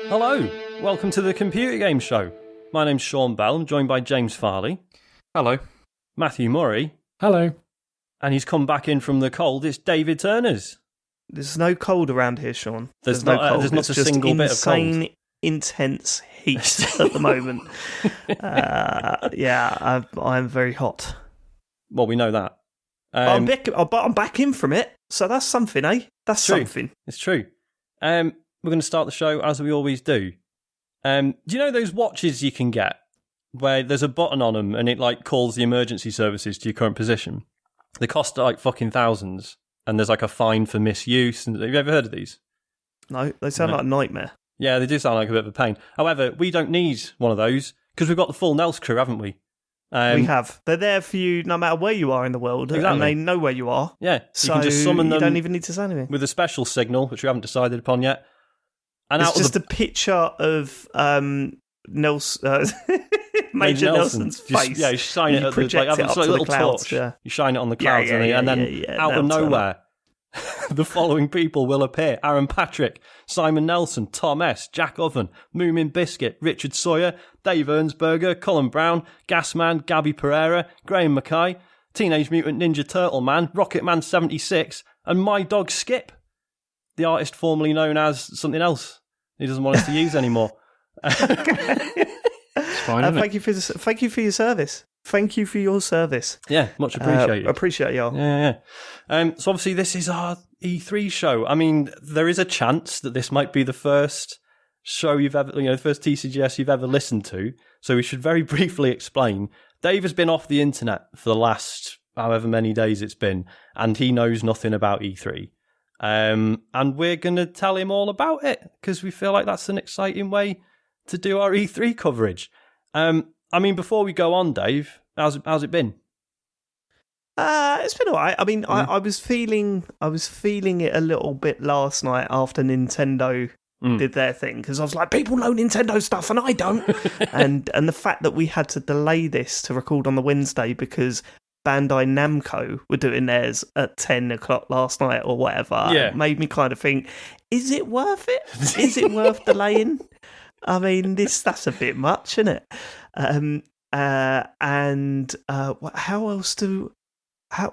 Hello, welcome to the Computer Game Show. My name's Sean Bell, I'm joined by James Farley. Hello. Matthew Murray. Hello. And he's come back in from the cold, it's David Turners. There's no cold around here, Sean. There's no not, cold. there's not it's a just single bit of cold. insane, intense heat at the moment. I'm very hot. Well, we know that. But I'm back in from it, so that's something, eh? That's true. something. It's true. We're going to start the show as we always do. Do you know those watches you can get where there's a button on them and it like calls the emergency services to your current position? They cost like fucking thousands, and there's like a fine for misuse. And have you ever heard of these? No, they sound like a nightmare. Yeah, they do sound like a bit of a pain. However, we don't need one of those because we've got the full Nels crew, haven't we? We have. They're there for you no matter where you are in the world, exactly. And they know where you are. Yeah, so you can just summon them. You don't even need to say anything. With a special signal, which we haven't decided upon yet. And it's just a picture of Major Nelson's face. You shine it at the little torch. Yeah. You shine it on the clouds, and then out of nowhere, the following people will appear: Aaron Patrick, Simon Nelson, Tom S, Jack Oven, Moomin Biscuit, Richard Sawyer, Dave Ernsberger, Colin Brown, Gasman, Gabby Pereira, Graham Mackay, Teenage Mutant Ninja Turtle Man, Rocket Man 76, and my dog Skip, the artist formerly known as something else he doesn't want us to use anymore. It's fine, thank you for your service. Thank you for your service. Yeah, much appreciated. Appreciate y'all. Yeah. So obviously this is our E3 show. I mean, there is a chance that this might be the first show the first TCGS you've ever listened to. So we should very briefly explain. Dave has been off the internet for the last however many days it's been, and he knows nothing about E3. And we're going to tell him all about it because we feel like that's an exciting way to do our E3 coverage. I mean, before we go on, Dave, how's it been? It's been all right. I mean, I was feeling it a little bit last night after Nintendo did their thing because I was like, people know Nintendo stuff and I don't. and the fact that we had to delay this to record on the Wednesday because Bandai Namco were doing theirs at 10 o'clock last night or whatever made me kind of think, is it worth it? Is it worth delaying? I mean, that's a bit much, isn't it? How else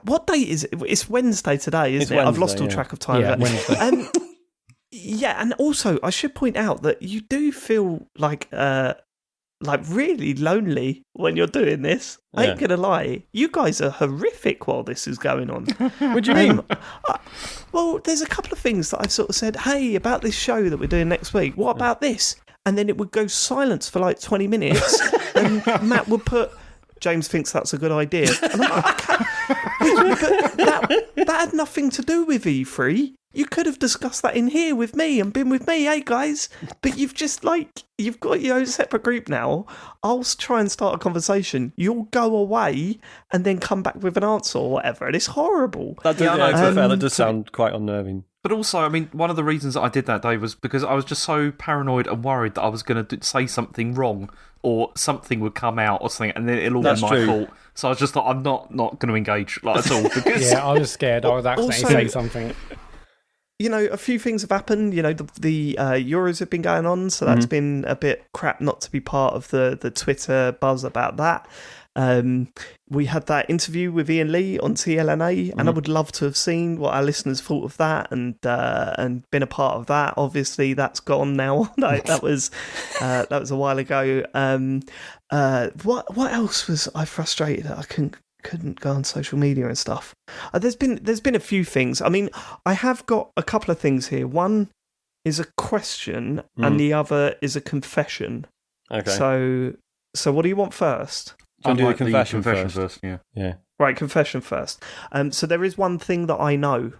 what date is it? It's Wednesday today, isn't it? Wednesday, I've lost all track of time. Yeah, Wednesday. And also I should point out that you do feel like really lonely when you're doing this. I ain't gonna lie, you guys are horrific while this is going on. What do you mean? Well, there's a couple of things that I've sort of said, hey, about this show that we're doing next week, what about this? And then it would go silence for like 20 minutes and Matt would put, James thinks that's a good idea. And I'm like, okay. But that had nothing to do with E3. You could have discussed that in here with me and been with me, hey guys. But you've just you've got your own separate group now. I'll try and start a conversation. You'll go away and then come back with an answer or whatever. And it's horrible. That does sound quite unnerving. But also, I mean, one of the reasons that I did that, Dave, was because I was just so paranoid and worried that I was going to say something wrong or something would come out or something, and then it'll all be my fault. So I just thought, I'm not going to engage at all. Because yeah, I was scared I would accidentally say something. You know, a few things have happened. You know, the Euros have been going on, so that's been a bit crap not to be part of the Twitter buzz about that. We had that interview with Ian Lee on TLNA, and I would love to have seen what our listeners thought of that and been a part of that. Obviously, that's gone now. No, that was a while ago. What else was I frustrated that I couldn't go on social media and stuff? There's been a few things. I mean, I have got a couple of things here. One is a question, and the other is a confession. Okay. So what do you want first? Do you want to do the confession first? Yeah. Right, confession first. So there is one thing that I know.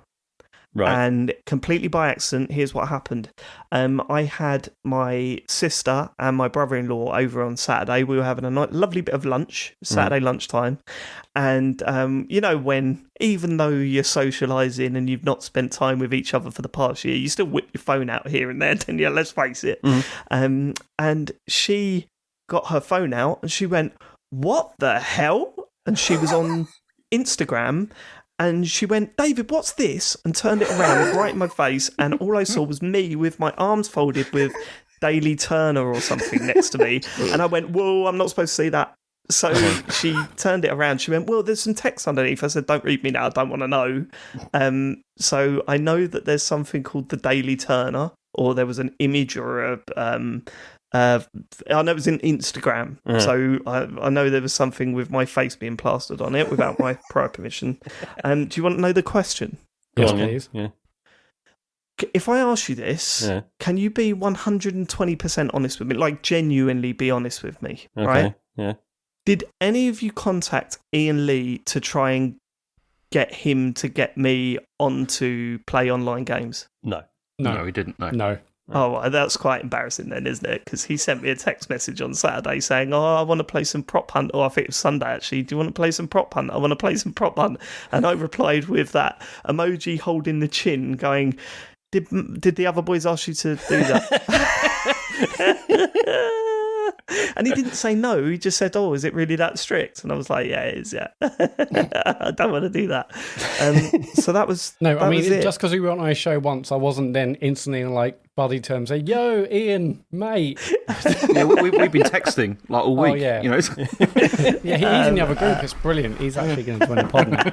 Right. And completely by accident, here's what happened. I had my sister and my brother-in-law over on Saturday. We were having a lovely bit of lunch, Saturday lunchtime. And, you know, when, even though you're socialising and you've not spent time with each other for the past year, you still whip your phone out here and there, don't you? Let's face it. And she got her phone out and she went, what the hell? And she was on Instagram and she went, David, what's this? And turned it around right in my face. And all I saw was me with my arms folded with Daily Turner or something next to me, and I went, "Whoa, I'm not supposed to see that." So she turned it around. She went, "Well, there's some text underneath." I said, "Don't read me now. I don't want to know." So I know that there's something called the Daily Turner, or there was an image or a. I know it was in Instagram, so I know there was something with my face being plastered on it without my prior permission. Do you want to know the question? Yes, please. Yeah. If I ask you this, can you be 120% honest with me? Like, genuinely be honest with me, right? Yeah. Did any of you contact Ian Lee to try and get him to get me onto play online games? No. No, he didn't. No. Oh, well, that's quite embarrassing then, isn't it? Because he sent me a text message on Saturday saying, I want to play some Prop Hunt. Or I think it was Sunday, actually. Do you want to play some Prop Hunt? I want to play some Prop Hunt. And I replied with that emoji holding the chin going, Did the other boys ask you to do that? And he didn't say no. He just said, "Oh, is it really that strict?" And I was like, "Yeah, it is. Yeah, I don't want to do that." So that was just because we were on our show once, I wasn't then instantly in like buddy terms say, "Yo, Ian, mate." Yeah, we've been texting like all week. Oh, yeah. You know. Yeah, he's in the other group. It's brilliant. He's actually going to join the pod now.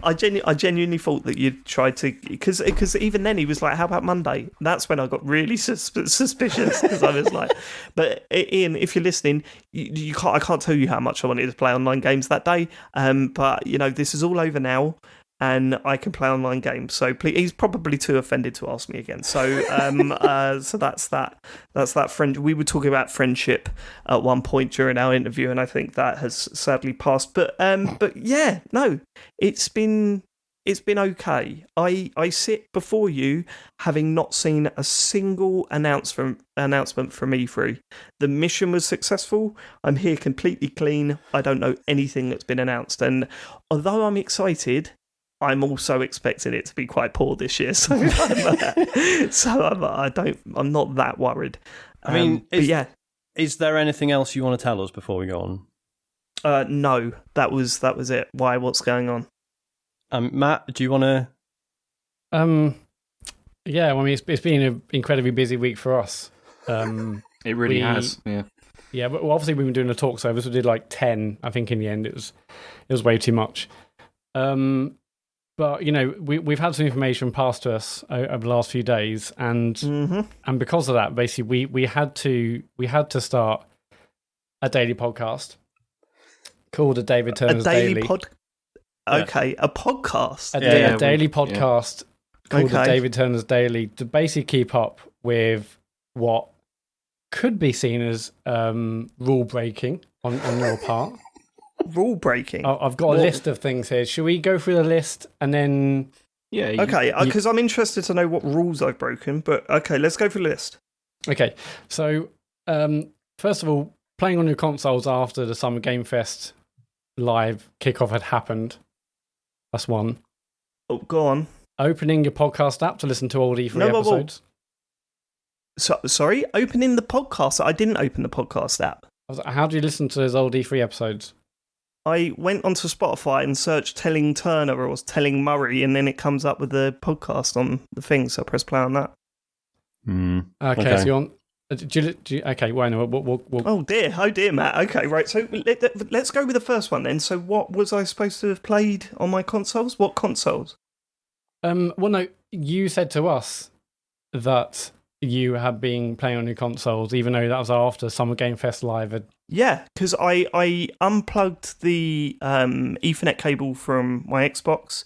I genuinely thought that you'd try to, because even then he was like, "How about Monday?" That's when I got really suspicious, because I was like, "But Ian, if you're listening, you can't. I can't tell you how much I wanted to play online games that day. But this is all over now, and I can play online games. So please." He's probably too offended to ask me again. So so that's that. That's that friend. We were talking about friendship at one point during our interview, and I think that has sadly passed. But yeah, no, it's been okay. I sit before you having not seen a single announcement from E3. The mission was successful. I'm here completely clean. I don't know anything that's been announced, and although I'm excited, I'm also expecting it to be quite poor this year, so I'm not that worried. I mean, is there anything else you want to tell us before we go on? No, that was it. Why? What's going on? Matt, do you want to? Yeah, I mean, it's been an incredibly busy week for us. It really has. Yeah. Yeah, but obviously we've been doing the talk service. We did like 10. I think in the end it was way too much. But we've had some information passed to us over the last few days, and because of that, basically we had to start a daily podcast called the David Turner's Daily. Okay, a podcast. A daily podcast called the David Turner's Daily to basically keep up with what could be seen as rule breaking on your part. Rule breaking. I've got a list of things here. Should we go through the list and then? Yeah. Okay, because I'm interested to know what rules I've broken. But okay, let's go through the list. Okay, so first of all, playing on your consoles after the Summer Game Fest live kickoff had happened. That's one. Oh, go on. Opening your podcast app to listen to old E3 episodes. So, sorry, opening the podcast. I didn't open the podcast app. How do you listen to those old E3 episodes? I went onto Spotify and searched Telling Turner or Telling Murray, and then it comes up with the podcast on the thing, so I press play on that. Okay, so you want... okay, wait, no, we'll... Oh dear, Matt. Okay, right, so let's go with the first one then. So what was I supposed to have played on my consoles? What consoles? Well, no, you said to us that you had been playing on your consoles, even though that was after Summer Game Fest Live. Yeah, because I unplugged the Ethernet cable from my Xbox.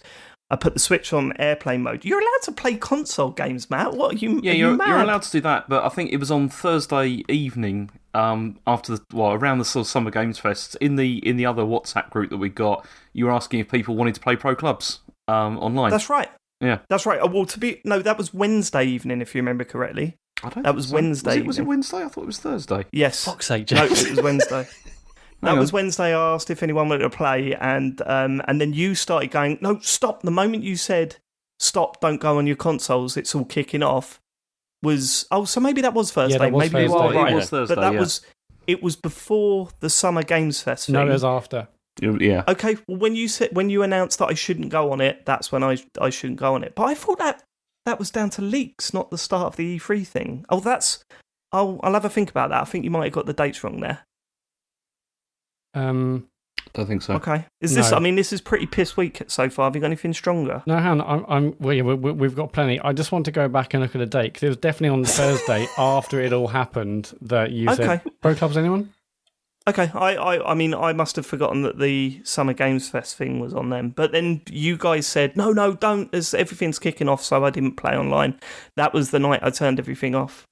I put the Switch on airplane mode. You're allowed to play console games, Matt. What are you? Yeah, you're allowed to do that. But I think it was on Thursday evening, after around the sort of Summer Games Fest. In the other WhatsApp group that we got, you were asking if people wanted to play Pro Clubs online. That's right. Yeah, that's right. Well, that was Wednesday evening, if you remember correctly. That was Wednesday. Was it Wednesday? I thought it was Thursday. Yes. Fuck's sake, no, it was Wednesday. That was Wednesday. I asked if anyone wanted to play, and then you started going, no, stop. The moment you said, stop, don't go on your consoles, it's all kicking off, so maybe that was Thursday. Yeah, that was maybe Thursday. you are right. It was Thursday, but it was before the Summer Games Fest thing. No, it was after. Yeah. Okay, well, when you announced that I shouldn't go on it, that's when I shouldn't go on it. But I thought that that was down to leaks, not the start of the E3 thing. Oh, I'll have a think about that. I think you might have got the dates wrong there. Don't think so. Okay. No. I mean, this is pretty piss weak so far. Have you got anything stronger? No, hang on. We've got plenty. I just want to go back and look at a date because it was definitely on Thursday after it all happened that you said Pro Clubs. Anyone? Okay. I mean, I must have forgotten that the Summer Games Fest thing was on them. But then you guys said, no, don't, as everything's kicking off, so I didn't play online. That was the night I turned everything off.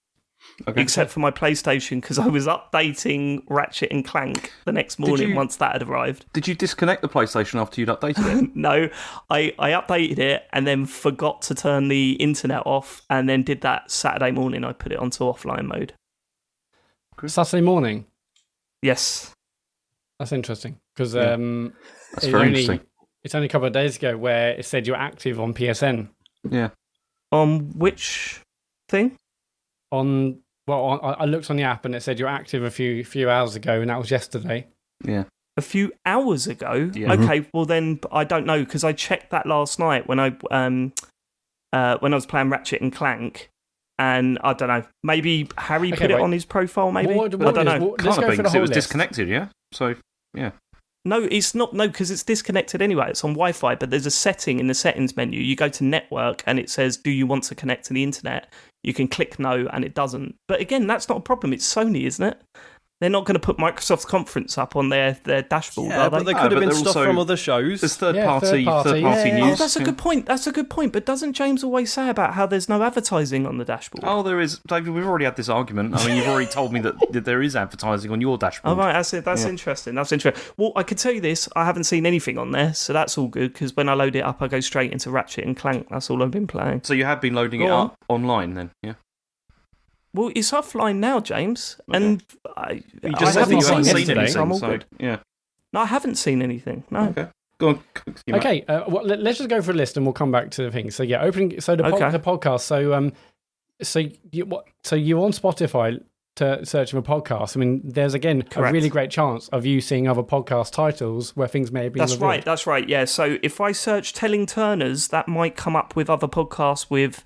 Okay. Except for my PlayStation, because I was updating Ratchet and Clank the next morning once that had arrived. Did you disconnect the PlayStation after you'd updated it? No, I updated it and then forgot to turn the internet off, and then did that Saturday morning. I put it onto offline mode. Saturday morning? Yes. That's interesting, because That's very interesting. It's only a couple of days ago where it said you're active on PSN. Yeah. On which thing? I looked on the app and it said you're active a few hours ago, and that was yesterday. Yeah. A few hours ago? Yeah. Okay, well then, I don't know, because I checked that last night when I was playing Ratchet and Clank, and I don't know, maybe Harry put it on his profile, maybe? I don't know. Let's go for the because whole it was list. disconnected, yeah? So, yeah. No, it's not. No, because it's disconnected anyway. It's on Wi-Fi, but there's a setting in the settings menu. You go to network and it says, do you want to connect to the internet? You can click no and it doesn't. But again, that's not a problem. It's Sony, isn't it? They're not going to put Microsoft's conference up on their dashboard, are they? But they could have been stuff from other shows. There's third-party news. Oh, that's a good point. That's a good point. But doesn't James always say about how there's no advertising on the dashboard? Oh, there is. David, we've already had this argument. I mean, you've already told me that there is advertising on your dashboard. Oh, right, that's it. That's interesting. That's interesting. Well, I could tell you this. I haven't seen anything on there, so that's all good, because when I load it up, I go straight into Ratchet and Clank. That's all I've been playing. So you have been loading it up online then, yeah? Well, it's offline now, James. Okay. And you just said that you haven't seen anything, so yeah. No, I haven't seen anything. No. Okay. Go on. Okay, let's just go for a list and we'll come back to the things. So yeah, opening. So the podcast. So you're on Spotify to searching for podcasts. I mean, there's again a really great chance of you seeing other podcast titles where things may have been. That's right. Yeah. So if I search "Telling Turners," that might come up with other podcasts with.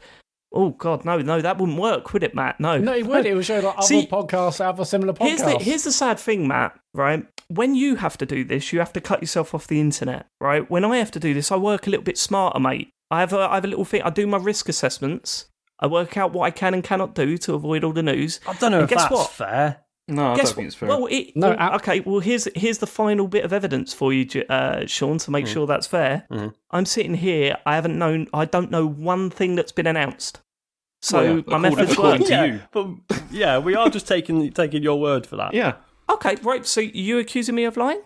Oh God, no, that wouldn't work, would it, Matt? No, it would. It would show like other podcasts, other similar podcasts. Here's the sad thing, Matt. Right, when you have to do this, you have to cut yourself off the internet. Right, when I have to do this, I work a little bit smarter, mate. I have a little thing. I do my risk assessments. I work out what I can and cannot do to avoid all the news. I don't know if that's fair. No, I don't think it's fair. Well, okay. Well, here's the final bit of evidence for you, Sean, to make sure that's fair. I'm sitting here. I don't know one thing that's been announced. So my method's worked. Yeah, we are just taking your word for that. Yeah. Okay, right. So you accusing me of lying?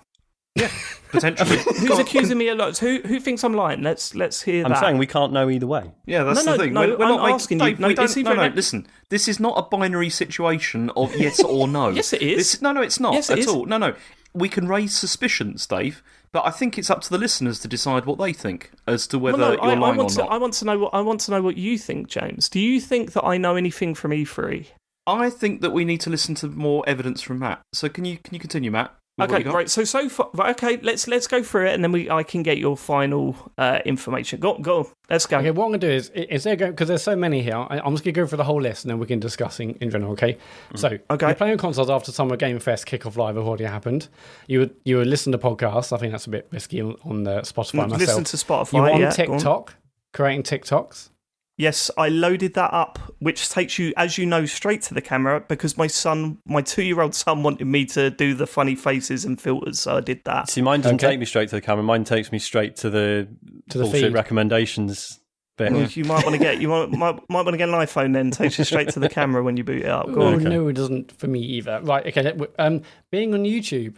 Yeah, potentially. Who's accusing me of lying? Who thinks I'm lying? Let's hear that. I'm saying we can't know either way. Yeah, that's the thing. No, we're not asking you. Listen, this is not a binary situation of yes or no. Yes, it is. No, it's not yes, it at is. all. No. We can raise suspicions, Dave, but I think it's up to the listeners to decide what they think as to whether you're lying or not. I want to know what you think, James. Do you think that I know anything from E3? I think that we need to listen to more evidence from Matt. So can you continue, Matt? Okay, great. So far, okay, let's go through it, and then I can get your final information. Go. Let's go. Okay, what I'm gonna do is there because there's so many here. I'm just gonna go through the whole list, and then we can discuss in general. Okay. So you're playing consoles after Summer Game Fest kickoff live have already happened. You would listen to podcasts. I think that's a bit risky on the Spotify myself. Listen to Spotify. You're on TikTok, creating TikToks. Yes, I loaded that up, which takes you, as you know, straight to the camera because my 2-year-old son wanted me to do the funny faces and filters, so I did that. See, mine doesn't take me straight to the camera. Mine takes me straight to the bullshit feed. Recommendations bit. Well, you might want to get might want to get an iPhone then. Takes you straight to the camera when you boot it up. Go on. No, it doesn't for me either. Right, okay. Being on YouTube.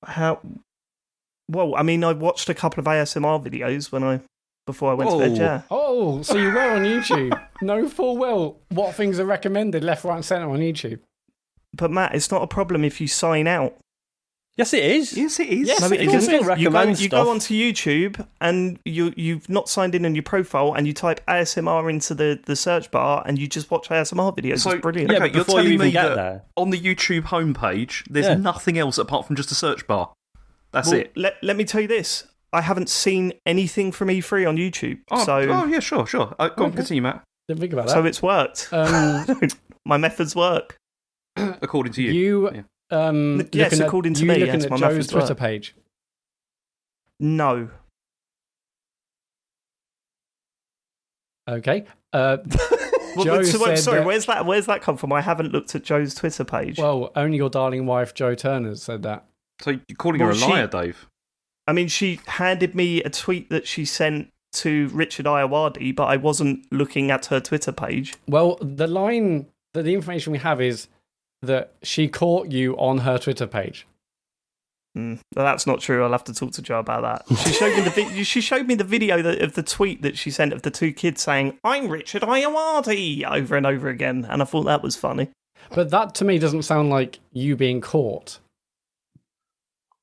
How? Well, I mean, I watched a couple of ASMR videos before I went to bed, yeah. Oh, so you were on YouTube. Know full well what things are recommended left, right and centre on YouTube. But Matt, it's not a problem if you sign out. Yes, it is. Yes, it is. Yes, no, it still recommend you go onto YouTube and you've not signed in on your profile and you type ASMR into the search bar and you just watch ASMR videos. So, it's brilliant. Okay, you're before you telling even me get that there. On the YouTube homepage, there's nothing else apart from just a search bar. That's it. Let me tell you this. I haven't seen anything from E3 on YouTube. Yeah, sure. Go on, continue, Matt. Didn't think about that. So it's worked. My methods work. According to you. Yes, according to me, looking yes, at my Joe's methods Twitter work. page. Okay. Joe said sorry, where's that come from? I haven't looked at Joe's Twitter page. Well, only your darling wife, Joe Turner, said that. So you're calling her a liar, Dave? I mean, she handed me a tweet that she sent to Richard Iowadi, but I wasn't looking at her Twitter page. Well, the information we have is that she caught you on her Twitter page. Well, that's not true. I'll have to talk to Joe about that. She showed me the video of the tweet that she sent of the two kids saying, "I'm Richard Iowadi," over and over again, and I thought that was funny. But that to me doesn't sound like you being caught.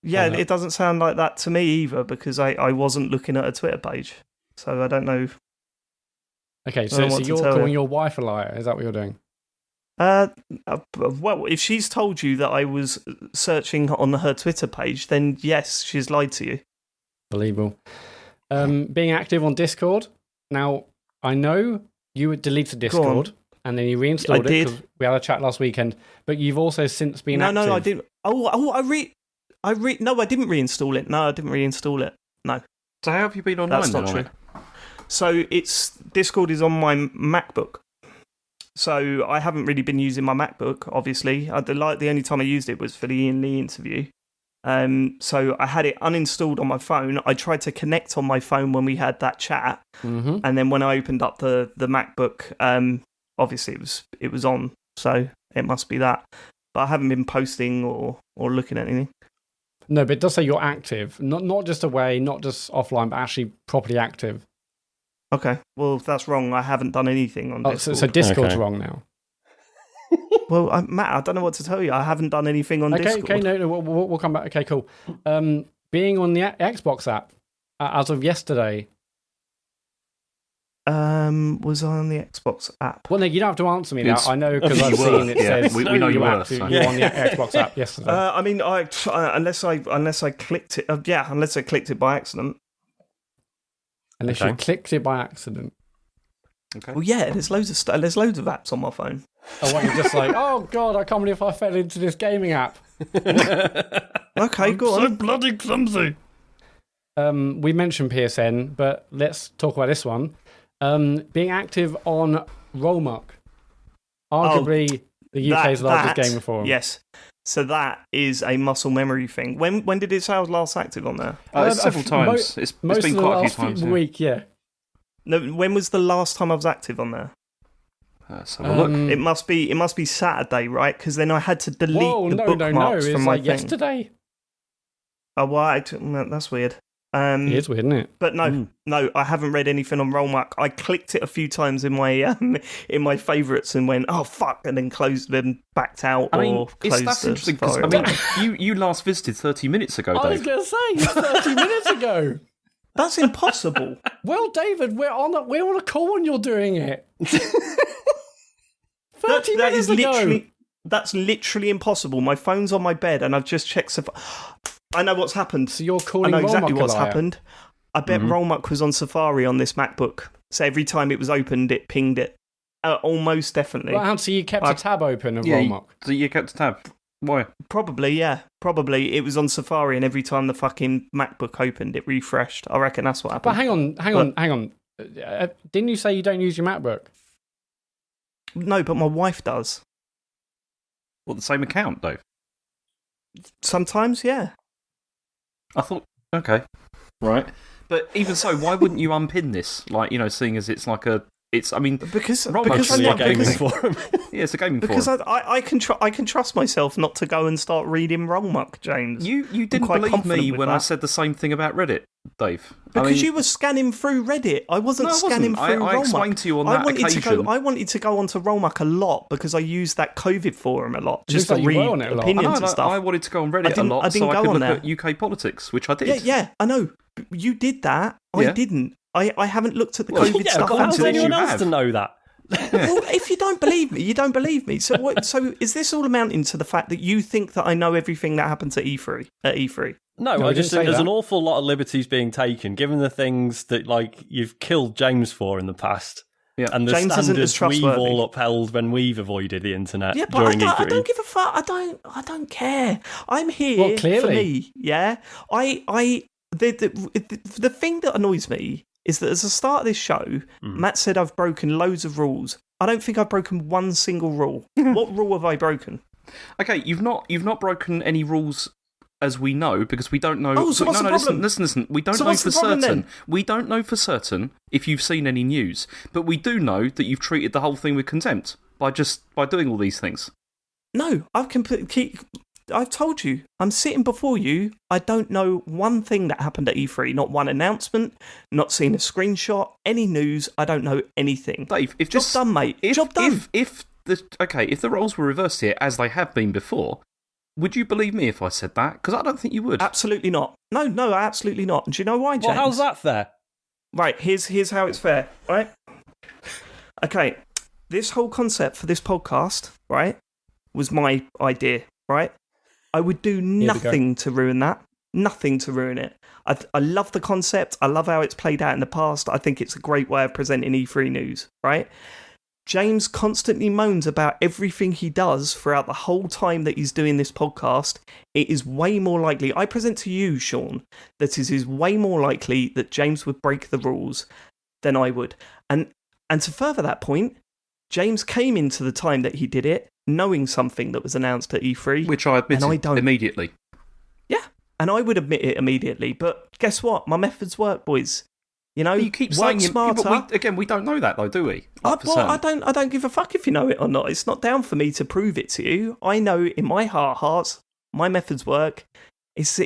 Yeah, it doesn't sound like that to me either, because I wasn't looking at a Twitter page, so I don't know. Okay, so you're calling your wife a liar? Is that what you're doing? Well, if she's told you that I was searching on her Twitter page, then yes, she's lied to you. Believable. Being active on Discord. Now, I know you deleted Discord and then you reinstalled it because we had a chat last weekend, but you've also since been active. No, I didn't. No, I didn't reinstall it. No, I didn't reinstall it. No. So how have you been online? That's not true. So Discord is on my MacBook. So I haven't really been using my MacBook, obviously. The only time I used it was for the Ian Lee interview. So I had it uninstalled on my phone. I tried to connect on my phone when we had that chat, and then when I opened up the MacBook, obviously it was on. So it must be that. But I haven't been posting or looking at anything. No, but it does say you're active, not just away, not just offline, but actually properly active. Okay, well, if that's wrong, I haven't done anything on Discord. So Discord's wrong now. Well, Matt, I don't know what to tell you. I haven't done anything on Discord. Okay, no, we'll come back. Okay, cool. Being on the Xbox app as of yesterday. Was I on the Xbox app? Well, no, you don't have to answer me now. I know because I've seen it says we know you were. So. You're on the Xbox app yesterday. I mean, unless I clicked it. Unless I clicked it by accident. Unless you clicked it by accident. Okay. Well, yeah, there's loads of apps on my phone. Oh, what, you're just like, oh god, I can't believe I fell into this gaming app. Okay, go on. So bloody clumsy. We mentioned PSN, but let's talk about this one. Being active on Rollmuck, arguably the UK's largest gaming forum. Yes. So that is a muscle memory thing. When did it say I was last active on there? Several times. It's been quite a few times. Week, yeah. No, when was the last time I was active on there? Let's have a look. It must be Saturday, right? Because then I had to delete the bookmarks from my thing. Yesterday. Oh, well, that's weird. It is weird, isn't it? But no, I haven't read anything on Rollmuck. I clicked it a few times in my favourites and went, oh fuck, and then closed them, backed out, or closed that's the interesting because you last visited 30 minutes ago, Dave. I was going to say 30 minutes ago. That's impossible. Well, David, we're on a call when you're doing it. 30 minutes ago. That's literally impossible. My phone's on my bed, and I've just checked. I know what's happened. So you're calling I know exactly Rollmuck what's a liar. happened. I bet Rollmuck was on Safari on this MacBook. So every time it was opened, it pinged it. Almost definitely. Well, so you kept a tab open of Rollmuck? So you kept a tab. Why? Probably, yeah. Probably. It was on Safari, and every time the fucking MacBook opened, it refreshed. I reckon that's what happened. But hang on. Didn't you say you don't use your MacBook? No, but my wife does. What, the same account, Dave? Sometimes, yeah. I thought, okay. Right. But even so, why wouldn't you unpin this? Like, seeing as it's like because I'm a gaming forum. Yeah, it's a gaming forum. Because I can trust myself not to go and start reading Rollmuck, James. You didn't believe me when I said the same thing about Reddit, Dave. Because you were scanning through Reddit. I wasn't scanning through Rollmuck. I explained to you on that occasion. I wanted to go onto Rollmuck a lot because I used that COVID forum a lot, just to read opinions and stuff. I wanted to go on Reddit a lot so I could look at UK politics, which I did. Yeah, I know. You did that. I didn't. I haven't looked at the COVID stuff. How does anyone else to know that? Well, if you don't believe me, you don't believe me. So, so is this all amounting to the fact that you think that I know everything that happened at E3? No, I just think there's an awful lot of liberties being taken, given the things that you've killed James for in the past. Yeah. And the James standards we've all upheld when we've avoided the internet during E3. I don't give a fuck. I don't care. I'm here for me. Yeah. The thing that annoys me is that at the start of this show, Matt said I've broken loads of rules. I don't think I've broken one single rule. What rule have I broken? Okay, you've not broken any rules as we know, because we don't know. Oh, so what's the problem? Listen. We don't know for certain. We don't know for certain if you've seen any news, but we do know that you've treated the whole thing with contempt by doing all these things. No, I've told you, I'm sitting before you. I don't know one thing that happened at E3. Not one announcement, not seen a screenshot, any news. I don't know anything. Dave, job done, mate. Job done. If the roles were reversed here, as they have been before, would you believe me if I said that? Because I don't think you would. Absolutely not. No, absolutely not. And do you know why, James? Well, how's that fair? Right, here's how it's fair, right? Okay, this whole concept for this podcast, right, was my idea, right? I would do nothing to ruin that. Nothing to ruin it. I love the concept. I love how it's played out in the past. I think it's a great way of presenting E3 news, right? James constantly moans about everything he does throughout the whole time that he's doing this podcast. It is way more likely, I present to you, Sean, that it is way more likely that James would break the rules than I would. And to further that point, James came into the time that he did it knowing something that was announced at E3. Which I admitted immediately. Yeah, and I would admit it immediately. But guess what? My methods work, boys. You know, but you keep work saying smarter. But we don't know that, though, do we? I don't give a fuck if you know it or not. It's not down for me to prove it to you. I know in my heart of hearts, my methods work. It's,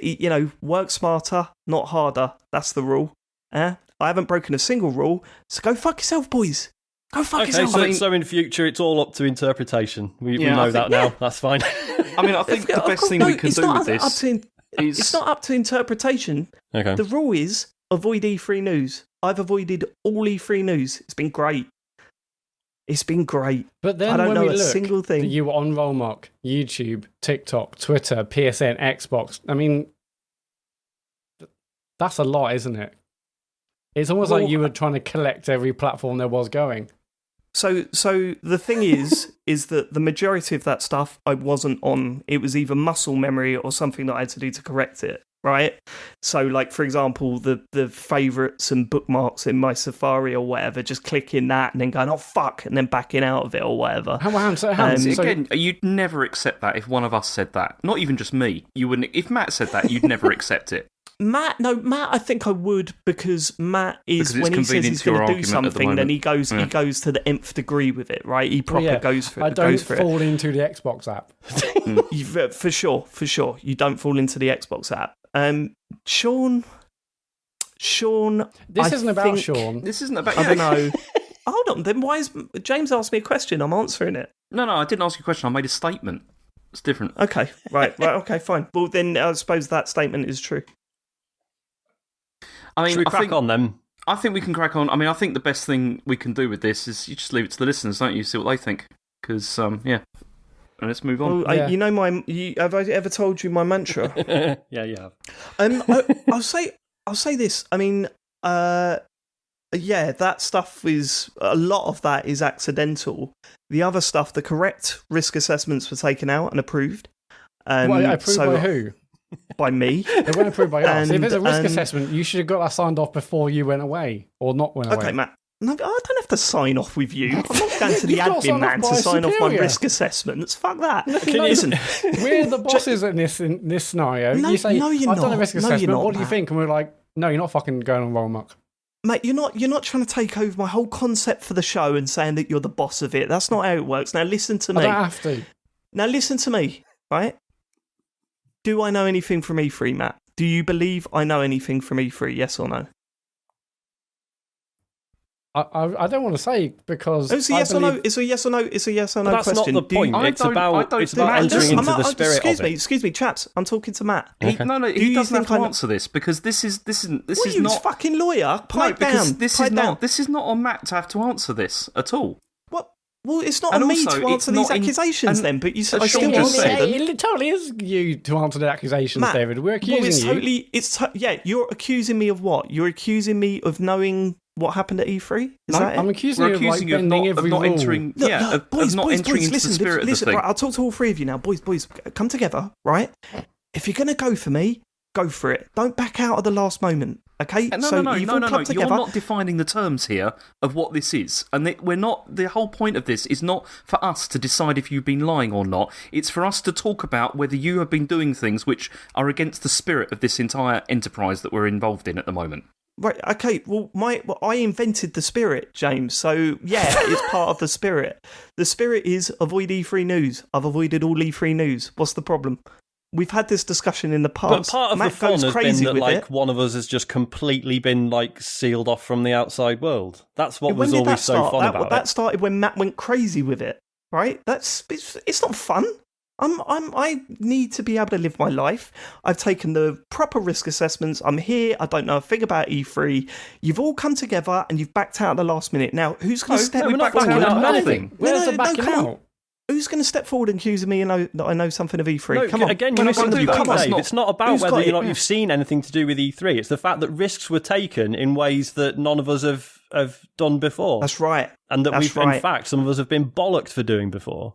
work smarter, not harder. That's the rule. I haven't broken a single rule, so go fuck yourself, boys. Go fuck yourself. So in future, it's all up to interpretation. We know that now. That's fine. I mean, I think the best thing we can do with this is... It's not up to interpretation. Okay. The rule is avoid E3 news. I've avoided all E3 news. It's been great. It's been great. But then I don't when know we a look, single thing. You were on Rollmock, YouTube, TikTok, Twitter, PSN, Xbox. I mean, that's a lot, isn't it? It's almost like you were trying to collect every platform there was going. So the thing is that the majority of that stuff I wasn't on. It was either muscle memory or something that I had to do to correct it, right? So, like, for example, the favourites and bookmarks in my Safari or whatever, just clicking that and then going, oh, fuck, and then backing out of it or whatever. Again, you'd never accept that if one of us said that. Not even just me. You wouldn't. If Matt said that, you'd never accept it. Matt, I think I would, because Matt is, when he says he's going to do something, then he goes to the nth degree with it, right? He proper goes for it. I don't fall into the Xbox app. For sure. You don't fall into the Xbox app. Sean. This isn't about Sean. This isn't about. I don't know. Hold on. Then why is James asked me a question? I'm answering it. No, I didn't ask you a question. I made a statement. It's different. Okay, right. Okay, fine. Well, then I suppose that statement is true. I mean, should we crack on then? I think we can crack on. I mean, I think the best thing we can do with this is you just leave it to the listeners, don't you? See what they think. Because, and let's move on. Well, have I ever told you my mantra? Yeah, you have. I'll say this. I mean, that stuff is, a lot of that is accidental. The other stuff, the correct risk assessments were taken out and approved. Approved by who? By me. They weren't approved by us. If there's a risk assessment, you should have got that signed off before you went away, or not went away. Okay, Matt. No, I don't have to sign off with you. I'm not going to the admin man to sign off my risk assessments. Fuck that. Listen, we're the bosses in this scenario. No, you say, no, you're I've done a not. risk No, assessment. you're not, what do you Matt. think? And we're like, no, you're not fucking going on Rollmuck. Mate, you're not trying to take over my whole concept for the show and saying that you're the boss of it. That's not how it works. Now listen to me. I don't have to. Now listen to me, right? Do I know anything from E3, Matt? Do you believe I know anything from E3, yes or no? I don't want to say, because it's a yes or no. It's a yes or no. It's a yes or no that's question. Not the point. It's about entering into the spirit of it. Excuse me, chaps. I'm talking to Matt. Okay. He doesn't have to answer this, because this is what, you not fucking lawyer. Pipe down. This is not on Matt to have to answer this at all. Well, it's not And on me also, to it's answer these not in- accusations and then, but you as I Sean still just answered said- them. It totally is you to answer the accusations, Matt, David. We're accusing it's you. totally, you're accusing me of what? You're accusing me of knowing what happened at E3? Is that it? I'm accusing We're you of like accusing you of bending not, every of not rule. entering. Look, yeah, look, of not entering into listen, the spirit of the thing. Right, I'll talk to all three of you now. Boys, come together, right? If you're going to go for me, go for it. Don't back out at the last moment, okay? No. You've all come together. You're not defining the terms here of what this is, and we're not. The whole point of this is not for us to decide if you've been lying or not. It's for us to talk about whether you have been doing things which are against the spirit of this entire enterprise that we're involved in at the moment. Right, okay, well, I invented the spirit, James, so yeah, it's part of the spirit. The spirit is avoid E3 news. I've avoided all E3 news. What's the problem? We've had this discussion in the past. But part of Matt the fun goes has crazy been that, with like, it. one of us has just completely been, like, sealed off from the outside world. That's what When was did always that so start? fun about that it. started when Matt went crazy with it, right? It's not fun. I need to be able to live my life. I've taken the proper risk assessments. I'm here. I don't know a thing about E3. You've all come together and you've backed out at the last minute. Now, who's going to step we're not forward? backing out of Nothing. anything. Where's No, the backing come on. out? Who's going to step forward and accuse me that I know something of E3? No, come on. again, When you're I come missing to the you, point, come on. Dave. It's not about Who's whether got or not it? you've seen anything to do with E3. It's the fact that risks were taken in ways that none of us have done before. That's right. And that That's in right. fact, some of us have been bollocked for doing before.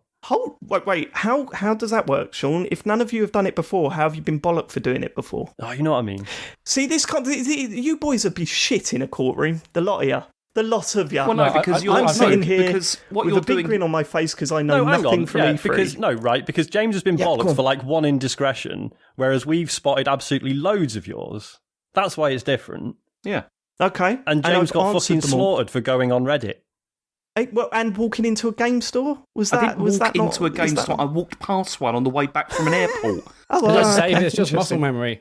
Wait. How does that work, Sean? If none of you have done it before, how have you been bollocked for doing it before? Oh, you know what I mean? See, you boys would be shit in a courtroom. The lot of you. The lot of you. Well, no, because you're I'm sitting no, here because what with you're a big doing. grin on my face because I know hang nothing on. from Yeah, E3. because James has been Yeah, go bollocked on. for like one indiscretion, whereas we've spotted absolutely loads of yours. That's why it's different. Yeah. Okay. And James I've got answered fucking them all. slaughtered for going on Reddit. And walking into a game store? Was I that? didn't was walk that not, into a game is that- store. I walked past one on the way back from an airport. Oh, well, Just okay. say it's just muscle Interesting. memory.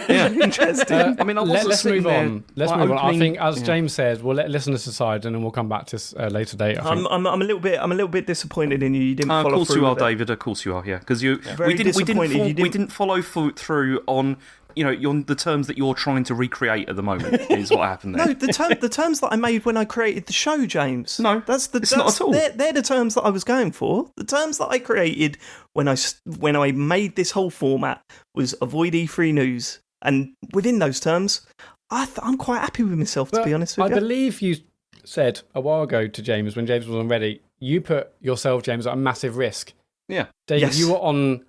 Yeah. Interesting. I mean, I wasn't Let's sitting move there, on. Let's like, move on. I opening- think, as yeah. James said, we'll let listeners decide, and then we'll come back to this later date. I think. I'm a little bit disappointed in you. You didn't Of follow course through you are, with it. David. Of course you are. Yeah, because Very we disappointed. You didn't follow through on the terms that you're trying to recreate at the moment. Is what happened there. No, the terms that I made when I created the show, James. No, that's not at all. They're the terms that I was going for. The terms that I created when I made this whole format was avoid E3 news, and within those terms, I'm quite happy with myself, to be honest with I you. believe you said a while ago to James, when James was on Reddit, you put yourself, James, at a massive risk. Yeah. David, Yes. you were on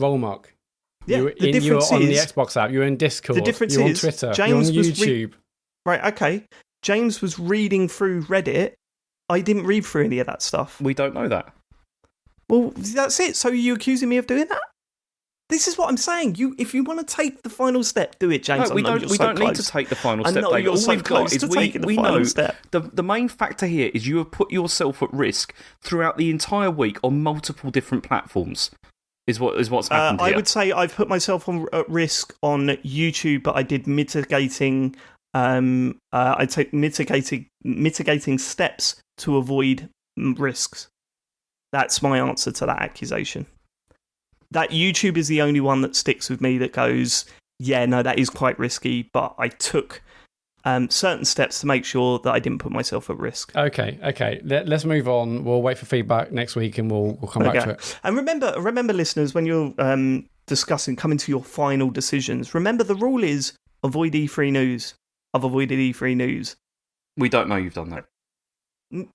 Rollmark. Yeah, you were, the you were difference on the is- Xbox app. You were in Discord. The difference you were on is Twitter. James you were on was YouTube. Right, okay. James was reading through Reddit. I didn't read through any of that stuff. We don't know that. Well, that's it. So are you accusing me of doing that? This is what I'm saying. If you want to take the final step, do it, James. No, we I know don't. you're We so don't need close. to take the final I step, know David. you're All so we've got close is to taking the we final know step. the main factor here is you have put yourself at risk throughout the entire week on multiple different platforms. Is what's happened here. I would say I've put myself at risk on YouTube, but I did mitigating. I take mitigating steps to avoid risks. That's my answer to that accusation. That YouTube is the only one that sticks with me that goes, yeah, no, that is quite risky, but I took certain steps to make sure that I didn't put myself at risk. Okay. Let's move on. We'll wait for feedback next week, and we'll come back to it. And remember, listeners, when you're coming to your final decisions, remember the rule is avoid E3 news. I've avoided E3 news. We don't know you've done that.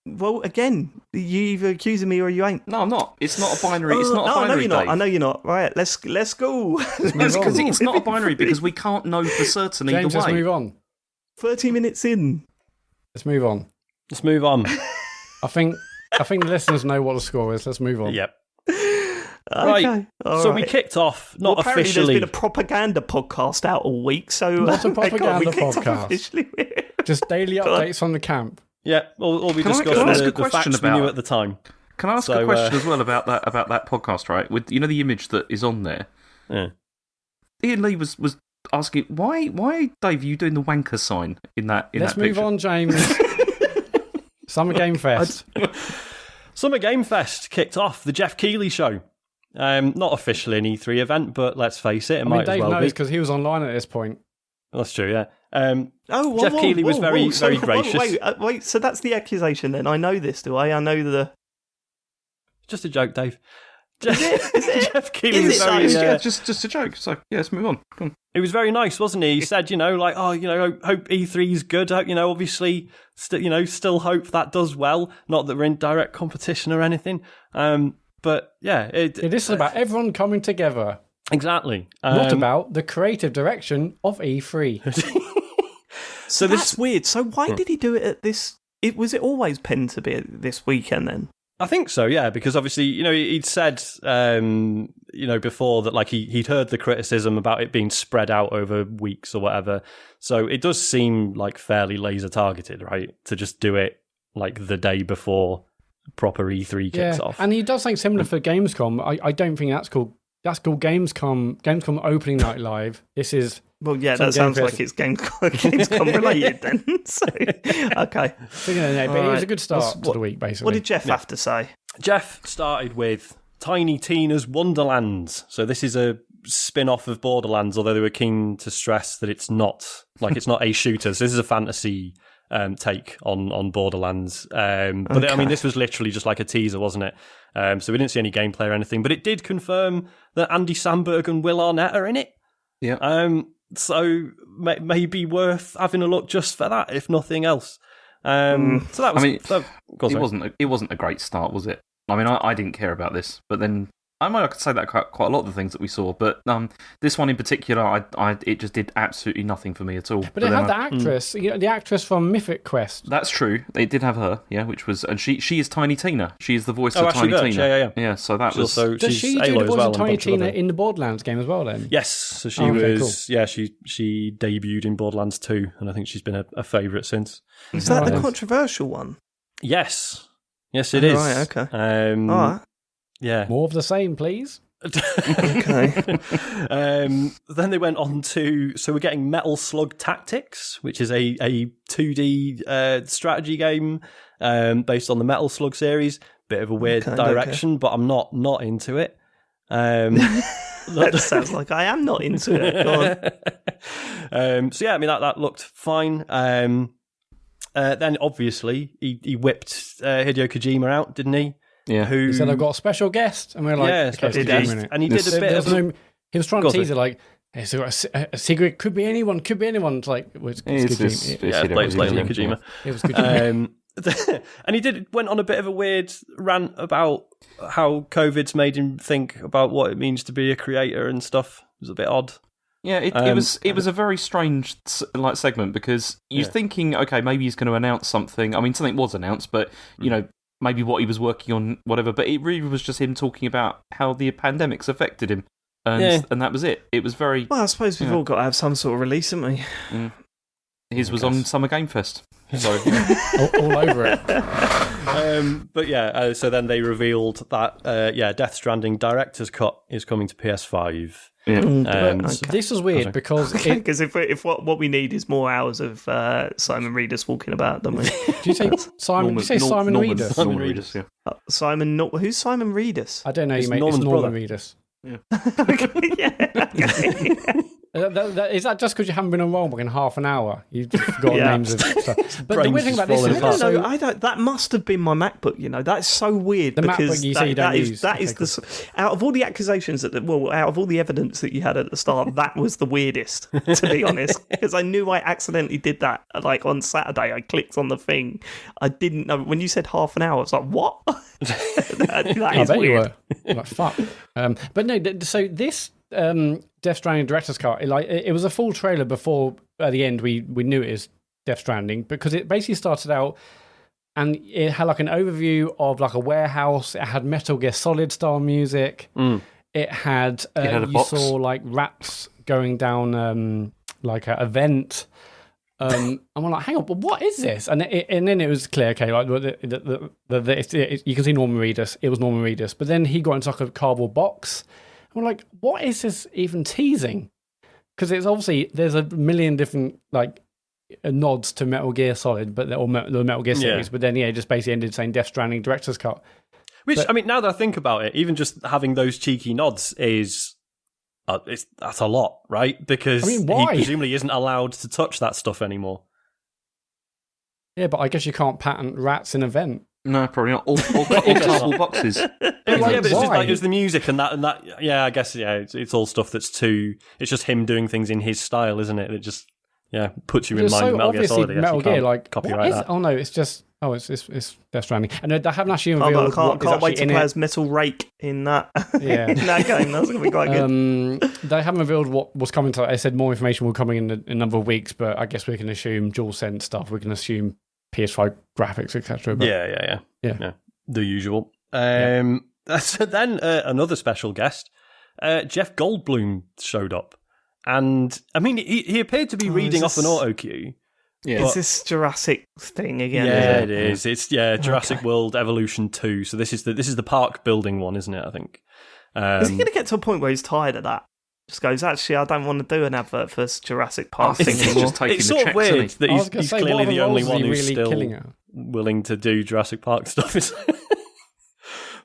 Well, again, you either accusing me or you ain't. No, I'm not. It's not a binary. It's not a No, I know binary. you're not. Dave. I know you're not. Right, let's go. Because it's not a binary because we can't know for certain James, either let's way. move on. 30 minutes in. Let's move on. Let's move on. I think the listeners know what the score is. Let's move on. Yep. Okay. Right. All So right. we kicked off, not Well, apparently officially. there's been a propaganda podcast out all week, so Not a God, we propaganda kicked off podcast. officially. Just daily updates from the camp. Yeah, all we Can I discussed ask were a the question facts we about knew it? at the time. Can I ask So, a question as well about that podcast? Right, with the image that is on there. Yeah. Ian Lee was asking why Dave are you doing the wanker sign in that Let's that move picture? on, James. Summer Game Fest. Summer Game Fest kicked off, the Jeff Keighley show. Not officially an E3 event, but let's face it, it I mean, might Dave as well knows be. because he was online at this point. That's true, yeah. Oh, Jeff Keighley was very So, gracious. Wait, so that's the accusation then. I know this, do I? I know the Just a joke, Dave. Is it? Jeff Keighley was very... just a joke. So, let's move on. Come on. It was very nice, wasn't he? He said, like, hope E3's good. Obviously, still hope that does well. Not that we're in direct competition or anything. But yeah, this is about everyone coming together. Exactly. Not about the creative direction of E3. So that's weird. So why did he do it at this? Was it always penned to be at this weekend then? I think so, yeah, because obviously, he'd said, before that, like, he'd heard the criticism about it being spread out over weeks or whatever. So it does seem like fairly laser targeted, right? To just do it like the day before proper E3 kicks off. And he does something similar for Gamescom. I don't think that's called Gamescom opening night live. This is that sounds like it's Gamescom related then. So okay, but it was a good start to the week. Basically, what did Jeff have to say? Jeff started with Tiny Tina's Wonderlands. So this is a spin-off of Borderlands, although they were keen to stress that it's not a shooter. So this is a fantasy take on Borderlands. But I mean, this was literally just like a teaser, wasn't it? So we didn't see any gameplay or anything, but it did confirm that Andy Samberg and Will Arnett are in it. Yeah. So maybe worth having a look just for that, if nothing else. So that was. It wasn't a great start, was it? I mean, I didn't care about this, but then I could say that quite a lot of the things that we saw, but this one in particular, it just did absolutely nothing for me at all. But it had the actress, the actress from Mythic Quest. That's true. They did have her, which was, and she is Tiny Tina. She is the voice of Tiny Tina. Yeah. So that was. Also, does she do the voice of Tiny Tina in the Borderlands game as well? Then yes. So she was. Cool. Yeah, she debuted in Borderlands 2, and I think she's been a favourite since. Is that the controversial one? Yes, it is. Right. Okay. All right. Yeah. More of the same, please. Okay. Then they went on to, so we're getting Metal Slug Tactics, which is a 2D strategy game based on the Metal Slug series. Bit of a weird direction, but I'm not into it. That sounds like I am not into it. Go on. So yeah, I mean that looked fine. Then obviously he whipped Hideo Kojima out, didn't he? Yeah. He said, I've got a special guest. And we're like, special guest. And he did a bit of... He was trying to tease it like, hey, so a secret, could be anyone. It's like, it's Kojima. It's Kojima. It was Kojima. And he went on a bit of a weird rant about how COVID's made him think about what it means to be a creator and stuff. It was a bit odd. Yeah, it was a very strange segment because you're thinking, okay, maybe he's going to announce something. I mean, something was announced, but maybe what he was working on, whatever. But it really was just him talking about how the pandemic's affected him, and that was it. It was very. Well, I suppose we've all got to have some sort of release, haven't we? Mm. His was on Summer Game Fest, so all over it. But yeah, so then they revealed that Death Stranding Director's Cut is coming to PS5. Yeah. This was weird because if what we need is more hours of Simon Reedus walking about, don't we? Did you say Simon? Did you say Simon Reedus? Norman Reedus, yeah. Who's Simon Reedus? I don't know. It's Norman's Norman brother. Reedus. Yeah. Okay. Is that just because you haven't been on Rollback in half an hour? You've forgotten names of stuff. But the weird thing about this is I don't. That must have been my MacBook. That's so weird. The because MacBook you say you don't use. That is out of all the accusations out of all the evidence that you had at the start, that was the weirdest, to be honest. Because I knew I accidentally did that. Like on Saturday, I clicked on the thing. I didn't know when you said half an hour. I was like, what? that is weird. You were. I'm like, fuck. But no. So this. Death Stranding Director's Cut, it was a full trailer before at the end we knew it is Death Stranding, because it basically started out and it had like an overview of like a warehouse. It had Metal Gear Solid style music. It had you saw like rats going down like a vent. And I'm like, hang on, but what is this? And then it was clear, okay, like you can see Norman Reedus. It was Norman Reedus, but then he got into like a cardboard box. I'm like, what is this even teasing? Because it's obviously there's a million different like nods to Metal Gear Solid, but the Metal Gear series. But then it just basically ended saying Death Stranding Director's Cut. Which I mean, now that I think about it, even just having those cheeky nods is that's a lot, right? Because he presumably isn't allowed to touch that stuff anymore. Yeah, but I guess you can't patent rats in a vent. No, probably not. All cardboard boxes. But it's just like, it was the music and that. Yeah, I guess it's all stuff that's too. It's just him doing things in his style, isn't it? It just puts you in mind of Metal Gear Solid. Metal Gear, like copyright that. Oh no, it's just it's Death Stranding, and they haven't actually revealed. I can't wait to play as Metal Rake in that. Yeah. in that game, that's gonna be quite good. They haven't revealed what was coming. They said more information will come in a number of weeks, but I guess we can assume DualSense stuff. We can assume PS5 graphics, etc. Yeah, the usual. So then another special guest, Jeff Goldblum, showed up, and I mean he appeared to be reading off an auto cue. Yeah, is this Jurassic thing again? Yeah, it is. It's Jurassic World Evolution 2. So this is the park building one, isn't it? I think. Is he going to get to a point where he's tired of that? Just goes, actually, I don't want to do an advert for Jurassic Park thing anymore. It's sort of weird that he's clearly the only one who's really still willing to do Jurassic Park stuff.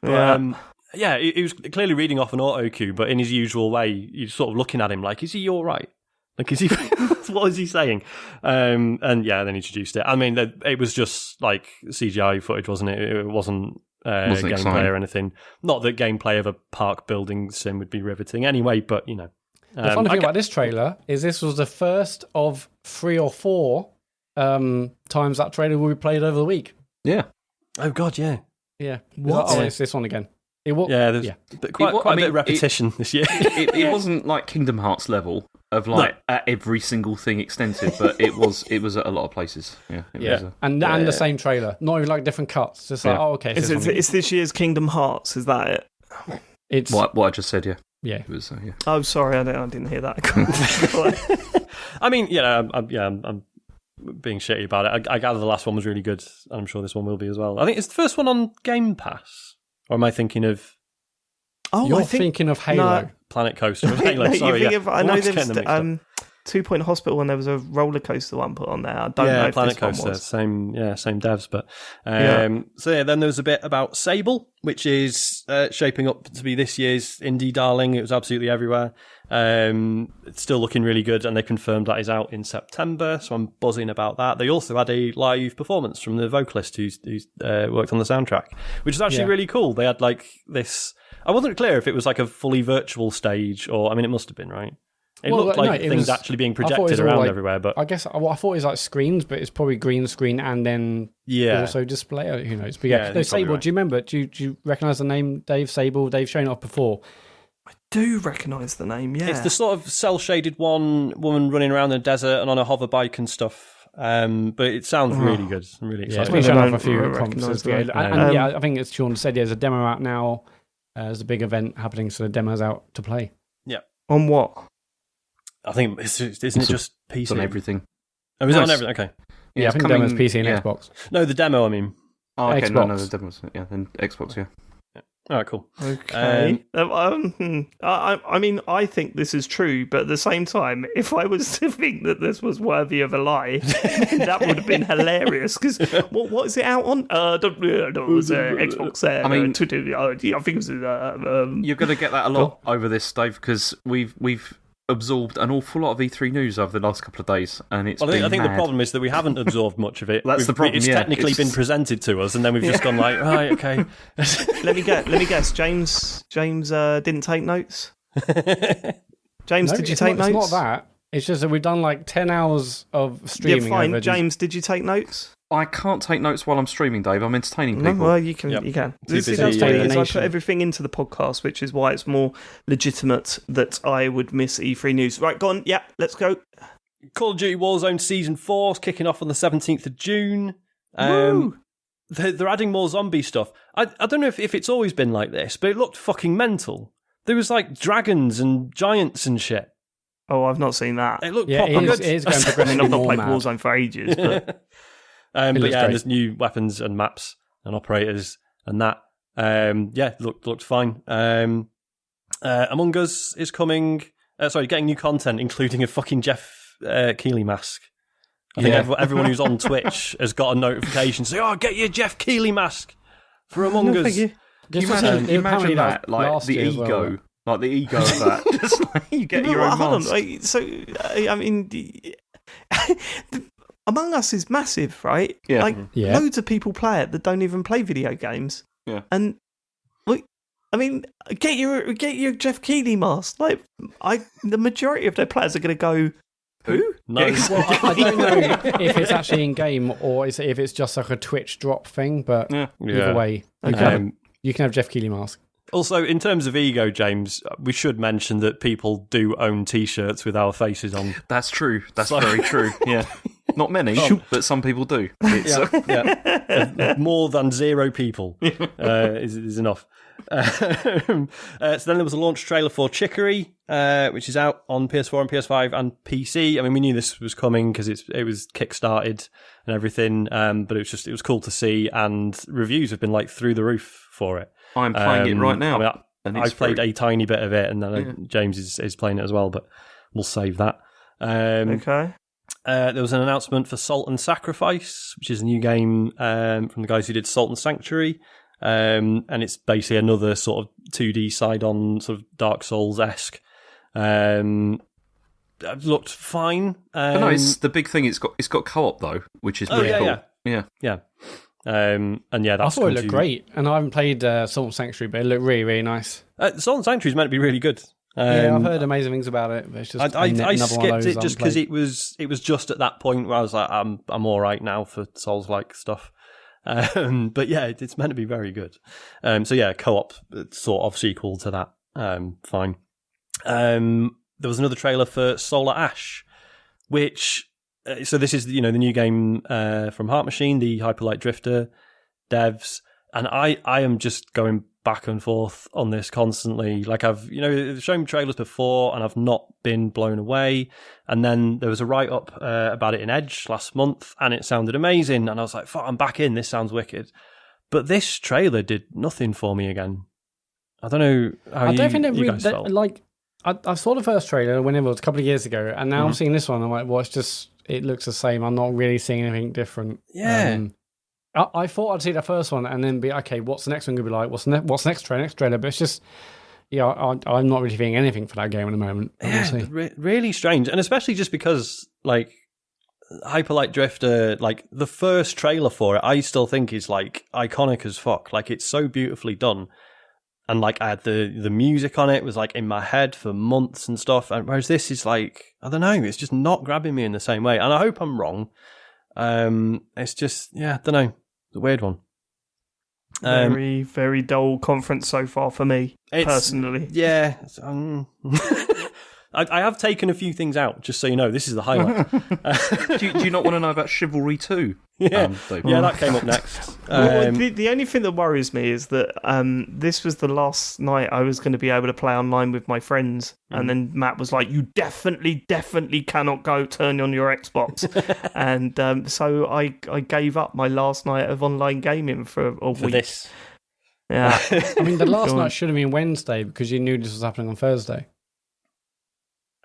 He was clearly reading off an auto cue, but in his usual way, you're sort of looking at him like, is he all right? Like, is he? What is he saying? Then introduced it. I mean, it was just like CGI footage, wasn't it? It wasn't gameplay exciting or anything. Not that gameplay of a park building sim would be riveting anyway, but you know. The funny thing about this trailer is this was the first of 3 or 4 times that trailer will be played over the week. Yeah. Oh God, yeah. Yeah. What? It's this one again. There's quite a bit of repetition this year. It wasn't like Kingdom Hearts level of like at every single thing extensive, but it was at a lot of places. And the same trailer, not even like different cuts. Just like okay, it's this year's Kingdom Hearts. Is that it? It's what I just said. Yeah. It was. Oh, sorry, I didn't hear that. I mean, I'm being shitty about it. I gather the last one was really good, and I'm sure this one will be as well. I think it's the first one on Game Pass. Or am I thinking of... Oh, you're thinking of Halo. No. Planet Coaster of Halo, sorry. I know there was 2 Point Hospital and there was a roller coaster one put on there. I don't know if Planet this one Coaster, was. same devs. But then there was a bit about Sable, which is shaping up to be this year's indie darling. It was absolutely everywhere. It's still looking really good, and they confirmed that is out in September, so I'm buzzing about that. They also had a live performance from the vocalist who's worked on the soundtrack, which is actually really cool. They had like this... I wasn't clear if it was like a fully virtual stage, or... I mean, it must have been, right? It looked like things actually being projected around everywhere, but... I guess I thought it was like screens, but it's probably green screen and then also display. Who knows? But Sable, right. Do you remember? Do you recognise the name Dave Sable? They've shown it off before. I do recognise the name, yeah. It's the sort of cel-shaded woman running around the desert and on a hover bike and stuff. But it sounds really good. I'm really excited. Yeah, it's been shown off a few conferences. I think as Sean said, there's a demo out now. There's a big event happening, so the demo's out to play. Yeah. On what? I think, isn't it just PC? It's on everything. Oh, is it on everything? Okay. Yeah, I think the demo's PC and Xbox. No, the demo, I mean. Oh, okay, Xbox. No, the demo's, then Xbox, yeah. All right, cool. Okay. I mean, I think this is true, but at the same time, if I was to think that this was worthy of a lie, that would have been hilarious. Because what is it out on? It was Xbox. I mean, I think it was. You're going to get that a lot over this, Dave, because we've absorbed an awful lot of E3 news over the last couple of days, and it's I think the problem is that we haven't absorbed much of it. That's the problem. It's technically been presented to us, and then we've just gone like, right, okay. Let me guess. James didn't take notes. James, did you take notes? It's not that. It's just that we've done like 10 hours of streaming. Yeah, fine. James, did you take notes? I can't take notes while I'm streaming, Dave. I'm entertaining people. Well, you can. You can. I put everything into the podcast, which is why it's more legitimate that I would miss E3 news. Right, go on. Yeah, let's go. Call of Duty Warzone Season 4 is kicking off on the 17th of June. They're adding more zombie stuff. I don't know if it's always been like this, but it looked fucking mental. There was like dragons and giants and shit. Oh, I've not seen that. It looked proper good. It is going progressively I've not played mad. Warzone for ages, but... there's new weapons and maps and operators and that. Looked fine. Among Us is coming. Getting new content, including a fucking Jeff Keighley mask. I think everyone who's on Twitch has got a notification saying, "Oh, get your Jeff Keighley mask for Among Us." Can you imagine that? Like the ego. Like the ego of that. Just like you get your own mask. I mean... Among Us is massive, right? Yeah. Like, loads of people play it that don't even play video games. Yeah. And, I mean, get your Jeff Keighley mask. Like, the majority of their players are going to go, who? No. Well, I don't know if it's actually in game or if it's just like a Twitch drop thing, but either way, you can have Jeff Keighley mask. Also, in terms of ego, James, we should mention that people do own T-shirts with our faces on. That's true. That's very true. Yeah. Not many, but some people do. More than 0 people is enough. So then there was a launch trailer for Chicory, which is out on PS4 and PS5 and PC. I mean, we knew this was coming because it was kickstarted and everything, but it was cool to see, and reviews have been like through the roof for it. I'm playing it right now. I mean, I've played a tiny bit of it, and then James is playing it as well, but we'll save that. Okay. There was an announcement for Salt and Sacrifice, which is a new game from the guys who did Salt and Sanctuary. And it's basically another sort of 2D side-on sort of Dark Souls-esque. It looked fine. But no, it's the big thing. It's got co-op though, which is pretty cool. Yeah. And yeah, I thought it looked great, and I haven't played Salt and Sanctuary, but it looked really, really nice. Salt and Sanctuary is meant to be really good. I've heard amazing things about it. But it's just I skipped it just because it was just at that point where I was like, I'm all right now for Souls-like stuff. But yeah, it's meant to be very good. So yeah, co-op sort of sequel to that. Fine. There was another trailer for Solar Ash, which so this is the new game from Heart Machine, the Hyperlight Drifter devs, and I am just going back and forth on this constantly. Like I've shown trailers before and I've not been blown away, and then there was a write-up about it in Edge last month and it sounded amazing, and I was like, fuck, I'm back in, this sounds wicked. But this trailer did nothing for me again. I don't know how you guys felt. Like I saw the first trailer whenever it was a couple of years ago, and now I'm seeing this one, I'm like, well, it looks the same. I'm not really seeing anything different. I thought I'd see the first one and then be, okay, what's the next one going to be like? What's next trailer? But it's just, I'm not really feeling anything for that game at the moment. Yeah, really strange. And especially just because, like, Hyperlight Drifter, like, the first trailer for it, I still think is, like, iconic as fuck. Like, it's so beautifully done. And, like, I had the music on it was, like, in my head for months and stuff. And whereas this is, like, I don't know, it's just not grabbing me in the same way. And I hope I'm wrong. It's just, I don't know. It's a weird one. Very, very dull conference so far for me, personally. Yeah. I have taken a few things out, just so you know. This is the highlight. do you not want to know about Chivalry 2? Yeah, that came up next. The only thing that worries me is that this was the last night I was going to be able to play online with my friends, and then Matt was like, you definitely cannot go turn on your Xbox. And so I gave up my last night of online gaming for a week. This. Yeah. I mean, the last night should have been Wednesday because you knew this was happening on Thursday.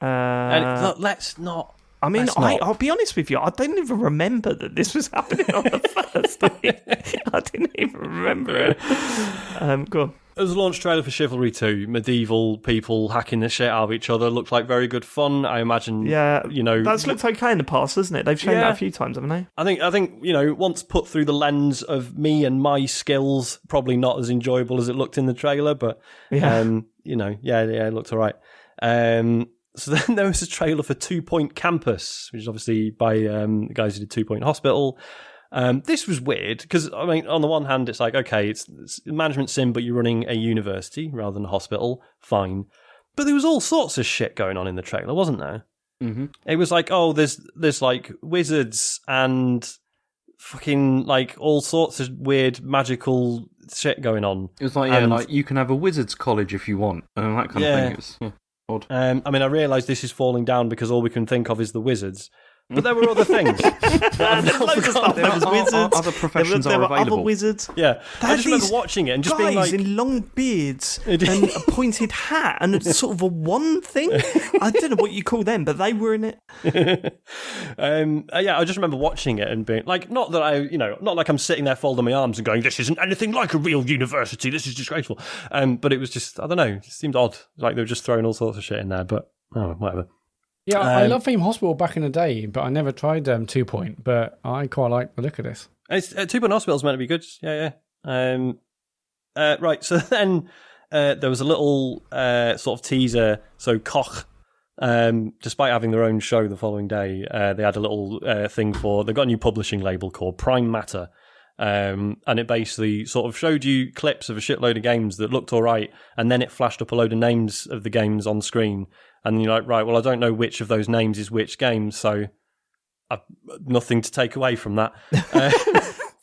And look, let's not. I mean, I'll be honest with you. I don't even remember that this was happening on the Thursday. I didn't even remember it. Go on. It was a launch trailer for Chivalry 2. Medieval people hacking the shit out of each other. Looked like very good fun. I imagine. Yeah, that's looked okay in the past, hasn't it? They've shown that a few times, haven't they? I think once put through the lens of me and my skills, probably not as enjoyable as it looked in the trailer, but it looked alright. So then there was a trailer for 2 Point Campus, which is obviously by the guys who did 2 Point Hospital. This was weird because, I mean, on the one hand, it's like, okay, it's management sim, but you're running a university rather than a hospital. Fine. But there was all sorts of shit going on in the trailer, wasn't there? Mm-hmm. It was like, oh, there's like wizards and fucking like all sorts of weird magical shit going on. It was like, like you can have a wizard's college if you want, and that kind of thing. It's, odd. I mean, I realise this is falling down because all we can think of is the wizards. But there were other things. There's loads of stuff. There was wizards. Other professions there were available. Other wizards. Yeah. I just remember watching it and just being like... in long beards and a pointed hat and it's sort of a wand thing. I don't know what you call them, but they were in it. I just remember watching it and being like, not like I'm sitting there folding my arms and going, this isn't anything like a real university, this is disgraceful. But it was just, I don't know, it seemed odd. Like they were just throwing all sorts of shit in there, but whatever. Yeah, I love Theme Hospital back in the day, but I never tried 2 Point, but I quite like the look of this. It's, 2 Point Hospital's meant to be good. Yeah. Right, so then there was a little sort of teaser. So Koch, despite having their own show the following day, they had a little thing they've got a new publishing label called Prime Matter. And it basically sort of showed you clips of a shitload of games that looked all right, and then it flashed up a load of names of the games on screen. And you're like, right, well, I don't know which of those names is which game, so I've nothing to take away from that.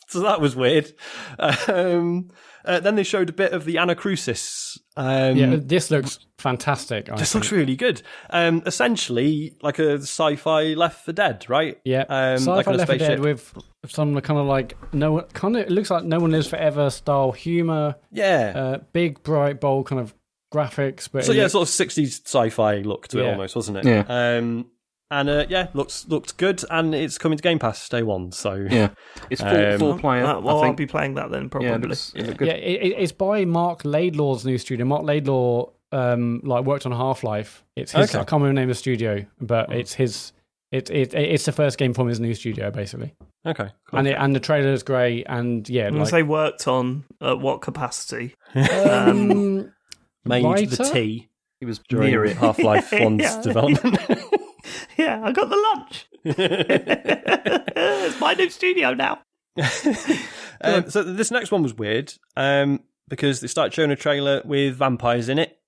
So that was weird. Then they showed a bit of the Anacrusis. This looks fantastic. This looks really good. Essentially, like a sci-fi Left 4 Dead, right? Yeah, sci-fi like Left 4 Dead with some kind of like it looks like No One Lives Forever style humor. Yeah, big, bright, bold kind of graphics. But sort of 60s sci-fi look to it almost, wasn't it? Yeah. Looks good, and it's coming to Game Pass day one. So it's full player. I'll be playing that then probably. It's by Mark Laidlaw's new studio. Mark Laidlaw worked on Half-Life. It's his. I can't remember the name of the studio, but it's his. It's the first game from his new studio, basically. Okay, cool. And the trailer is great, and they worked on at what capacity? Made writer? the tea. He was during near it. Half-Life 1's development. Yeah, I got the lunch. It's my new studio now. So this next one was weird because they started showing a trailer with vampires in it,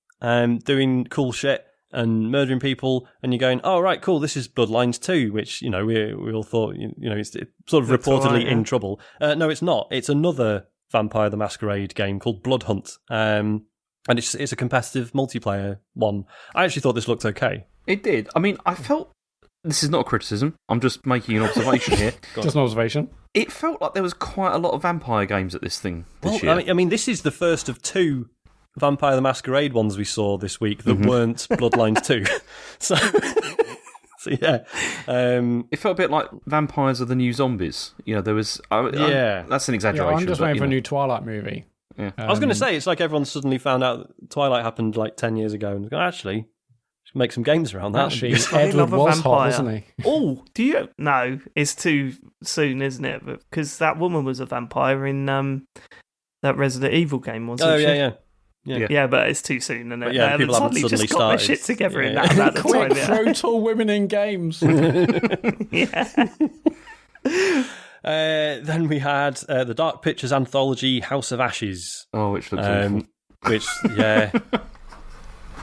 doing cool shit and murdering people, and you're going, oh, right, cool, this is Bloodlines 2, which, we all thought, it's sort of reportedly in trouble. No, it's not. It's another Vampire the Masquerade game called Blood Hunt, and it's a competitive multiplayer one. I actually thought this looked okay. It did. I mean, I felt... This is not a criticism. I'm just making an observation here. Just an observation. It felt like there was quite a lot of vampire games at this thing this year. I mean, this is the first of 2 Vampire the Masquerade ones we saw this week that weren't Bloodlines 2. So yeah. It felt a bit like vampires are the new zombies. There was... that's an exaggeration. I'm just waiting for a new Twilight movie. Yeah. I was going to say, it's like everyone suddenly found out Twilight happened like 10 years ago and actually... make some games around that. Actually, Edward was hot, wasn't he? Oh, do you? No, it's too soon, isn't it? Because that woman was a vampire in that Resident Evil game, wasn't she? Yeah, but it's too soon, and yeah, people haven't suddenly just got started. their shit together in that amount of time. Throw tall women in games. Then we had the Dark Pictures anthology House of Ashes. Oh, which looks awful. Which, yeah.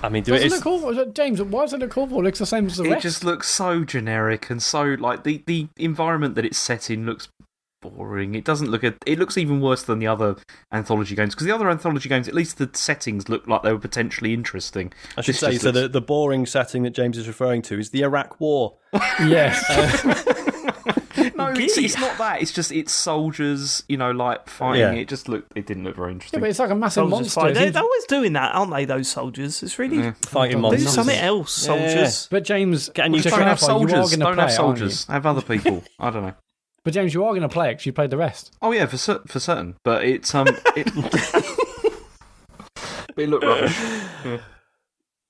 I mean, doesn't it look awful? James, why does it look awful? It looks the same as the rest. It just looks so generic and so, like, the environment that it's set in looks boring. It doesn't look... It looks even worse than the other anthology games, because the other anthology games, at least the settings look like they were potentially interesting. I should say, so the boring setting that James is referring to is the Iraq War. Yes. No, it's not that. It's soldiers, fighting. Yeah. It didn't look very interesting. Yeah, but it's like a massive monster. They're always doing that, aren't they, those soldiers? It's really... Fighting monsters. Do something else, soldiers. But James... Don't have soldiers. Don't have soldiers. Have other people. I don't know. But James, you are going to play it because you played the rest. Oh, yeah, for certain. But it's... But it looked rubbish.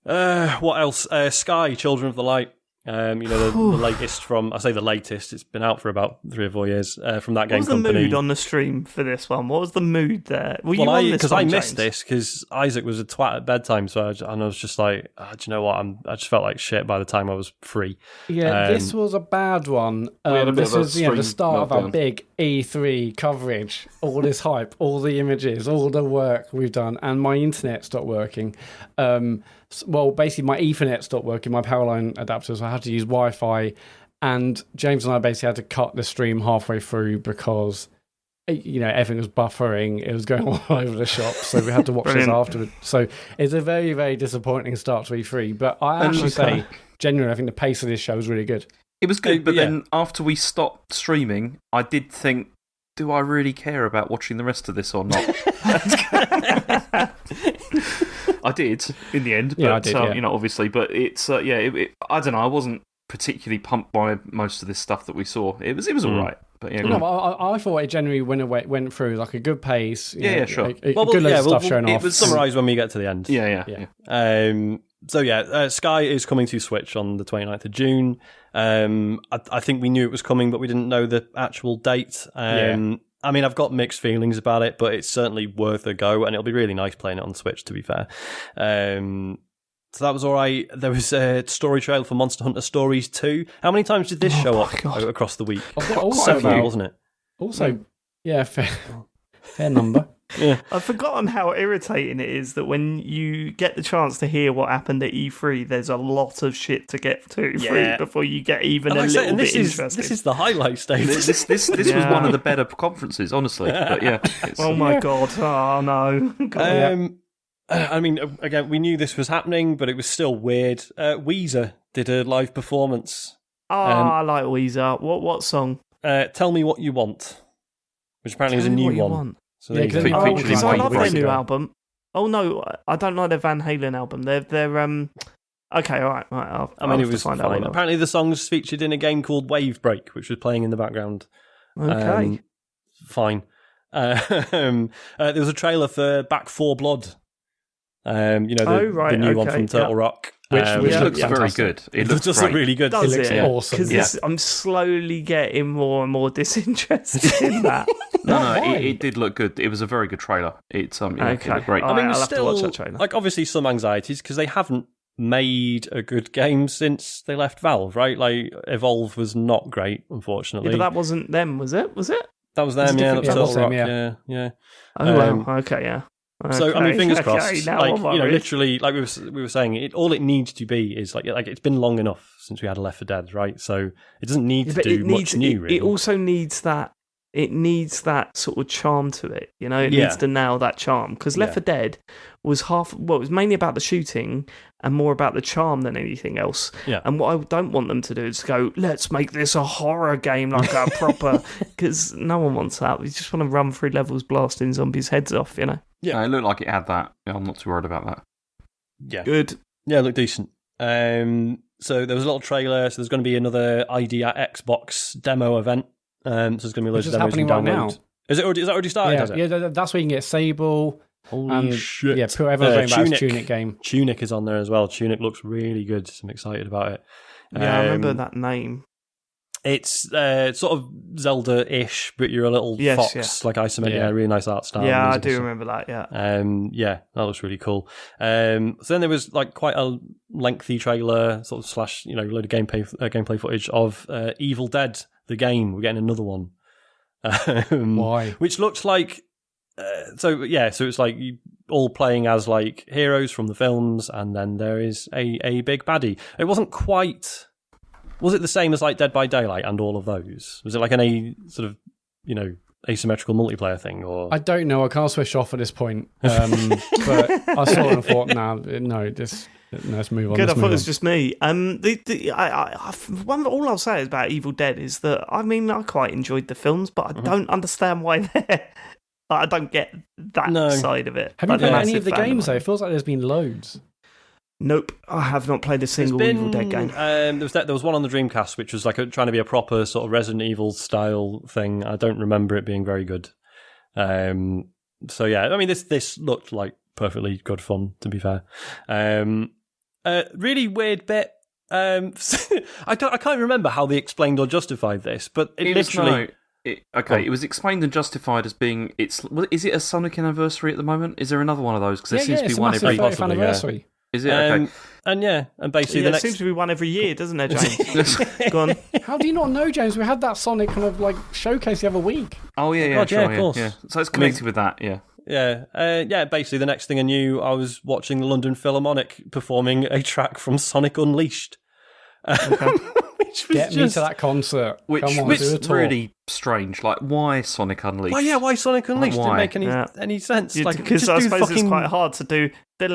Yeah. What else? Sky, Children of the Light. The latest from... I say the latest. It's been out for about 3 or 4 years from that game company. What was the mood on the stream for this one? What was the mood there? Were you on this because one, I missed James? this because Isaac was a twat at bedtime, so I was just like, do you know what? I just felt like shit by the time I was free. Yeah, this was a bad one. This was the start of our big E3 coverage. All this hype, all the images, all the work we've done, and my internet stopped working. Basically, my Ethernet stopped working, my Powerline adapter, so I had to use Wi-Fi. And James and I basically had to cut the stream halfway through because, everything was buffering. It was going all over the shop, so we had to watch this afterwards. So it's a very, very disappointing start to E3. But I actually say, genuinely, I think the pace of this show was really good. It was good, but then after we stopped streaming, I did think, do I really care about watching the rest of this or not? I did in the end, but I did, obviously. But it's I don't know. I wasn't particularly pumped by most of this stuff that we saw. It was all right, but yeah. No, I thought it generally went through like a good pace. Sure. A good load of stuff showing off. It was summarised when we get to the end. Yeah. So yeah, Sky is coming to Switch on the 29th of June. I think we knew it was coming, but we didn't know the actual date. I mean, I've got mixed feelings about it, but it's certainly worth a go, and it'll be really nice playing it on Switch, to be fair. So that was all right. There was a story trailer for Monster Hunter Stories 2. How many times did this show up across the week? Also, 7, wasn't it? Also, fair number. Yeah. I've forgotten how irritating it is that when you get the chance to hear what happened at E3, there's a lot of shit to get through before you get even a little bit interested. This is the highlight stage. This was one of the better conferences, honestly. But yeah. Oh my god! Oh no! I mean, again, we knew this was happening, but it was still weird. Weezer did a live performance. I like Weezer. What song? Tell Me What You Want, which apparently is a new one. So Yeah, there you go. because I love their new album. Oh no, I don't like their Van Halen album. They're okay, all right. I mean, it was fine. Apparently, the song's featured in a game called Wave Break, which was playing in the background. Okay, fine. There was a trailer for Back 4 Blood. The new one from Turtle Rock. Which looks very good. It looks look really good. Does it looks awesome. Because I'm slowly getting more and more disinterested in that. No, it did look good. It was a very good trailer. It looked great. I mean, I'll have to watch that trailer. Like, obviously, some anxieties because they haven't made a good game since they left Valve, right? Like, Evolve was not great, unfortunately. Yeah, but that wasn't them, was it? That was them, yeah. That was Turtle Rock, yeah. Oh, wow. Okay, yeah. Okay. So I mean, fingers crossed. Okay, literally, like we were saying, all it needs to be is like it's been long enough since we had a Left 4 Dead, right? So it doesn't need to do much new. Really, it also needs that. It needs that sort of charm to it, you know. It needs to nail that charm because Left 4 Dead was it was mainly about the shooting and more about the charm than anything else. Yeah. And what I don't want them to do is go, let's make this a horror game like a proper, because no one wants that. We just want to run through levels blasting zombies' heads off, you know. Yeah, it looked like it had that. I'm not too worried about that. Yeah, good. Yeah, it looked decent. So there was a little trailer. So there's going to be another ID at Xbox demo event. So there's going to be loads of demos you can download. Now. Is that already started? Yeah, that's where you can get Sable. Holy shit! Yeah, everyone's talking about Tunic game. Tunic is on there as well. Tunic looks really good. I'm excited about it. Yeah, I remember that name. It's sort of Zelda-ish, but you're a little fox, like isometric. Yeah, really nice art style. Yeah, I do remember that. Yeah. That looks really cool. So then there was like quite a lengthy trailer, sort of slash, load of gameplay footage of Evil Dead, the game. We're getting another one. Why? Which looks like. So it's like you all playing as like heroes from the films, and then there is a big baddie. It wasn't quite. Was it the same as like Dead by Daylight and all of those? Was it like an asymmetrical multiplayer thing? Or I don't know. I can't switch off at this point. But I saw it and thought, let's move on. Good. I thought it was just me. All I'll say about Evil Dead is that I quite enjoyed the films, but I don't understand why they're. I don't get that side of it. Have you played any of the games though? It feels like there's been loads. Nope, I have not played a single Evil Dead game. There was one on the Dreamcast, which was like trying to be a proper sort of Resident Evil style thing. I don't remember it being very good. So yeah, I mean, this looked like perfectly good fun, to be fair. Really weird bit. I can't remember how they explained or justified this, but it was explained and justified as being is it a Sonic anniversary at the moment? Is there another one of those? Because there seems to be one every anniversary. Is it? Okay. And basically the next... it seems to be one every year, doesn't it, James? Go on. How do you not know, James? We had that Sonic kind of like showcase the other week. Oh yeah, of course. Yeah. So it's connected with that, yeah. Yeah. Basically, the next thing I knew, I was watching the London Philharmonic performing a track from Sonic Unleashed. Okay. Get me to that concert. Which is really strange. Like, why Sonic Unleashed? Well, yeah, why Sonic Unleashed? Didn't make any sense. Because I suppose it's quite hard to do. It's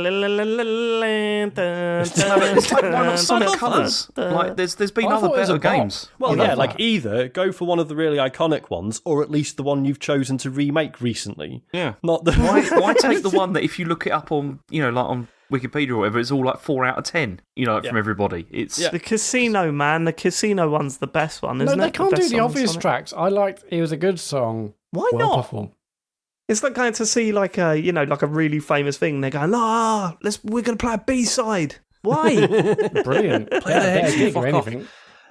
like, why not Sonic Colours? Like, there's been other better games. Well, either go for one of the really iconic ones, or at least the one you've chosen to remake recently. Yeah. Not the why take the one that if you look it up on, like on Wikipedia or whatever, it's all like 4 out of 10, from everybody. It's the Casino, man. The Casino one's the best one, isn't it? No, they can't do the obvious tracks. I liked it was a good song. Why not? Performed. It's like going to see like a really famous thing. They're going, we're going to play a B-side. Why? Brilliant. Play the hits, gig fuck or off. anything.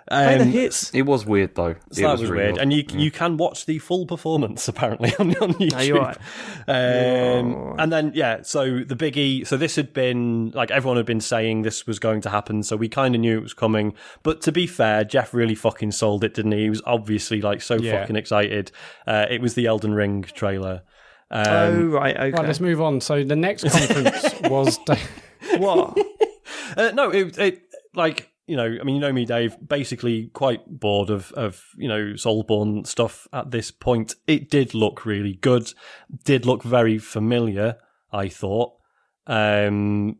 Play the hits. It was weird though. So that was really weird, odd. and you can watch the full performance apparently on YouTube. No, you're right. And then so the biggie. So this had been like everyone had been saying this was going to happen, so we kind of knew it was coming. But to be fair, Jeff really fucking sold it, didn't he? He was obviously like so fucking excited. It was the Elden Ring trailer. Oh right, okay. Right, let's move on. So the next conference was What? No, it like. I mean, you know me, Dave, basically quite bored of Soulborne stuff at this point. It did look really good, did look very familiar, I thought. Like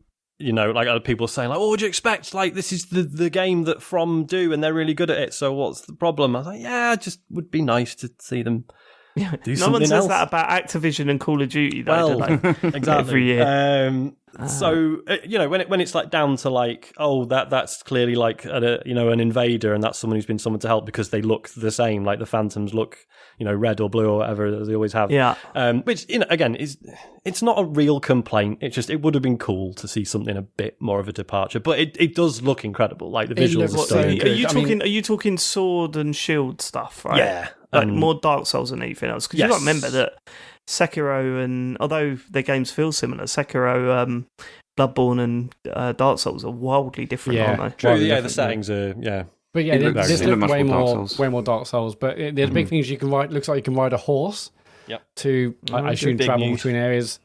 other people saying, like, what would you expect? Like, this is the game that From do, and they're really good at it, so what's the problem? I was like, yeah, it just would be nice to see them do something else. No one says that about Activision and Call of Duty, though, do they? Exactly. Every year. So when it's like down to like, oh, that's clearly like an invader, and that's someone who's been summoned to help because they look the same, like the phantoms look red or blue or whatever as they always have. Yeah. Which again it's not a real complaint. It would have been cool to see something a bit more of a departure, but it does look incredible. Like the visuals are So stunning. are you talking sword and shield stuff, right? Yeah. Like more Dark Souls than anything else. Because you got to remember that Sekiro and although their games feel similar, Sekiro, Bloodborne, and Dark Souls are wildly different, aren't they? True. The settings are But yeah, this very looked much way more Dark Souls. But there's big things you can ride. Looks like you can ride a horse. Yep. To I assume big travel news. between areas.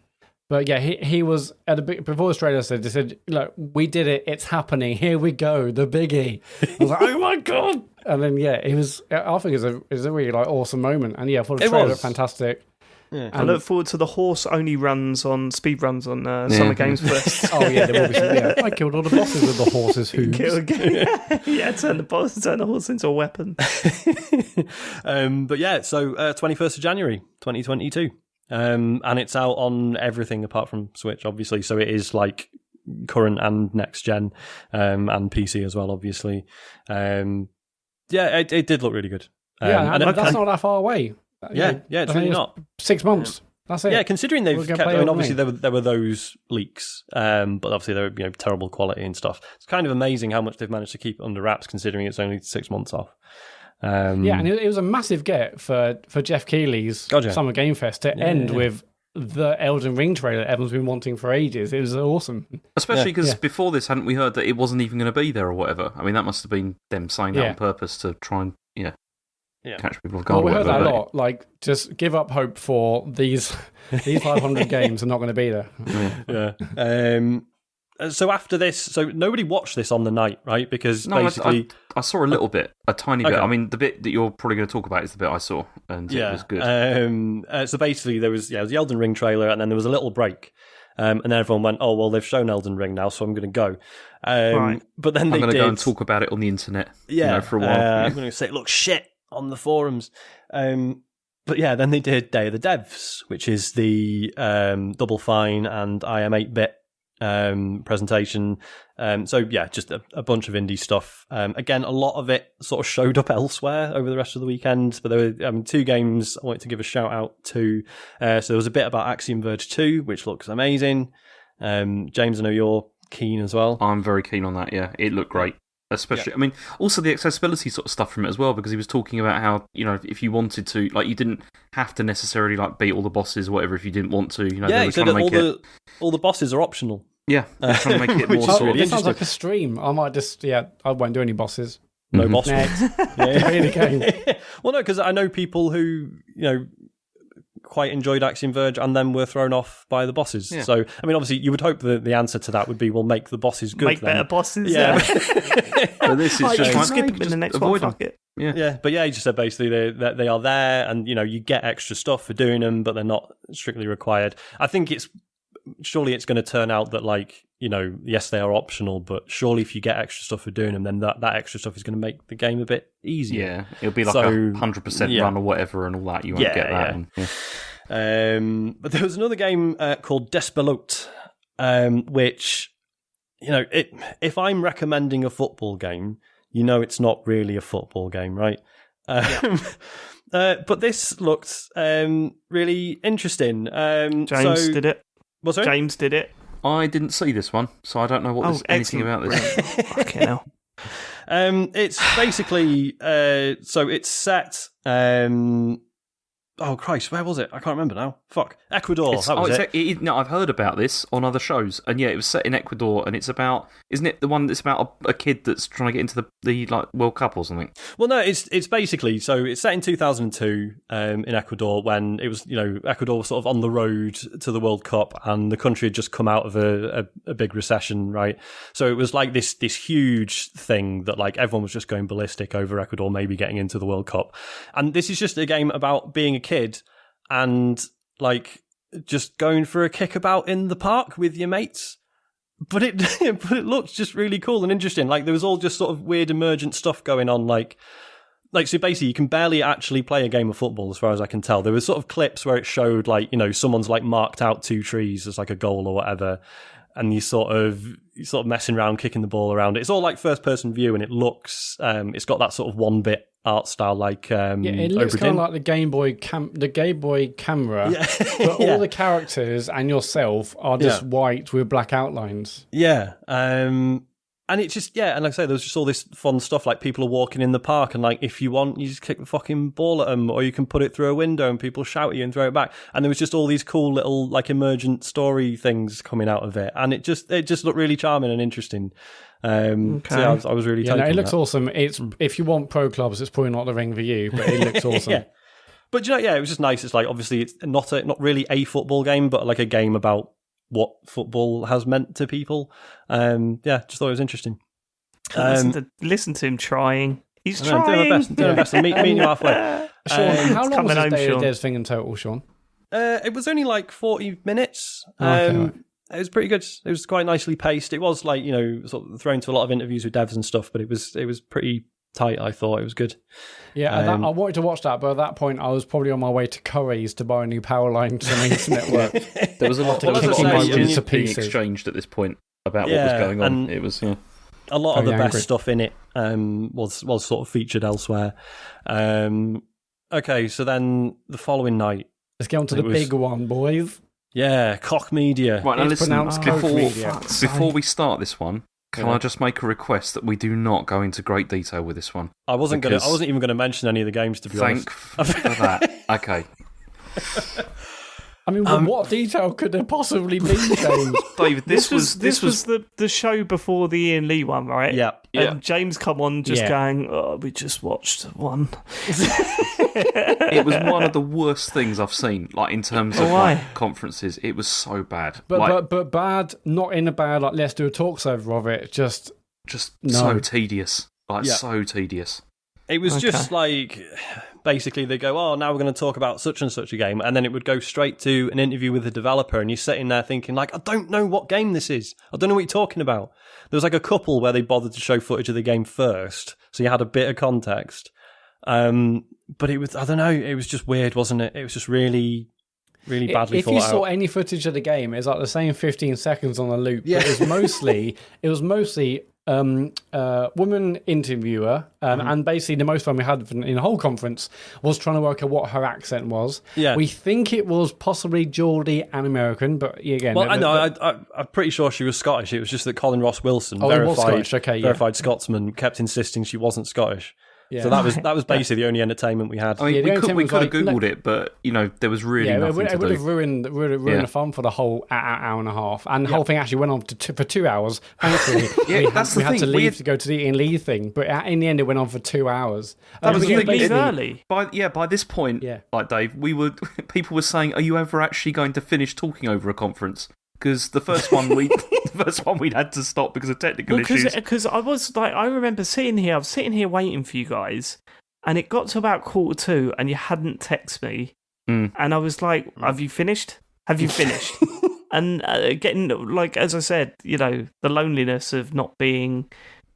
But yeah, he was at before the trailer said, they said, look, we did it. It's happening. Here we go. The biggie. I was like, oh my god! And then it was. I think it's a really like awesome moment. And yeah, for the trailer, fantastic. Yeah. I look forward to the horse-only speed runs on Summer Games Fest. Oh yeah, there will be some, yeah. I killed all the bosses with the horse's hooves. Turn the horse into a weapon. But yeah, so 21st of January 2022. And it's out on everything apart from Switch, obviously. So it is like current and next gen, and PC as well, obviously. It did look really good. And that's not that far away. It's really not. 6 months. That's it. Yeah, considering they've kept. play I mean, all obviously there were those leaks, but obviously they were terrible quality and stuff. It's kind of amazing how much they've managed to keep under wraps, considering it's only 6 months off. And it was a massive get for Jeff Keighley's Summer Game Fest to end with the Elden Ring trailer everyone's been wanting for ages. It was awesome. Especially because before this, hadn't we heard that it wasn't even going to be there or whatever? I mean, that must have been them saying that on purpose to try and catch people off guard. Well, we heard that a lot. Like, just give up hope for these 500 games are not going to be there. So after this, so nobody watched this on the night, right? Because basically, I saw a little bit, a tiny bit. I mean, the bit that you're probably going to talk about is the bit I saw, and it was good. So basically, there was the Elden Ring trailer, and then there was a little break, and then everyone went, "Oh well, they've shown Elden Ring now, so I'm going to go." Right. But then I'm going to go and talk about it on the internet, for a while. I'm going to say it looks shit on the forums. But yeah, then they did Day of the Devs, which is the Double Fine and IM8-bit presentation. Just a bunch of indie stuff. Again, a lot of it sort of showed up elsewhere over the rest of the weekend, but there were 2 games I wanted to give a shout out to. So there was a bit about Axiom Verge 2, which looks amazing. James, I know you're keen as well. I'm very keen on that, it looked great. Especially, I mean, also the accessibility sort of stuff from it as well, because he was talking about how, if you wanted to, like, you didn't have to necessarily, like, beat all the bosses or whatever if you didn't want to. They were so trying to make all the bosses are optional. Yeah, they're trying to make it more sort of... It sounds like a stream. I might just, I won't do any bosses. No boss. Next. Really game. Well, no, because I know people who, quite enjoyed Axiom Verge and then were thrown off by the bosses. Yeah. So, I mean, obviously, you would hope that the answer to that would be, well, make the bosses good. Make better bosses. Yeah. But this is just like, skip them in the next one. Fuck it. Yeah. But he just said basically they are there, and you get extra stuff for doing them, but they're not strictly required. I think surely it's going to turn out that, like, yes, they are optional, but surely if you get extra stuff for doing them, then that extra stuff is going to make the game a bit easier. Yeah, it'll be like a 100% run or whatever and all that. You won't get that. But there was another game called Despelote, which, if I'm recommending a football game, it's not really a football game, right? But this looked really interesting. James did it. What's that? James did it. I didn't see this one, so I don't know anything about this. Fucking hell. It's basically so it's set. Oh Christ, where was it? I can't remember now. Fuck, Ecuador. That was it. No, I've heard about this on other shows, and yeah, it was set in Ecuador, and it's about, isn't it the one that's about a kid that's trying to get into the like World Cup or something? Well, no, it's basically, so it's set in 2002 in Ecuador, when it was, Ecuador was sort of on the road to the World Cup, and the country had just come out of a big recession, right? So it was like this huge thing that like everyone was just going ballistic over Ecuador maybe getting into the World Cup, and this is just a game about being a kid and like just going for a kickabout in the park with your mates. But it looks just really cool and interesting. Like there was all just sort of weird emergent stuff going on. Like so basically you can barely actually play a game of football as far as I can tell. There was sort of clips where it showed like, someone's like marked out 2 trees as like a goal or whatever. And you're sort of messing around, kicking the ball around. It's all like first person view, and it looks, it's got that sort of 1-bit art style, like it looks kind of like the Game Boy camera, but all the characters and yourself are just white with black outlines. Yeah, and it's just and like I say, there's just all this fun stuff. Like people are walking in the park, and like if you want, you just kick the fucking ball at them, or you can put it through a window, and people shout at you and throw it back. And there was just all these cool little like emergent story things coming out of it, and it just looked really charming and interesting. So yeah, I was really taken. It looks awesome. It's if you want pro clubs, it's probably not the ring for you, but it looks awesome. Yeah. But it was just nice. It's like obviously it's not really a football game, but like a game about what football has meant to people. Just thought it was interesting. Listen to him trying. He's trying. Doing my best. Meeting you halfway. Sean, how long was this Day of Dead thing in total, Sean? It was only like 40 minutes. Right. It was pretty good. It was quite nicely paced. It was like, sort of thrown to a lot of interviews with devs and stuff, but it was pretty tight, I thought. It was good. Yeah, I wanted to watch that, but at that point I was probably on my way to Curry's to buy a new power line to my internet work. There was a lot of messages being exchanged at this point about what was going on. It was a lot of the best stuff in it was sort of featured elsewhere. Okay, so then the following night, let's get on to the big one, boys. Yeah, Koch Media. Right, now listen, Media. Before we start this one, can I just make a request that we do not go into great detail with this one? I wasn't even going to mention any of the games, to be honest. Thank for that. Okay. I mean, what detail could there possibly be, James? David, this was the show before the Ian Lee one, right? Yeah. And James come on going, we just watched one. It was one of the worst things I've seen, like in terms of like, conferences. It was so bad. But bad, not in a bad, like, let's do a talks over of it. Just so tedious. So tedious. It was just like, basically they go, now we're going to talk about such and such a game. And then it would go straight to an interview with the developer. And you're sitting there thinking like, I don't know what game this is. I don't know what you're talking about. There was like a couple where they bothered to show footage of the game first. So you had a bit of context. But it was, I don't know, it was just weird, wasn't it? It was just really, really badly thought out. If you saw any footage of the game, it's like the same 15 seconds on the loop. Yeah. But it was mostly woman interviewer, and basically the most fun we had in the whole conference was trying to work out what her accent was. Yeah. We think it was possibly Geordie and American, but again... Well, I'm pretty sure she was Scottish. It was just that Colin Ross Wilson, verified Scotsman, kept insisting she wasn't Scottish. Yeah. So that was basically the only entertainment we had. I mean, we could have Googled it, but there was really nothing to do. It would have ruined the fun for the whole hour and a half, and the whole thing actually went on for 2 hours. Thankfully, we had to leave to go to the Ian Lee thing, but in the end, it went on for 2 hours. That was really early. By this point, like Dave, people were saying, "Are you ever actually going to finish talking over a conference?" Because the first one we'd had to stop because of technical issues. Because I was like, I remember sitting here waiting for you guys, and it got to about 1:45, and you hadn't texted me, and I was like, "Have you finished? Have you finished?" And getting, like, as I said, the loneliness of not being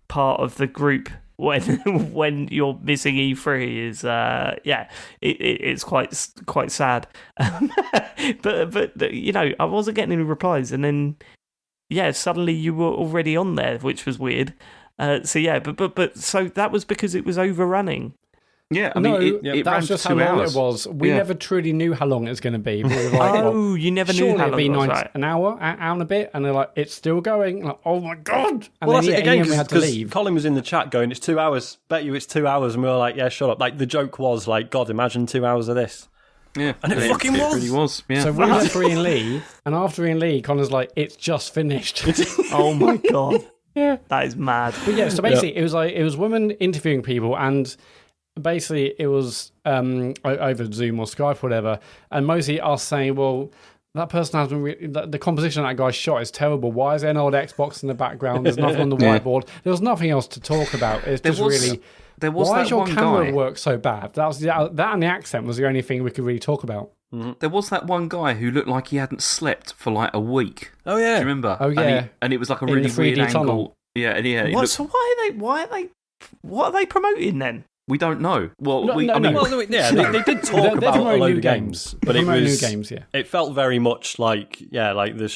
part of the group when you're missing E3 is it's quite sad. But I wasn't getting any replies, and then suddenly you were already on there, which was weird. So that was because it was overrunning. Yeah, I No, mean, it that ran was just for how 2 long hours. it was. We never truly knew how long it was going to be. We were like, Oh, you never knew surely how it'd long be it was, right? an hour and a bit, and they're like, it's still going. Like, oh my god! And Well, then, that's it again, in the end we had to because leave. Colin was in the chat going, it's 2 hours. Bet you it's 2 hours. And we were like, yeah, shut up. Like, the joke was like, God, imagine 2 hours of this. Yeah, And it fucking was. It really was. Yeah. So we went for Ian Lee, and after Ian Lee, Connor's like, it's just finished. Oh my god. Yeah. That is mad. But yeah, so basically it was women interviewing people, and basically it was over Zoom or Skype or whatever, and mostly us saying, well, that person hasn't the composition of that guy's shot is terrible. Why is there an old Xbox in the background? There's nothing on the whiteboard. There was nothing else to talk about. It's just really... There was why that does your one camera guy. work so bad? That and the accent was the only thing we could really talk about. There was that one guy who looked like he hadn't slept for like a week. Oh, yeah. Do you remember? Oh, yeah. And it was like a In really the 3D weird tunnel. angle. Yeah, and yeah. So what are they promoting then? We don't know. Well, No, I no, mean, no. Well, yeah, they did talk They're about a promoting load new of games, but They're it promoting was new games, yeah. It felt very much like the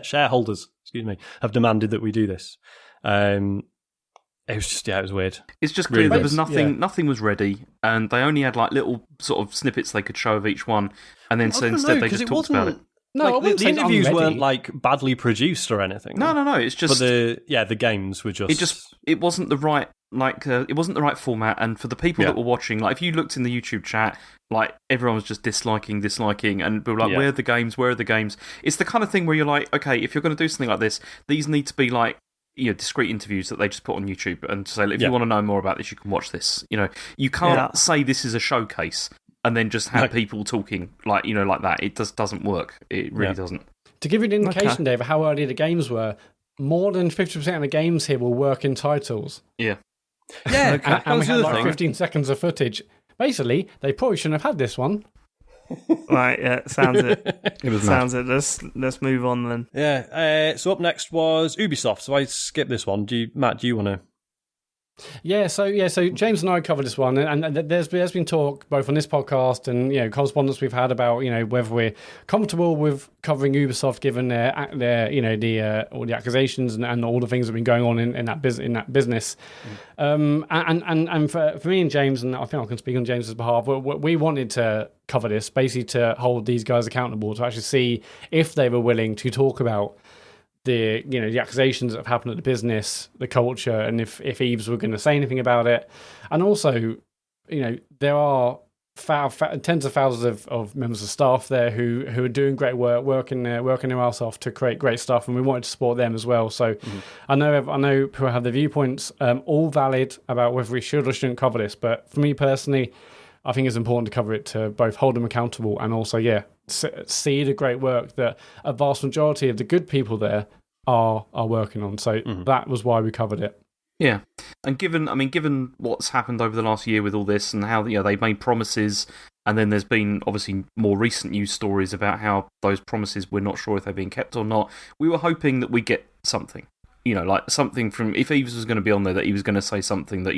shareholders, excuse me, have demanded that we do this. It was just it was weird. it's just clear Really there was weird. nothing. Nothing was ready, and they only had like little sort of snippets they could show of each one, and then so instead they just talked about it. No, I Like, wouldn't the say interviews unready. weren't like badly produced or anything. No. It's just But the games were just. it wasn't the right it wasn't the right format, and for the people that were watching, like if you looked in the YouTube chat, like everyone was just disliking, and people were like, "Where are the games? Where are the games?" It's the kind of thing where you're like, okay, if you're going to do something like this, these need to be like discrete interviews that they just put on YouTube and say, if you want to know more about this, you can watch this. You can't say this is a showcase and then just have people talking like that. It just doesn't work. It really doesn't. To give you an indication, Dave, of how early the games were, more than 50% of the games here will work in titles. Yeah. Yeah, And we had like 15 seconds of footage. Basically, they probably shouldn't have had this one. Right, yeah, sounds it. It was Sounds it. Let's move on then. Yeah. So up next was Ubisoft. So I skipped this one. Matt, do you want to? Yeah, so James and I covered this one, and there's been talk both on this podcast and correspondence we've had about whether we're comfortable with covering Ubisoft given their all the accusations and all the things that have been going on in that business. And for me and James, and I think I can speak on James's behalf, we wanted to cover this basically to hold these guys accountable, to actually see if they were willing to talk about the accusations that have happened at the business, the culture, and if Eves were going to say anything about it. And also, there are tens of thousands of members of staff there who are doing great work, working their ass off to create great stuff, and we wanted to support them as well. So I know people have their viewpoints, all valid about whether we should or shouldn't cover this, but for me personally, I think it's important to cover it to both hold them accountable and also, see the great work that a vast majority of the good people there are working on. So that was why we covered it. Yeah, and given what's happened over the last year with all this and how they've made promises, and then there's been obviously more recent news stories about how those promises we're not sure if they're being kept or not. We were hoping that we get something. Like something from, if Eves was going to be on there, that he was going to say something that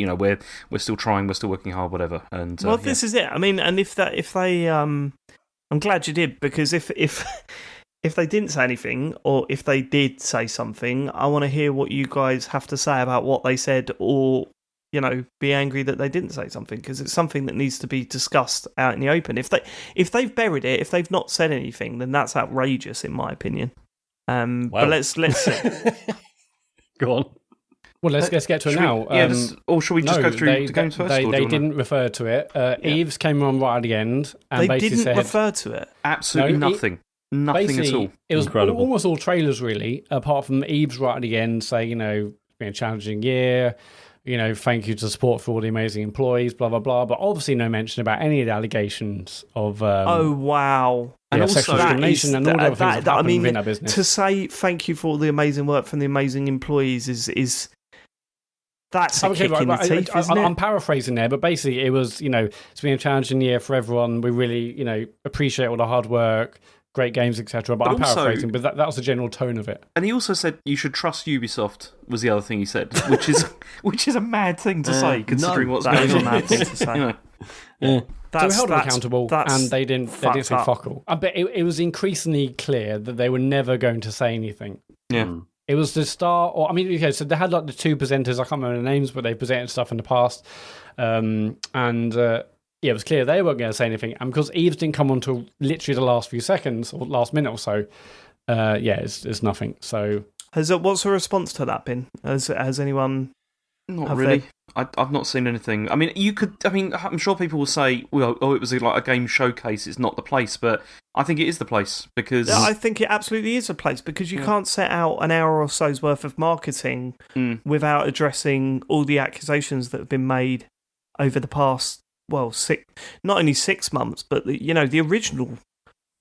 we're still trying, we're still working hard, whatever. And this is it. I mean, and if they, I'm glad you did, because if they didn't say anything, or if they did say something, I want to hear what you guys have to say about what they said, or be angry that they didn't say something, because it's something that needs to be discussed out in the open. If they've buried it, if they've not said anything, then that's outrageous in my opinion. But let's see. Go on. Well, let's get to it now. Or should we just go through the games first? They didn't refer to it. Eves came on right at the end and they basically didn't said, refer to it. Absolutely nothing. Nothing at all. It was Incredible. almost all trailers, really, apart from Eves right at the end saying, it's been a challenging year, thank you to support for all the amazing employees, blah, blah, blah. But obviously no mention about any of the allegations of oh, wow. And also sexual discrimination and all the other things that happened within that business. To say thank you for all the amazing work from the amazing employees is that's a kick in the teeth, isn't it? I'm paraphrasing there, but basically it was, it's been a challenging year for everyone. We really, appreciate all the hard work, great games, etc. But I'm also, paraphrasing, but that was the general tone of it. And he also said you should trust Ubisoft, was the other thing he said, which is a mad thing to say, considering what's going on. Mad thing to say. So we held them accountable, and they didn't say fuck all. But it was increasingly clear that they were never going to say anything. Yeah. It was the start, or I mean, okay, so they had like the two presenters. I can't remember the names, but they presented stuff in the past, it was clear they weren't going to say anything. And because Eves didn't come on until literally the last few seconds or last minute or so, it's nothing. So, what's the response to that been? Has anyone? Not really. I've not seen anything. I mean, I'm sure people will say, well, it was like a game showcase, it's not the place, but I think it is the place because... Yeah, I think it absolutely is a place because you can't set out an hour or so's worth of marketing without addressing all the accusations that have been made over the past, not only 6 months, but the original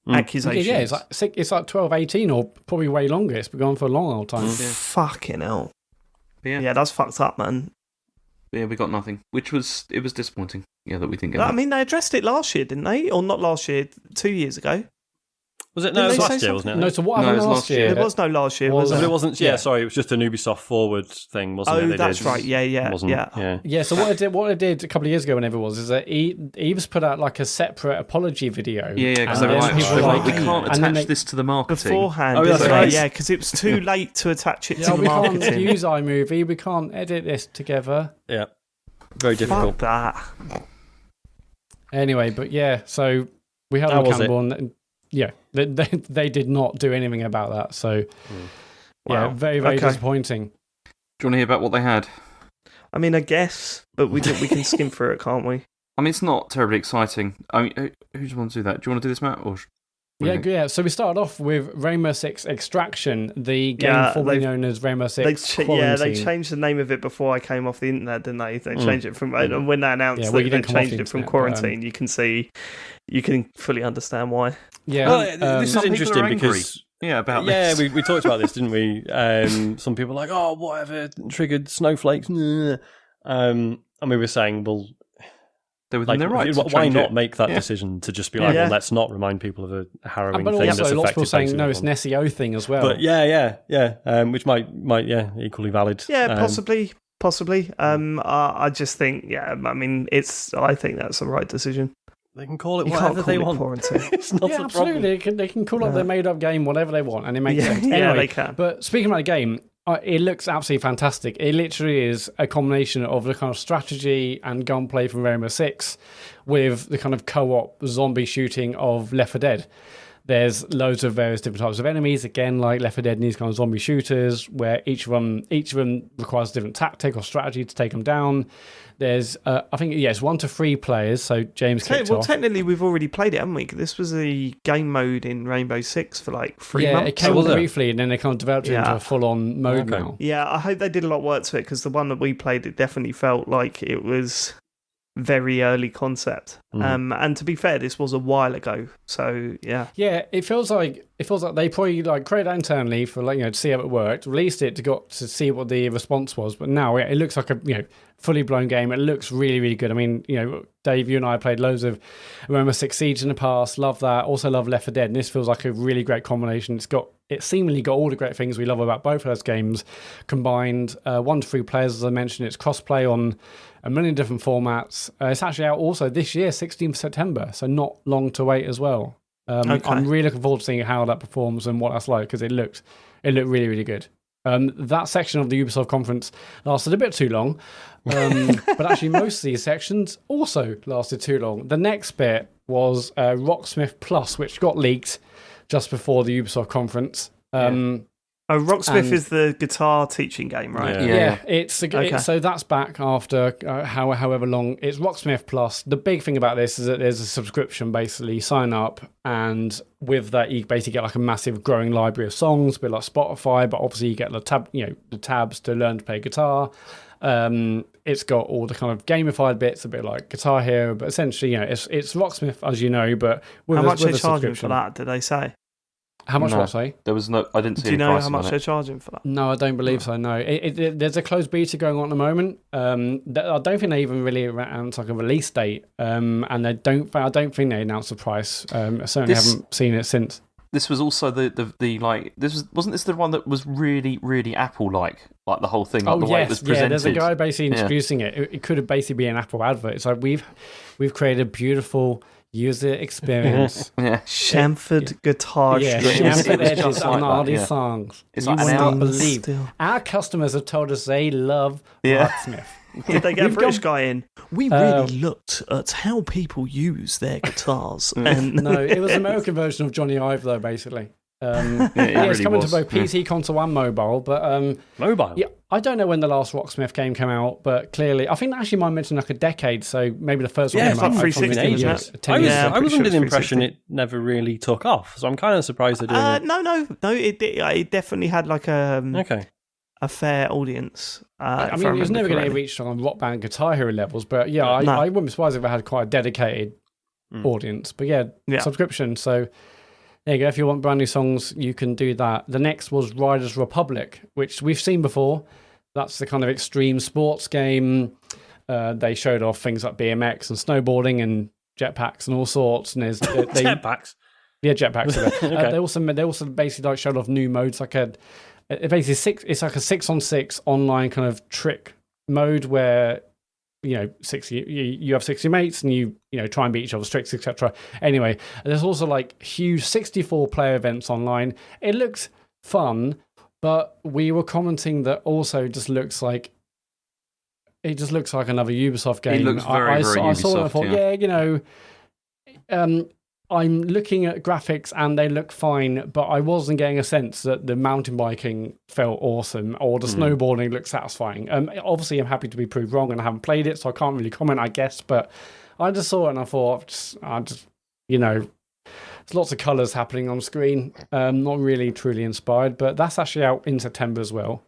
accusations. Yeah, it's like 12, 18 or probably way longer. It's been going for a long old time. Fucking hell. Yeah, that's fucked up, man. Yeah, we got nothing, it was disappointing. Yeah, that we didn't get. I mean, they addressed it last year, didn't they? Or not last year, 2 years ago. Was it? No, it was last year, wasn't it? No, so what happened last year? There was no last year, was it? It wasn't. Yeah, sorry, it was just an Ubisoft Forward thing, wasn't it? Oh, that's right. Yeah. So what I did a couple of years ago, whenever it was, is that Eves put out like a separate apology video. Yeah, because they were like, we can't attach this to the marketing beforehand. Oh, that's right. Yeah, because it was too late to attach it to the marketing. We can't use iMovie. We can't edit this together. Yeah, very difficult. Fuck that. Anyway, but yeah, so we held them accountable, and they did not do anything about that. So very, very disappointing. Do you want to hear about what they had? I mean, I guess, but we can skim through it, can't we? I mean, it's not terribly exciting. I mean, who's want to do that? Do you want to do this, Matt? Or yeah. So we started off with Rainbow Six Extraction, the game formerly known as Rainbow Six Quarantine. They changed the name of it before I came off the internet, didn't they? They changed it from when they announced that they changed it from Quarantine. You can fully understand why. Yeah, this is interesting because about this. we talked about this, didn't we? Some people are like, oh, whatever triggered snowflakes, and we were saying, well. They're within their rights. Why not make that decision to just be like, well, let's not remind people of a harrowing thing that's affected. Lots of people saying, no, it's an SEO thing as well. But which might equally valid. Yeah, possibly. I just think, I mean, I think that's the right decision. They can call it whatever they want. It's not a absolutely. They can call up their made-up game whatever they want, and it makes sense. Anyway, they can. But speaking about the game, it looks absolutely fantastic. It literally is a combination of the kind of strategy and gunplay from Rainbow Six with the kind of co-op zombie shooting of Left 4 Dead. There's loads of various different types of enemies, again, like Left 4 Dead and these kind of zombie shooters, where each of them requires a different tactic or strategy to take them down. There's, I think, it's 1 to 3 players, so James kicked off. Technically, we've already played it, haven't we? This was a game mode in Rainbow Six for like 3 months. Yeah, it came briefly, and then they kind of developed it into a full-on mode now. Yeah, I hope they did a lot of work to it, because the one that we played, it definitely felt like it was very early concept. And to be fair, this was a while ago, so yeah. Yeah, it feels like they probably created that internally for to see how it worked, released it to see what the response was, but now it looks like a fully blown game. It looks really, really good. I mean, Dave, you and I played loads of Rainbow Six Siege in the past. Love that. Also love Left 4 Dead, and this feels like a really great combination. It seemingly got all the great things we love about both of those games combined. 1 to 3 players, as I mentioned. It's crossplay on a million different formats. It's actually out also this year, 16th September, so not long to wait as well. I'm really looking forward to seeing how that performs and what that's like, because it looked really, really good. That section of the Ubisoft conference lasted a bit too long, but actually most of these sections also lasted too long. The next bit was Rocksmith Plus, which got leaked just before the Ubisoft conference. Rocksmith is the guitar teaching game, right? Yeah. So that's back after however long. It's Rocksmith Plus. The big thing about this is that there's a subscription, basically. You sign up, and with that you basically get like a massive growing library of songs, a bit like Spotify, but obviously you get the tabs to learn to play guitar. It's got all the kind of gamified bits, a bit like Guitar Hero, but essentially, it's Rocksmith, as you know, but with how much they're charging for that? Did they say? How much was I? There was no. I didn't see. Do you any know how much they're charging for that? No, I don't believe so. No, there's a closed beta going on at the moment. I don't think they even really announced like a release date, and I don't think they announced the price. I certainly haven't seen it since. This was also wasn't this the one that was really, really Apple-like the whole thing, the way it was presented? Yeah, there's a guy basically introducing it. It could have basically been an Apple advert. It's like we've created a beautiful user experience. Yeah. Chamfered guitar Yeah, strings. chamfered edges just on like all that, these yeah. songs. It's You like will an not hour believe. still. Our customers have told us they love Yeah. Rocksmith. Did they get a We've British gone- guy in? We really looked at how people use their guitars. and No, it was an American version of Johnny Ive, though, basically. It's really coming was. to both PC, console, and mobile. But Mobile. yeah, I don't know when the last Rocksmith game came out, but clearly, I think actually mine mentioned like a decade. So maybe the first one Yeah, came it's out like probably 360, years, wasn't it? 10 I was, years. Yeah, I'm I was pretty under sure the it's impression 360. it never really took off, so I'm kind of surprised they're doing it. No. It definitely had like Okay. a fair audience. I mean, it was never going to reach on Rock Band Guitar Hero levels, but yeah, No. I wouldn't be surprised if it had quite a dedicated audience. But yeah, subscription. So there you go. If you want brand new songs, you can do that. The next was Riders Republic, which we've seen before. That's the kind of extreme sports game. They showed off things like BMX and snowboarding and jetpacks and all sorts. And there's Jetpacks. yeah, jetpacks. Okay. They also basically like showed off new modes, like it's like a 6-on-6 online kind of trick mode where you have 60 mates and you try and beat each other's tricks, etc. Anyway, there's also like huge 64 player events online. It looks fun, but we were commenting that also just looks like another Ubisoft game. It looks very, very I saw it and I Ubisoft, thought, I'm looking at graphics and they look fine, but I wasn't getting a sense that the mountain biking felt awesome or the snowboarding looked satisfying. Obviously, I'm happy to be proved wrong and I haven't played it, so I can't really comment, I guess. But I just saw it and I thought, there's lots of colours happening on screen. Not really truly inspired, but that's actually out in September as well.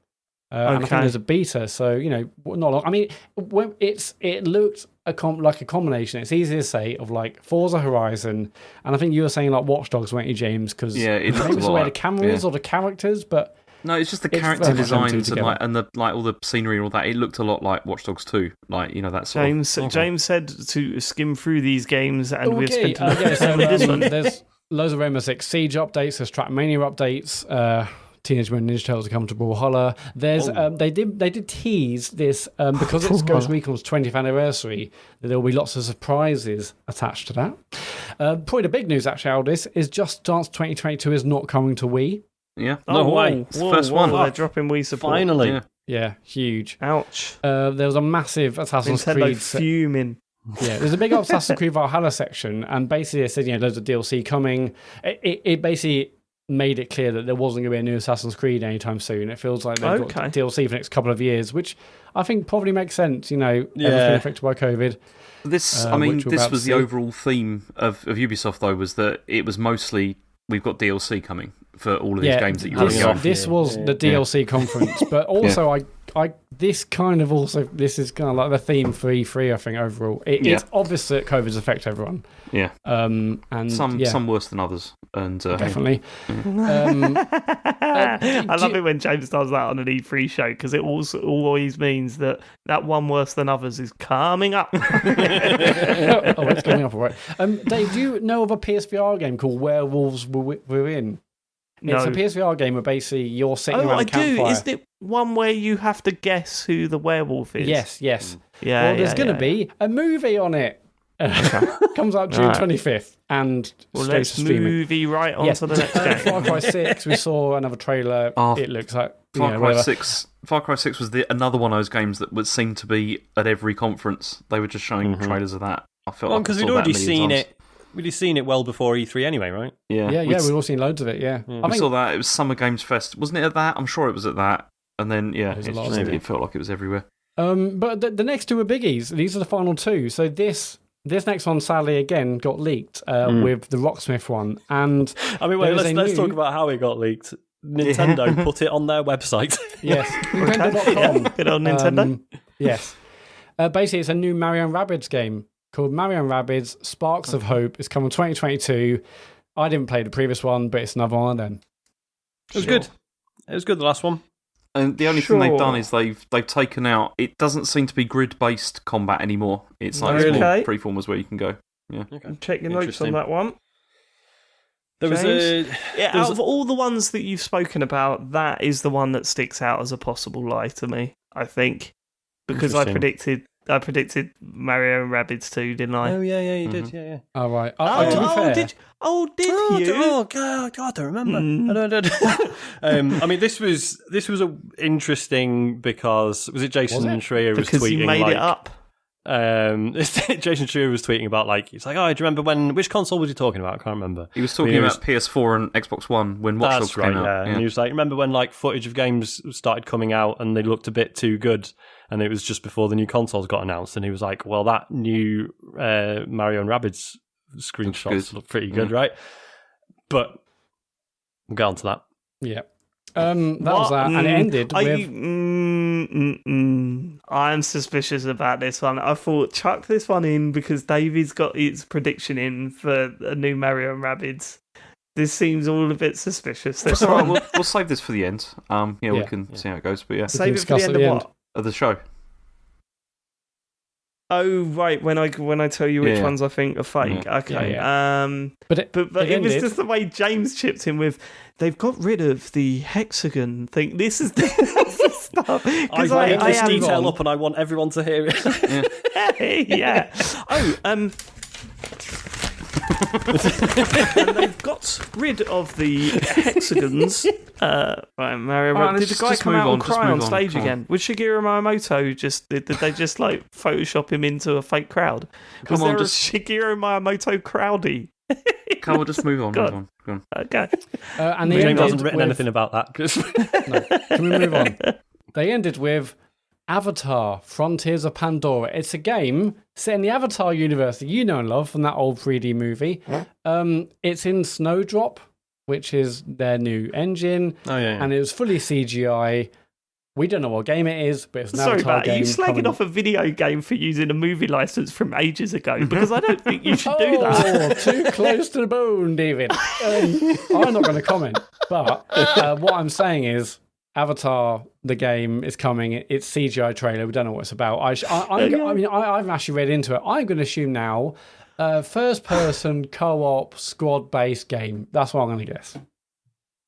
And I think there's a beta, so not long. I mean, it looked like a combination. It's easy to say of like Forza Horizon, and I think you were saying like Watch Dogs, weren't you, James? Because maybe it's the way the camera is or the characters, but no, it's just the it's character very much them two designs together. and the all the scenery and all that. It looked a lot like Watch Dogs 2, like that sort of. James said to skim through these games, and we've spent so this one. there's loads of Rainbow Six Siege updates, there's Trackmania updates, Teenage Mutant Ninja Turtles come to Brawlhalla. There's they did tease this because it's Ghost Recon's 20th anniversary. There will be lots of surprises attached to that. Probably the big news actually out of this is Just Dance 2022 is not coming to Wii. Yeah. No way. It's the first one. They're dropping Wii support. Finally. Yeah. Yeah, huge. Ouch. There was a massive Assassin's Nintendo Creed. fuming. Yeah, there's a big Assassin's Creed Valhalla section, and basically it said loads of DLC coming. It basically made it clear that there wasn't going to be a new Assassin's Creed anytime soon. It feels like they've got DLC for the next couple of years, which I think probably makes sense. Everything affected by COVID. This was the overall theme of Ubisoft, though, was that it was mostly we've got DLC coming for all of these games that you're running off. This was the DLC conference, but also this is kind of like the theme for E3. I think overall, it's obvious that COVID's affected everyone. Yeah, and some worse than others, and definitely. I love it when James does that on an E3 show because it always means that one worse than others is coming up. It's coming up, all right. Dave, do you know of a PSVR game called Werewolves Within? No. It's a PSVR game where basically you're sitting around a campfire. Isn't it one where you have to guess who the werewolf is? Yes. Yeah. Well, there's going to be a movie on it. Comes out June 25th and straight to streaming. Movie right on to the next game. Far Cry 6, we saw another trailer. It looks like Far Cry 6 was another one of those games that would seem to be at every conference. They were just showing trailers of that. I felt because we'd already seen it. We'd seen it well before E3 anyway, right? Yeah, we've all seen loads of it, yeah. We saw that. It was Summer Games Fest. Wasn't it at that? I'm sure it was at that. And then, it felt like it was everywhere. But the next two are biggies. These are the final two. So this next one, sadly, again, got leaked with the Rocksmith one. And I mean, let's talk about how it got leaked. Nintendo put it on their website. Yes, Nintendo.com. Put it on Nintendo? Yes. Basically, it's a new Mario & Rabbids game called Mario & Rabbids Sparks of Hope. It's coming 2022. I didn't play the previous one, but it's another one then. It was good. It was good, the last one. And the only thing they've done is they've taken out. It doesn't seem to be grid-based combat anymore. It's like small freeformers where you can go. Yeah. Okay. Check your notes on that one. Out of all the ones that you've spoken about, that is the one that sticks out as a possible lie to me, I think. Because I predicted I predicted Mario and Rabbids 2, didn't I? Oh yeah, you did. Yeah. Oh, right. Oh, To be fair, did you? Oh God, I don't remember. I don't. I mean, this was a interesting because was it Jason Schreier was Because tweeting you made like, it up. Jason Schreier was tweeting about like he's like, oh, do you remember which console was he talking about? I can't remember. He was talking about PS4 and Xbox One when Watch Dogs came out. Yeah. And he was like, remember when like footage of games started coming out and they looked a bit too good, and it was just before the new consoles got announced, and he was like, well, that new Mario and Rabbids screenshots look pretty good, right? But we'll get on to that. Yeah. That was that, and it ended with... I'm suspicious about this one. I thought, chuck this one in because Davey's got his prediction in for a new Mario and Rabbids. This seems all a bit suspicious. That's all right, we'll save this for the end. We can see how it goes, but yeah. Save it for the end of what? Of the show. Oh, right, when I tell you which ones I think are fake. Yeah. Okay. Yeah. But it was just the way James chipped in with, they've got rid of the hexagon thing. This is the stuff. I this detail up and I want everyone to hear it. Yeah. Oh, and they've got rid of the hexagons. Right, Mario. Right, did the guy come out and cry on stage again? Was Shigeru Miyamoto did they just like Photoshop him into a fake crowd? Was there a Shigeru Miyamoto crowdy? Come on, just move on. Go on. Okay. And James hasn't written anything about that. No. Can we move on? They ended with Avatar: Frontiers of Pandora. It's a game set in the Avatar universe that you know and love from that old 3D movie. It's in Snowdrop, which is their new engine. Oh, yeah. And it was fully CGI. We don't know what game it is, but it's an Avatar Matt, game. are you slagging off a video game for using a movie license from ages ago? Because I don't think you should do that. Too close to the bone, David. I'm not going to comment. But what I'm saying is, Avatar, the game, is coming. It's CGI trailer. We don't know what it's about. I've actually read into it. I'm going to assume now, first-person co-op squad-based game. That's what I'm going to guess.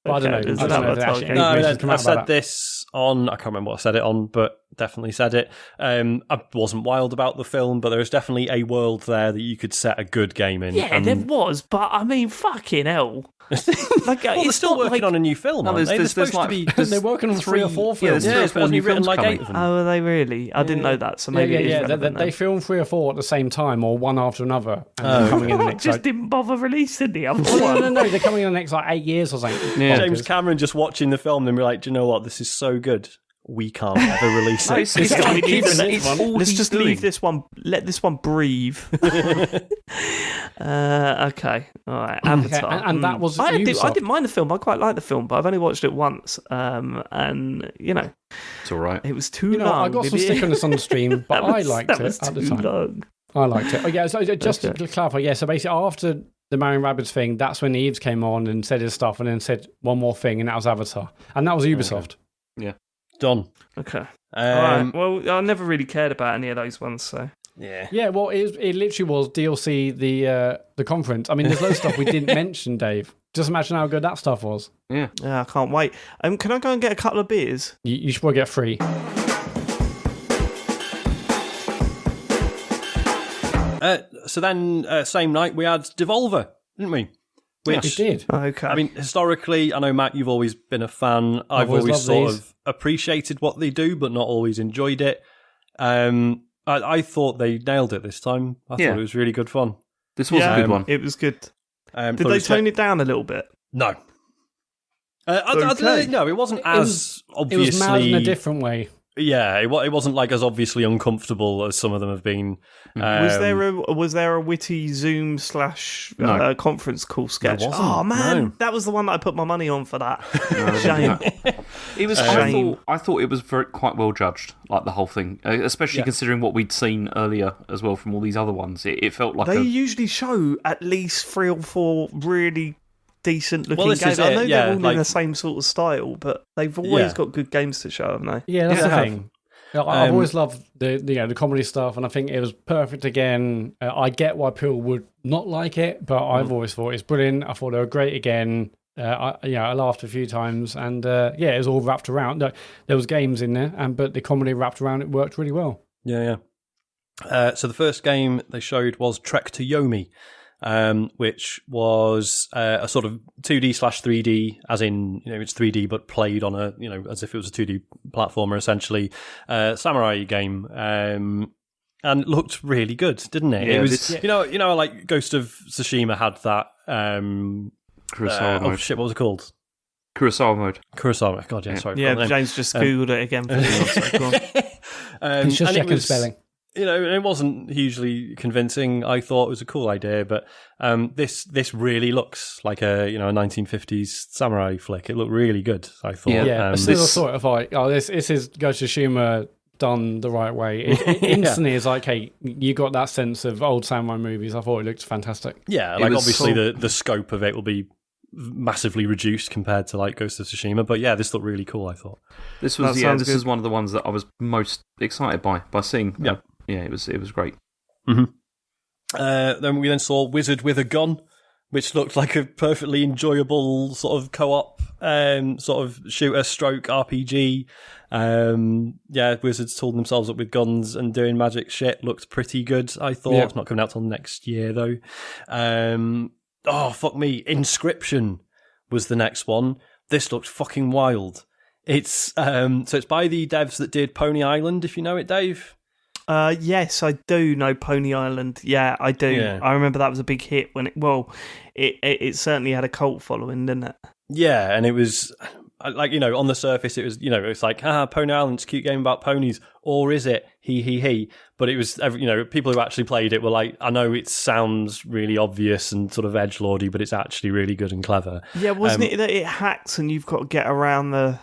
But I don't know. I don't know if actually any information come out I said about that. this on, I can't remember what I said it on, but definitely said it. I wasn't wild about the film, but there was definitely a world there that you could set a good game in. Yeah, there was, but I mean, fucking hell. They're still working on a new film, aren't they? They're working on 3 or 4 films. Yeah, it's supposed to be written like 8 of them. Oh, are they really? I didn't know that, so maybe it is relevant they film 3 or 4 at the same time, or one after another, and they're coming in the next... just didn't bother releasing the other one. No, they're coming in the next 8 years or something. Yeah. James Cameron just watching the film and be like, do you know what, this is so good, we can't ever release it. Let's just leave this one, let this one breathe. Okay, all right, Avatar. Okay, and that was I didn't mind the film. I quite liked the film, but I've only watched it once, and it's all right. It was too long. I got some stick on this on the stream, but I liked it at the time. Long. I liked it. Oh, yeah, so just to clarify, so basically after the Mario and Rabbids thing, that's when Eves came on and said his stuff, and then said one more thing, and that was Avatar, and that was Ubisoft. Okay. Yeah, done. Okay. All right. Well, I never really cared about any of those ones, so. Yeah. Well, it literally was DLC the conference. I mean, there's loads of stuff we didn't mention, Dave. Just imagine how good that stuff was. Yeah. Yeah, I can't wait. Can I go and get a couple of beers? You should probably get free. So then, same night, we had Devolver, didn't we? Which we did. Okay. I mean, historically, I know, Matt, you've always been a fan. I've always sort of appreciated what they do, but not always enjoyed it. I thought they nailed it this time. I thought it was really good fun. This was a good one. It was good. Did they tone it down a little bit? No. No, it wasn't as obviously... It was mad in a different way. Yeah, it wasn't like as obviously uncomfortable as some of them have been. Was there a witty Zoom / conference call sketch? Oh man, that was the one that I put my money on for that. Shame. It was. I thought it was quite well judged, like the whole thing, especially considering what we'd seen earlier as well from all these other ones. It felt like they usually show at least 3 or 4 really decent looking games. I know they're all in the same sort of style, but they've always got good games to show, haven't they? Yeah, that's the thing. I've always loved the comedy stuff, and I think it was perfect again. I get why people would not like it, but I've always thought it's brilliant. I thought they were great again. I laughed a few times, and it was all wrapped around. There was games in there, but the comedy wrapped around it worked really well. Yeah. So the first game they showed was Trek to Yomi, which was a sort of 2D/3D, as in, it's 3D but played on a, as if it was a 2D platformer, essentially, samurai game. And it looked really good, didn't it? Yeah, it was, like Ghost of Tsushima had that. Kurosawa mode. Oh shit, what was it called? Kurosawa mode. Kurosawa. God, yeah, sorry. Yeah, James just googled it again for me. He's just checking spelling. It wasn't hugely convincing. I thought it was a cool idea, but this really looks like a 1950s samurai flick. It looked really good, I thought. Yeah, I still sort of like, this is Ghost of Tsushima done the right way. It instantly is like, hey, you got that sense of old samurai movies. I thought it looked fantastic. Yeah, like obviously the scope of it will be massively reduced compared to like Ghost of Tsushima, but yeah, this looked really cool, I thought. This is one of the ones that I was most excited by seeing. Yeah. Yeah, it was great. Mm-hmm. Then we saw Wizard with a Gun, which looked like a perfectly enjoyable sort of co-op sort of shooter stroke RPG. Wizards tooling themselves up with guns and doing magic shit. Looked pretty good, I thought. It's not coming out till next year, though. Fuck me. Inscription was the next one. This looked fucking wild. It's it's by the devs that did Pony Island, if you know it, Dave. Yes, I do know Pony Island. Yeah, I do. Yeah. I remember that was a big hit when it certainly had a cult following, didn't it? Yeah, and it was like, on the surface it was, it's like, Pony Island's a cute game about ponies, or is it? He. But it was, people who actually played it were like, I know it sounds really obvious and sort of edgelordy, but it's actually really good and clever. Yeah, wasn't it that it hacks and you've got to get around the...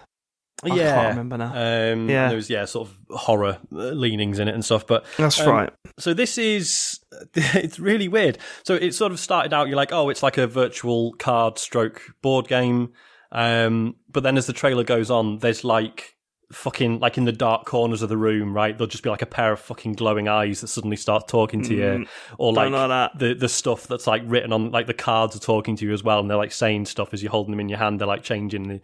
I can't remember now. There was sort of horror leanings in it and stuff, but that's right. So this is it's really weird. So it sort of started out, you're like, oh, it's like a virtual card stroke board game, but then as the trailer goes on, there's like fucking, like in the dark corners of the room, right? There'll just be like a pair of fucking glowing eyes that suddenly start talking to you, or like the stuff that's like written on, like the cards are talking to you as well, and they're like saying stuff as you're holding them in your hand. They're like changing the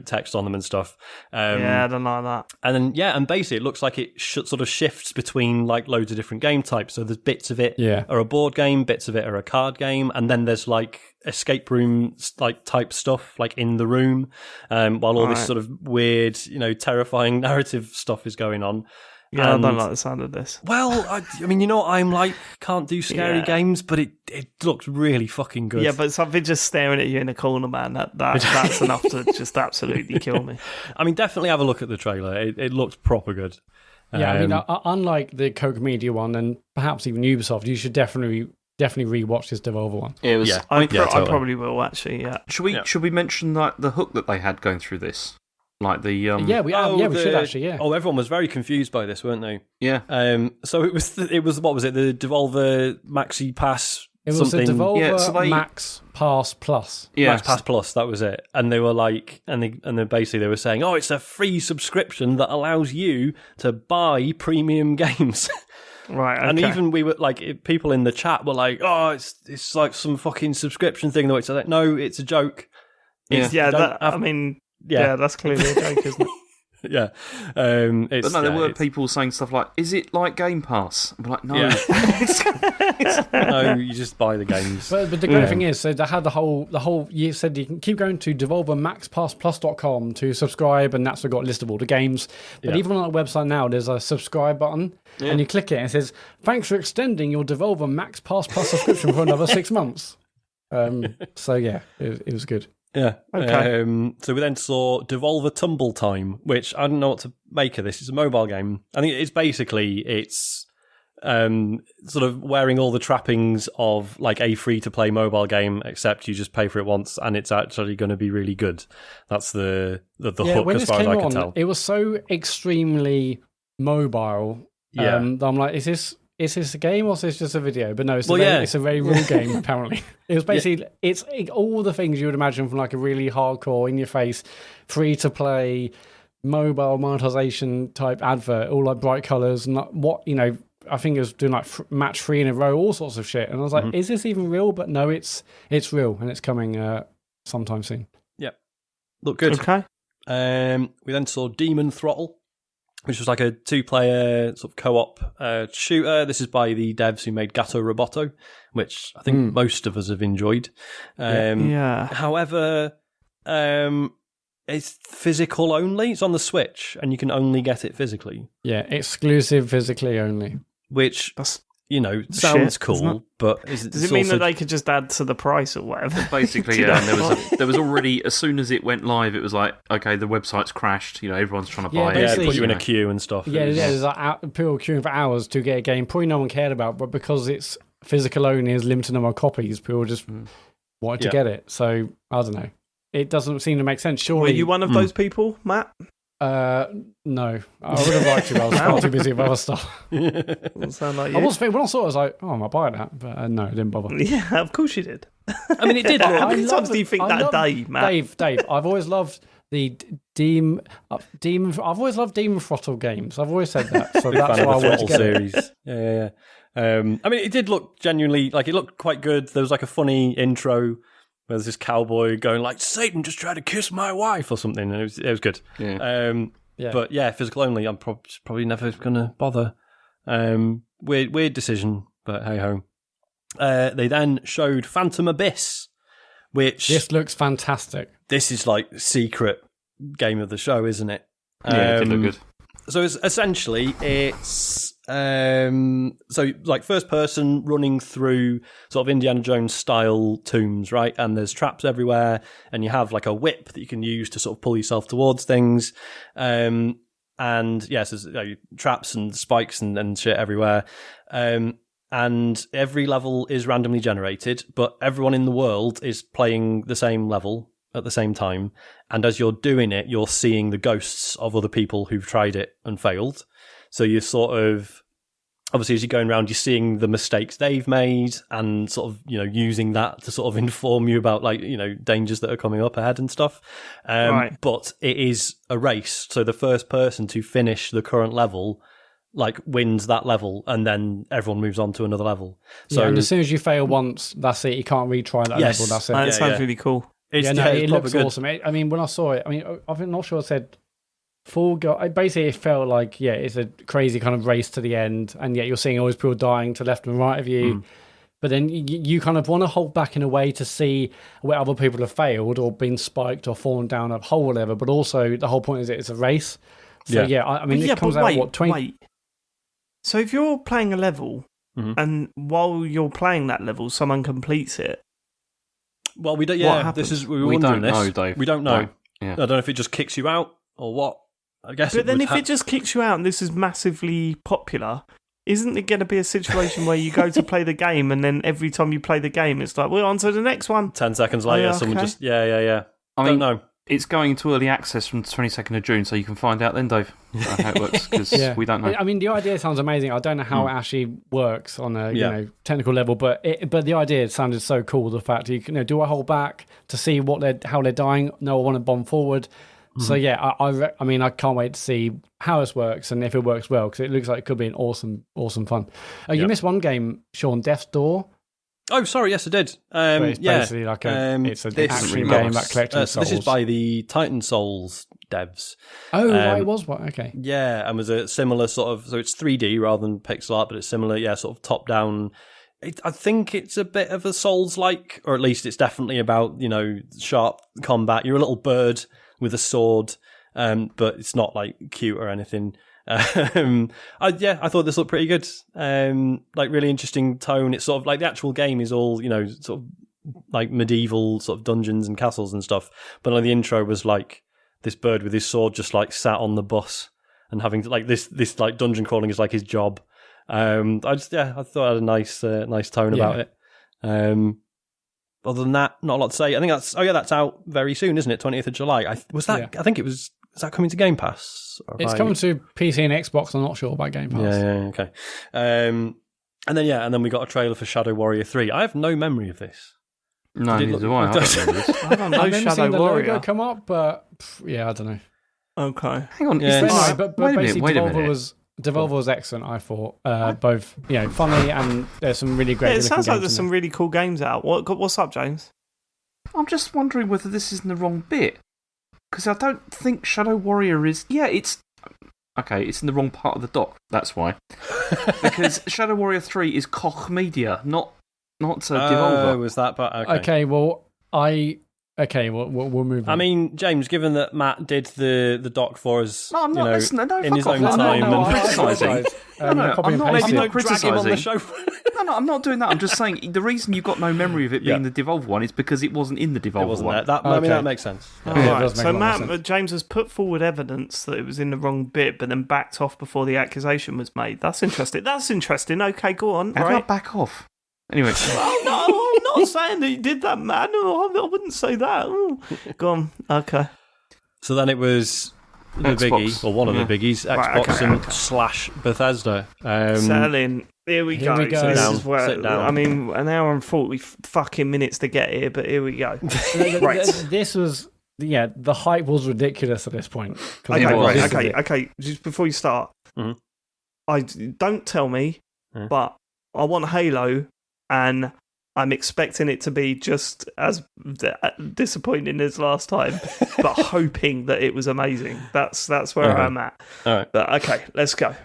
text on them and stuff. I don't like that. And then and basically it looks like it sort of shifts between like loads of different game types. So there's bits of it are a board game, bits of it are a card game, and then there's like escape room like type stuff like in the room, while all this sort of weird, terrifying narrative stuff is going on. Yeah, I don't like the sound of this. Well, I mean, I'm like, can't do scary games, but it looks really fucking good. Yeah, but something just staring at you in a corner, man, that's enough to just absolutely kill me. I mean, definitely have a look at the trailer. It looks proper good. Yeah, I mean, unlike the Koch Media one and perhaps even Ubisoft, you should definitely rewatch this Devolver one. It was. I probably will actually. Yeah. Should we mention the hook that they had going through this? Like the we should actually. Yeah. Oh, everyone was very confused by this, weren't they? Yeah. So it was what was it? The Devolver Maxi Pass. It was the Devolver Max Pass Plus. Yeah, Max Pass Plus. That was it. And they were like, and then basically they were saying, oh, it's a free subscription that allows you to buy premium games. Right, okay. And even we were like, people in the chat were like, "Oh, it's like some fucking subscription thing." It's like, no, it's a joke. That's clearly a joke, isn't it? Yeah. But no, there were people saying stuff like, "Is it like Game Pass?" I'm like, no, no, you just buy the games. But the great thing is, so they had the whole. You said you can keep going to devolvermaxpassplus.com to subscribe, and that's got a list of all the games. But even on that website now, there's a subscribe button, and you click it, and it says, "Thanks for extending your Devolver Max Pass Plus subscription for another 6 months." So yeah, it was good. Yeah. Okay. So we then saw Devolver Tumble Time, which I don't know what to make of this. It's a mobile game. I think it's sort of wearing all the trappings of like a free-to-play mobile game, except you just pay for it once, and it's actually going to be really good. That's the hook, as far as I can tell. It was so extremely mobile. I'm like, is this a game or is this just a video? But no, it's a very real game, apparently. It was basically, it's all the things you would imagine from like a really hardcore, in-your-face, free-to-play, mobile monetization type advert, all like bright colours, and I think it was doing like match 3 in a row, all sorts of shit. And I was like, is this even real? But no, it's real, and it's coming sometime soon. Yeah. Look good. Okay. We then saw Demon Throttle, which was like a 2-player sort of co-op shooter. This is by the devs who made Gato Roboto, which I think most of us have enjoyed. However, it's physical only. It's on the Switch, and you can only get it physically. Yeah, exclusive physically only. Which, sounds cool, but does it mean that they could just add to the price or whatever? Basically, yeah. And there was already, as soon as it went live, it was like, okay, the website's crashed. Everyone's trying to buy it. Yeah, put you in a queue and stuff. Yeah, there's like people queuing for hours to get a game probably no one cared about, but because it's physical only, is limited number of copies, people just wanted to get it. So I don't know. It doesn't seem to make sense. Surely, were you one of those people, Matt? No, I would have liked to. I was far too busy with other stuff. Doesn't sound like you. I was thinking, when I saw it, I was like, "Oh, I might buy that," but no, I didn't bother. Yeah, of course you did. I mean, it did. How many times do you think that a day, Matt? Dave, I've always loved the Demon. I've always loved Demon Throttle games. I've always said that, so that's why I wanted to get series. It. Yeah. I mean, it did look genuinely like it looked quite good. There was like a funny intro. Where there's this cowboy going like, Satan just tried to kiss my wife or something. And it was good. Yeah. But yeah, physical only, I'm probably never going to bother. Weird decision, but hey-ho. They then showed Phantom Abyss, which... This looks fantastic. This is like secret game of the show, isn't it? Yeah, it did look good. So it's so like first person running through sort of Indiana Jones style tombs, right? And there's traps everywhere, and you have like a whip that you can use to sort of pull yourself towards things. And yes, there's traps and spikes and shit everywhere. And every level is randomly generated, but everyone in the world is playing the same level at the same time, and as you're doing it, you're seeing the ghosts of other people who've tried it and failed. So you're sort of, obviously, as you're going around, you're seeing the mistakes they've made, and sort of, using that to sort of inform you about dangers that are coming up ahead and stuff. Right. But it is a race, so the first person to finish the current level wins that level, and then everyone moves on to another level. So and as soon as you fail once, that's it. You can't retry that level. That's it. That sounds really cool. It looks awesome. I mean, when I saw it, I'm not sure I said full go. Basically, it felt like, it's a crazy kind of race to the end, and yet you're seeing all these people dying to left and right of you. But then you kind of want to hold back in a way to see where other people have failed or been spiked or fallen down a hole or whatever. But also, the whole point is it's a race. So, it comes out, 20... Wait. So if you're playing a level, and while you're playing that level, someone completes it, well, we don't. Yeah, we don't know, Dave. We don't know. No. Yeah. I don't know if it just kicks you out or what. I guess. But then, if it just kicks you out and this is massively popular, isn't it going to be a situation where you go to play the game and then every time you play the game, it's like, we're on to the next one. 10 seconds later, someone just I don't know. It's going into early access from the 22nd of June, so you can find out then, Dave, how it works, because we don't know. I mean, the idea sounds amazing. I don't know how it actually works on a technical level, but the idea sounded so cool. The fact do I hold back to see how they're dying? No, I want to bomb forward. So I can't wait to see how this works and if it works well, because it looks like it could be an awesome fun. You missed one game, Sean, Death's Door. Oh, sorry, yes, I did. It's basically like it's an action game that collecting souls. This is by the Titan Souls devs. Oh, right, it was what? Okay. Yeah, and was a similar sort of, so it's 3D rather than pixel art, but it's similar, sort of top-down. I think it's a bit of a Souls-like, or at least it's definitely about, sharp combat. You're a little bird with a sword, but it's not cute or anything. I thought this looked pretty good. Really interesting tone. It's sort of the actual game is all, sort of medieval sort of dungeons and castles and stuff. But the intro was this bird with his sword just sat on the bus and having to, this dungeon crawling is his job. I thought it had a nice tone about it. Other than that, not a lot to say. I think that's out very soon, isn't it? 20th of July. I think it was. Is that coming to Game Pass? It's coming to PC and Xbox. I'm not sure about Game Pass. Yeah, okay. And then we got a trailer for Shadow Warrior 3. I have no memory of this. No, neither do I. I don't remember this. I don't know. I've never Shadow seen the Warrior logo come up, but I don't know. Okay. Hang on. But basically, Devolver was excellent, I thought. Both, funny, and there's some really great. It sounds like there's some really cool games out. What's up, James? I'm just wondering whether this isn't the wrong bit, because I don't think Shadow Warrior is. Yeah, it's. Okay, it's in the wrong part of the dock. That's why. Because Shadow Warrior 3 is Koch Media, not Devolver. Was that? But okay. Well, we'll move on. I mean, James, given that Matt did the doc for us, No, I'm not listening. No, in fuck his off. own No, time, I'm not and criticising. I'm not maybe not not drag him on the criticising. show. No, I'm not doing that. I'm just saying the reason you've got no memory of it being the Devolver one is because it wasn't in the Devolver It wasn't one. there. I mean, that makes sense. All Yeah, it right. does make So a lot of sense. James has put forward evidence that it was in the wrong bit, but then backed off before the accusation was made. That's interesting. Okay, go on. How do I Right. back off? Anyway. Oh, no, I'm not saying that you did that, man. No, I wouldn't say that. Ooh. Go on. Okay. So then it was the Xbox. biggie, or one of the biggies, Right, Xbox okay, and okay. / Bethesda. Settle in. Here we go. we go. So this Sit is down, where, sit down. I mean, an hour and 40 fucking minutes to get here, but here we go. Right. This was the hype was ridiculous at this point. 'Cause Okay, It was. right. this is Okay, it. okay. Just before you start, Mhm. don't tell me, but I want Halo, and I'm expecting it to be just as disappointing as last time, but hoping that it was amazing. That's where Okay. I'm at. All right. But okay, let's go.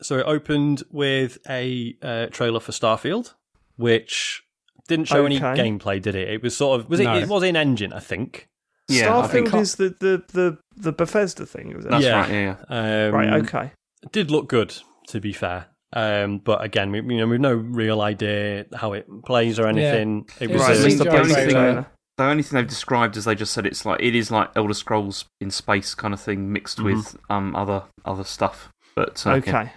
So it opened with a trailer for Starfield, which didn't show any Okay. gameplay, did it? It was sort of No. it was in engine, I think. Yeah, I think- Starfield is the Bethesda thing, is it? That's Yeah. right, yeah. Right. Okay. It did look good, to be fair. But again, we've no real idea how it plays or anything. It was Right, a just the CGI basic trailer. trailer. The only thing they've described is they just said it is like Elder Scrolls in space kind of thing mixed with other stuff. But yeah. Okay.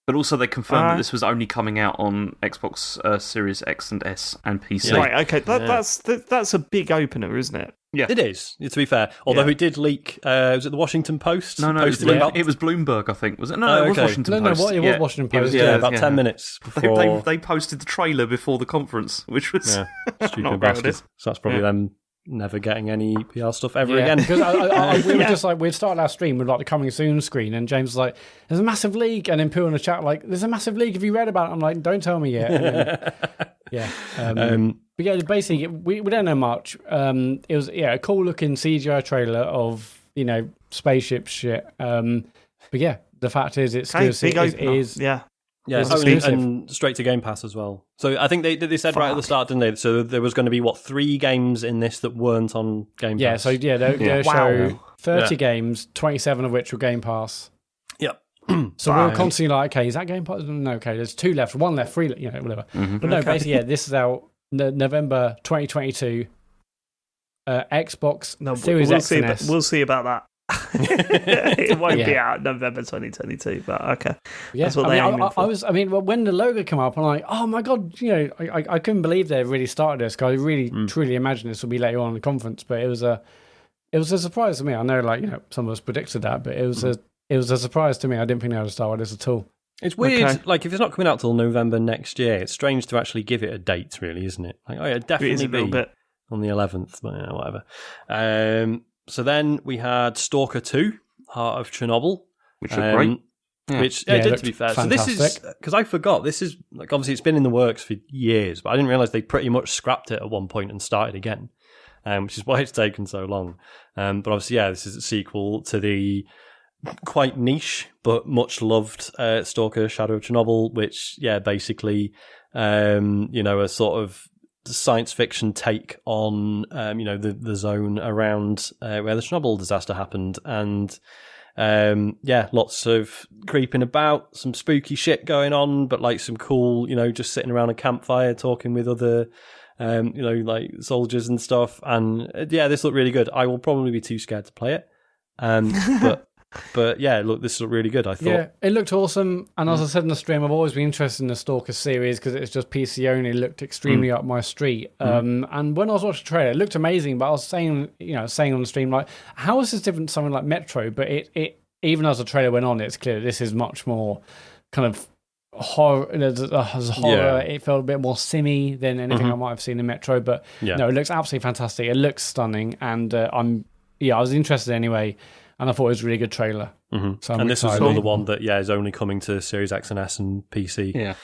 But also they confirmed Alright. that this was only coming out on Xbox Series X and S and PC. Right. Okay. That's a big opener, isn't it? It is, to be fair. Although Yeah. it did leak, was it the Washington Post? No, posted about, it was Bloomberg, I think. Was it? No, Oh, it was okay. Washington No, Post. it was Washington It was, Post, yeah, about 10 yeah. minutes before. They posted the trailer before the conference, which was Yeah, not stupid great, bastards. So that's probably them never getting any PR stuff ever again. Because we were just like, we'd started our stream with like the coming soon screen, and James was like, "There's a massive leak," and then Pooh in the chat like, "There's a massive leak. Have you read about it?" I'm like, "Don't tell me yet." And then, but yeah, basically we don't know much. It was a cool looking CGI trailer of spaceship shit. But yeah, the fact is it's Okay, exclusive. big It opener. is Yeah. Yeah, It's only, exclusive. and straight to Game Pass as well. So I think they said right at the start, didn't they? So there was going to be 3 games in this that weren't on Game Pass. Yeah, so they'll Wow. show 30 Yeah. games, 27 of which were Game Pass. Yep. So we're constantly like, okay, is that Game Pass? No, okay, there's 2 left, 1 left, 3, whatever. But no, basically, this is out November 2022. Xbox No, Series we'll X see. and About, S. we'll see about that. It won't be Yeah. out November 2022, but okay. Yeah, That's what they're aiming for. when the logo came up, I'm like, oh my god, I couldn't believe they really started this because I really truly imagined this would be later on in the conference, but it was a surprise to me. I know, some of us predicted that, but it was a surprise to me. I didn't think they would start with this at all. It's weird. Okay. Like if it's not coming out till November next year, it's strange to actually give it a date, really, isn't it? Like, it'd It is definitely a little be bit. on the 11th, but whatever. So then we had Stalker 2, Heart of Chernobyl. which looked great. Yeah. Which Yeah, it it did, looked to be fair. So this is fantastic. because I forgot. This is like obviously it's been in the works for years, but I didn't realize they pretty much scrapped it at one point and started again, which is why it's taken so long. But obviously, this is a sequel to the quite niche but much loved Stalker: Shadow of Chernobyl, which basically a sort of science fiction take on the zone around where the Chernobyl disaster happened, and lots of creeping about, some spooky shit going on, but like some cool, just sitting around a campfire talking with other like soldiers and stuff. And this looked really good. I will probably be too scared to play it, but yeah, look, this looked really good, I thought. Yeah, it looked awesome. And as I said in the stream, I've always been interested in the Stalker series because it's just PC only. It looked extremely up my street. And when I was watching the trailer, it looked amazing. But I was saying on the stream, like, how is this different to something like Metro? But it even as the trailer went on, it's clear this is much more kind of horror. As horror, Yeah. it felt a bit more simmy than anything I might have seen in Metro. But no, it looks absolutely fantastic. It looks stunning, and I was interested anyway. And I thought it was a really good trailer. Mm-hmm. So I'm and this excited. was another one that is only coming to Series X and S and PC. Yeah.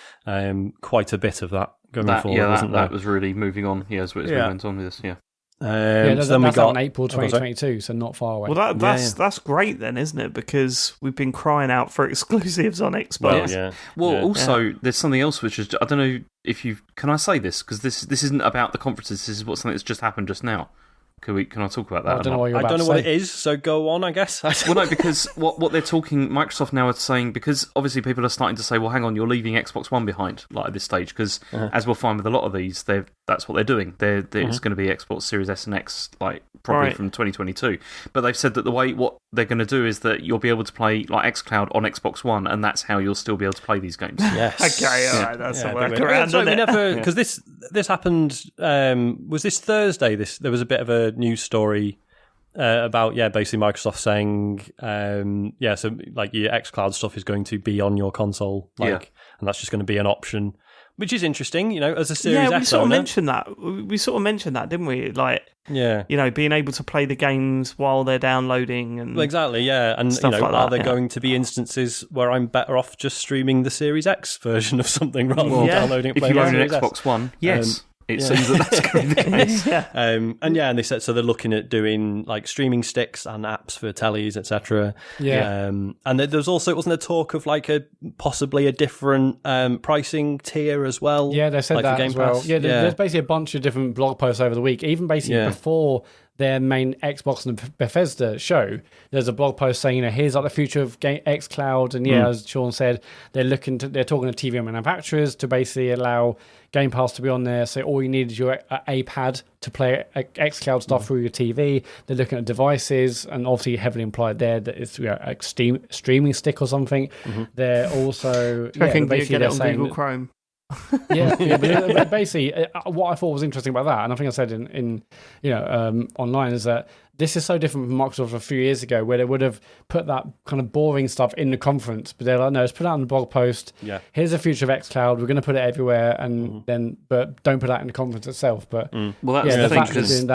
Quite a bit of that going forward, wasn't there? That was really moving on. As we went on with this. Yeah. that's then we out got in April 2022, so not far away. Well, that's great then, isn't it? Because we've been crying out for exclusives on Xbox. Also, there's something else which is, I don't know if you can I say this, because this isn't about the conferences. This is something that's just happened just now. Can I talk about that? I don't know what you're about I don't know to what say. it is, so go on, I guess. Well, no, because what they're talking, Microsoft now are saying, because obviously people are starting to say, well, hang on, you're leaving Xbox One behind, like at this stage, because as we'll find with a lot of these, that's what they're doing. It's going to be Xbox Series S and X, like probably from 2022. But they've said that what they're going to do is that you'll be able to play like xCloud on Xbox One, and that's how you'll still be able to play these games. Yes. Okay, all right, that's a workaround. Sorry, we never, because this happened. Was this Thursday? There was a bit of a news story about basically Microsoft saying so like your xCloud stuff is going to be on your console, and that's just going to be an option, which is interesting. As a Series X we sort of mentioned that. We sort of mentioned that, didn't we? Like, being able to play the games while they're downloading and exactly, yeah. And stuff like are that, there going to be instances where I'm better off just streaming the Series X version of something rather than downloading it? If you own an Xbox One, yes. It seems that's going to be the case. And they said so they're looking at doing like streaming sticks and apps for tellies, etc. And there's also, wasn't there talk of like possibly a different pricing tier as well? Yeah, they said like that Game as well. Pass? Yeah, there's basically a bunch of different blog posts over the week. Even basically before their main Xbox and Bethesda show, there's a blog post saying, here's like the future of xCloud, and as Sean said, they're talking to TV manufacturers to basically allow Game Pass to be on there. So all you need is your iPad to play xCloud stuff through your TV. They're looking at devices, and obviously heavily implied there that it's a streaming stick or something. They're also basically get it on Google Chrome. But basically, what I thought was interesting about that, and I think I said in online, is that this is so different from Microsoft a few years ago, where they would have put that kind of boring stuff in the conference, but they're like, no, let's put it out in the blog post. Here's the future of xCloud. We're going to put it everywhere, and but don't put that in the conference itself. But well, that's the thing, because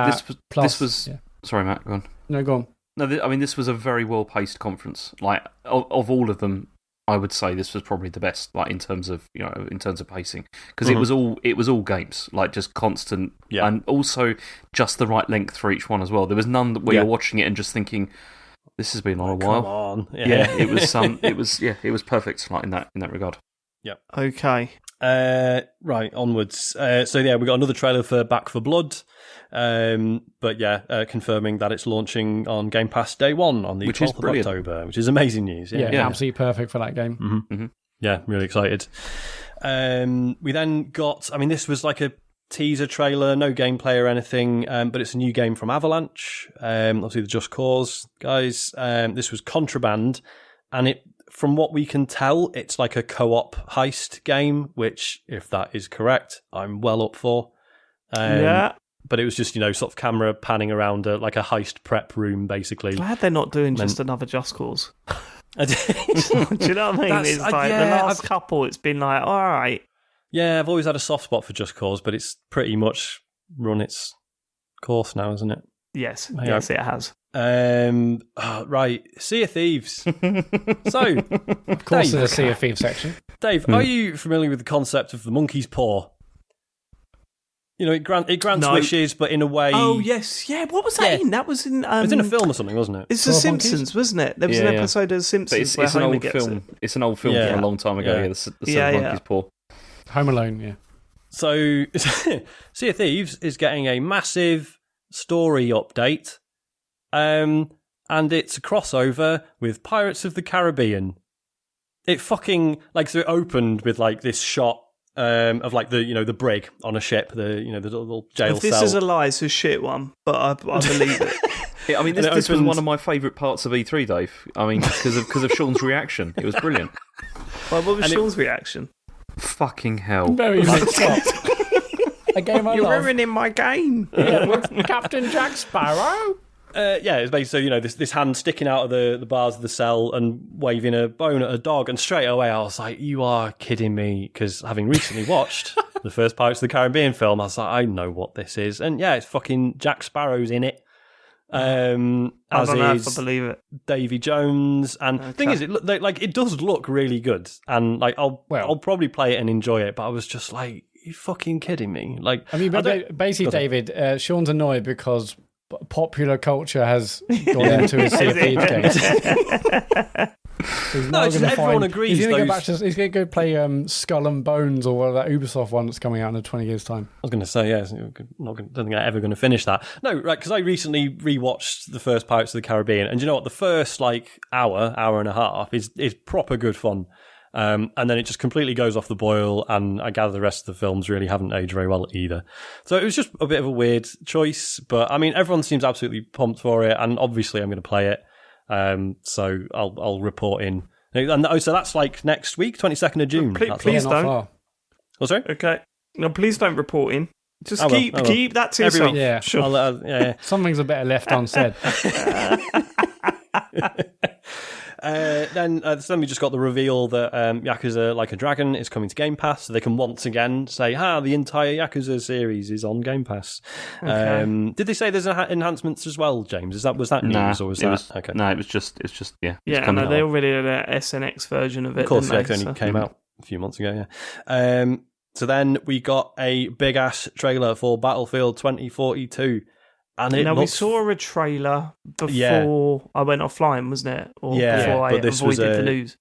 this was. Sorry, Matt, go on. No, go on. No, I mean, this was a very well paced conference. Like of all of them, I would say this was probably the best, like in terms of pacing, because it was all games, like just constant, and also just the right length for each one as well. There was none where you're watching it and just thinking, this has been on a while. Come on, it was perfect, like in that regard. Yeah. Okay. Right, onwards. We got another trailer for Back 4 Blood. Confirming that it's launching on Game Pass day one on the 12th of October, which is amazing news. Yeah, absolutely perfect for that game. Yeah, really excited. We then got, this was like a teaser trailer, no gameplay or anything, but it's a new game from Avalanche, obviously the Just Cause guys. This was Contraband, and from what we can tell, it's like a co-op heist game, which, if that is correct, I'm well up for. But it was just, sort of camera panning around like a heist prep room, basically. Glad they're not doing just another Just Cause. Do you know what I mean? It's like the last couple, it's been like, all right. Yeah, I've always had a soft spot for Just Cause, but it's pretty much run its course now, isn't it? Yes, yes, it has. Right, Sea of Thieves. So, of course, there's a Sea of Thieves section. Dave, are you familiar with the concept of the monkey's paw? It grants wishes, but in a way. Oh yes, yeah. What was that in? That was in. It was in a film or something, wasn't it? It's The Simpsons, wasn't it? There was an episode of The Simpsons where Homer gets it. It's an old film from a long time ago. Yeah, the monkey's paw. Home Alone, yeah. So, Sea of Thieves is getting a massive story update, and it's a crossover with Pirates of the Caribbean. It fucking so it opened with like this shot. Of like the brig on a ship, the little jail if this cell. Is a lie, it's a shit one, but I believe it. This was one of my favourite parts of E3, Dave. Because of Sean's reaction, it was brilliant. Well, what was Sean's reaction? Fucking hell! Very mixed up. A game I You're love. ruining my game. Yeah, with Captain Jack Sparrow. It's basically this hand sticking out of the bars of the cell and waving a bone at a dog, and straight away I was like, you are kidding me, because having recently watched the first Pirates of the Caribbean film, I was like, I know what this is, and it's fucking Jack Sparrow's in it, as I don't know is if I believe it. Davy Jones, and the thing is, it does look really good, and I'll probably play it and enjoy it, but I was just like, you fucking kidding me? Like, I mean, basically, David, Sean's annoyed because popular culture has gone into his Sea of Thieves game. So everyone agrees. He's going to go play Skull and Bones or whatever, that Ubisoft one that's coming out in 20 years' time. I was going to say, don't think I'm ever going to finish that. No, right, because I recently rewatched the first Pirates of the Caribbean, and you know what? The first hour and a half is proper good fun. And then it just completely goes off the boil, and I gather the rest of the films really haven't aged very well either. So it was just a bit of a weird choice, but I mean, everyone seems absolutely pumped for it, and obviously I'm going to play it. So I'll report in. And so that's like next week, 22nd of June. Please don't. Oh, sorry? Okay. No, please don't report in. Just keep that to yourself. Yeah, sure. Yeah. Some things are better left unsaid. Then we just got the reveal that Yakuza Like a Dragon is coming to Game Pass, so they can once again say, the entire Yakuza series is on Game Pass. Okay. Did they say there's enhancements as well, James? Was that news, or was that... Okay. No, it's just yeah. Yeah, no, they already had an SNX version of it. Of course, it only came out a few months ago, yeah. So then we got a big-ass trailer for Battlefield 2042. And we saw a trailer before I went offline, wasn't it? Or before I avoided the news.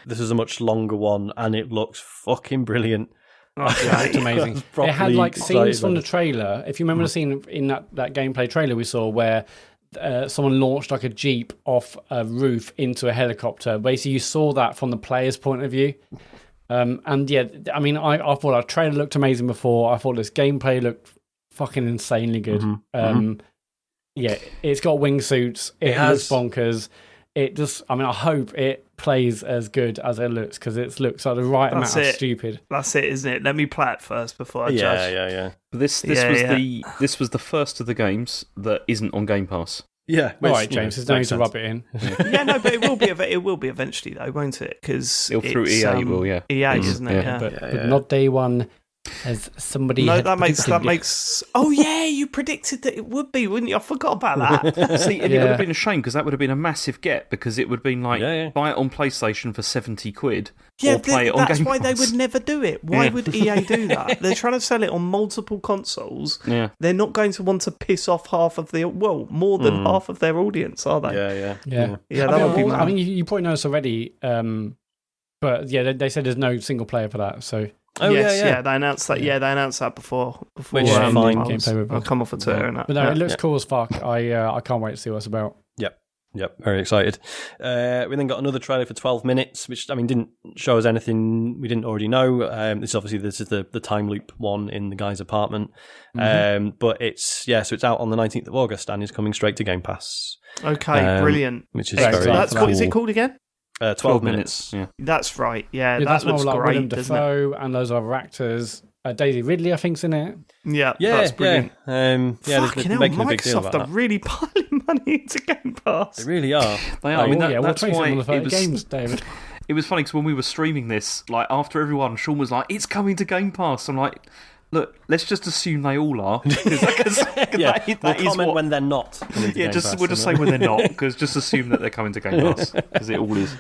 This was a much longer one, and it looks fucking brilliant. It's amazing. It had like scenes from the trailer. If you remember the scene in that gameplay trailer we saw where someone launched like a Jeep off a roof into a helicopter. Basically, you saw that from the player's point of view. And yeah, I mean, I thought our trailer looked amazing before. I thought this gameplay looked fucking insanely good. Yeah, it's got wingsuits. It looks bonkers. It just, I mean, I hope it plays as good as it looks, because it looks like the right amount of stupid. That's it, isn't it? Let me play it first before I judge. Yeah. This was the first of the games that isn't on Game Pass. Yeah, all right, James. There's no need to rub it in. Yeah, no, but it will be eventually, though, won't it? Because through EA, it will, yeah. EA, isn't it? Yeah. But not day one. As somebody that makes. Oh yeah, you predicted that it would be, wouldn't you? I forgot about that. See, and it would have been a shame, because that would have been a massive get, because it would have been like buy it on PlayStation for £70. Yeah, or play it on that's Game why Pass. They would never do it. Why would EA do that? They're trying to sell it on multiple consoles. Yeah, they're not going to want to piss off half of more than half of their audience, are they? Yeah. That would be mad. I mean, you probably know this already, but yeah, they said there's no single player for that, so. Oh yes, they announced that. Yeah, they announced that before. Which fine. I'll come off of Twitter and that. But no, it looks cool as fuck. I can't wait to see what it's about. Yep, very excited. We then got another trailer for 12 minutes, which, I mean, didn't show us anything we didn't already know. This is the time loop one in the guy's apartment. But it's out on the 19th of August and is coming straight to Game Pass. Okay, brilliant. Which is very cool. Is it called again? 12 minutes. Yeah, that's right. Yeah, that looks like great. Willem Dafoe and those other actors. Daisy Ridley, I think's in it. Yeah, that's brilliant. Fucking hell, Microsoft are really piling money into Game Pass. They really are. They are. I mean, that's why it was games, David. It was funny because when we were streaming this, like after everyone, Sean was like, "It's coming to Game Pass." I'm like, look, let's just assume they all are. We'll comment when they're not. We'll just say when they're not, because just assume that they're coming to Game Pass, because it all is.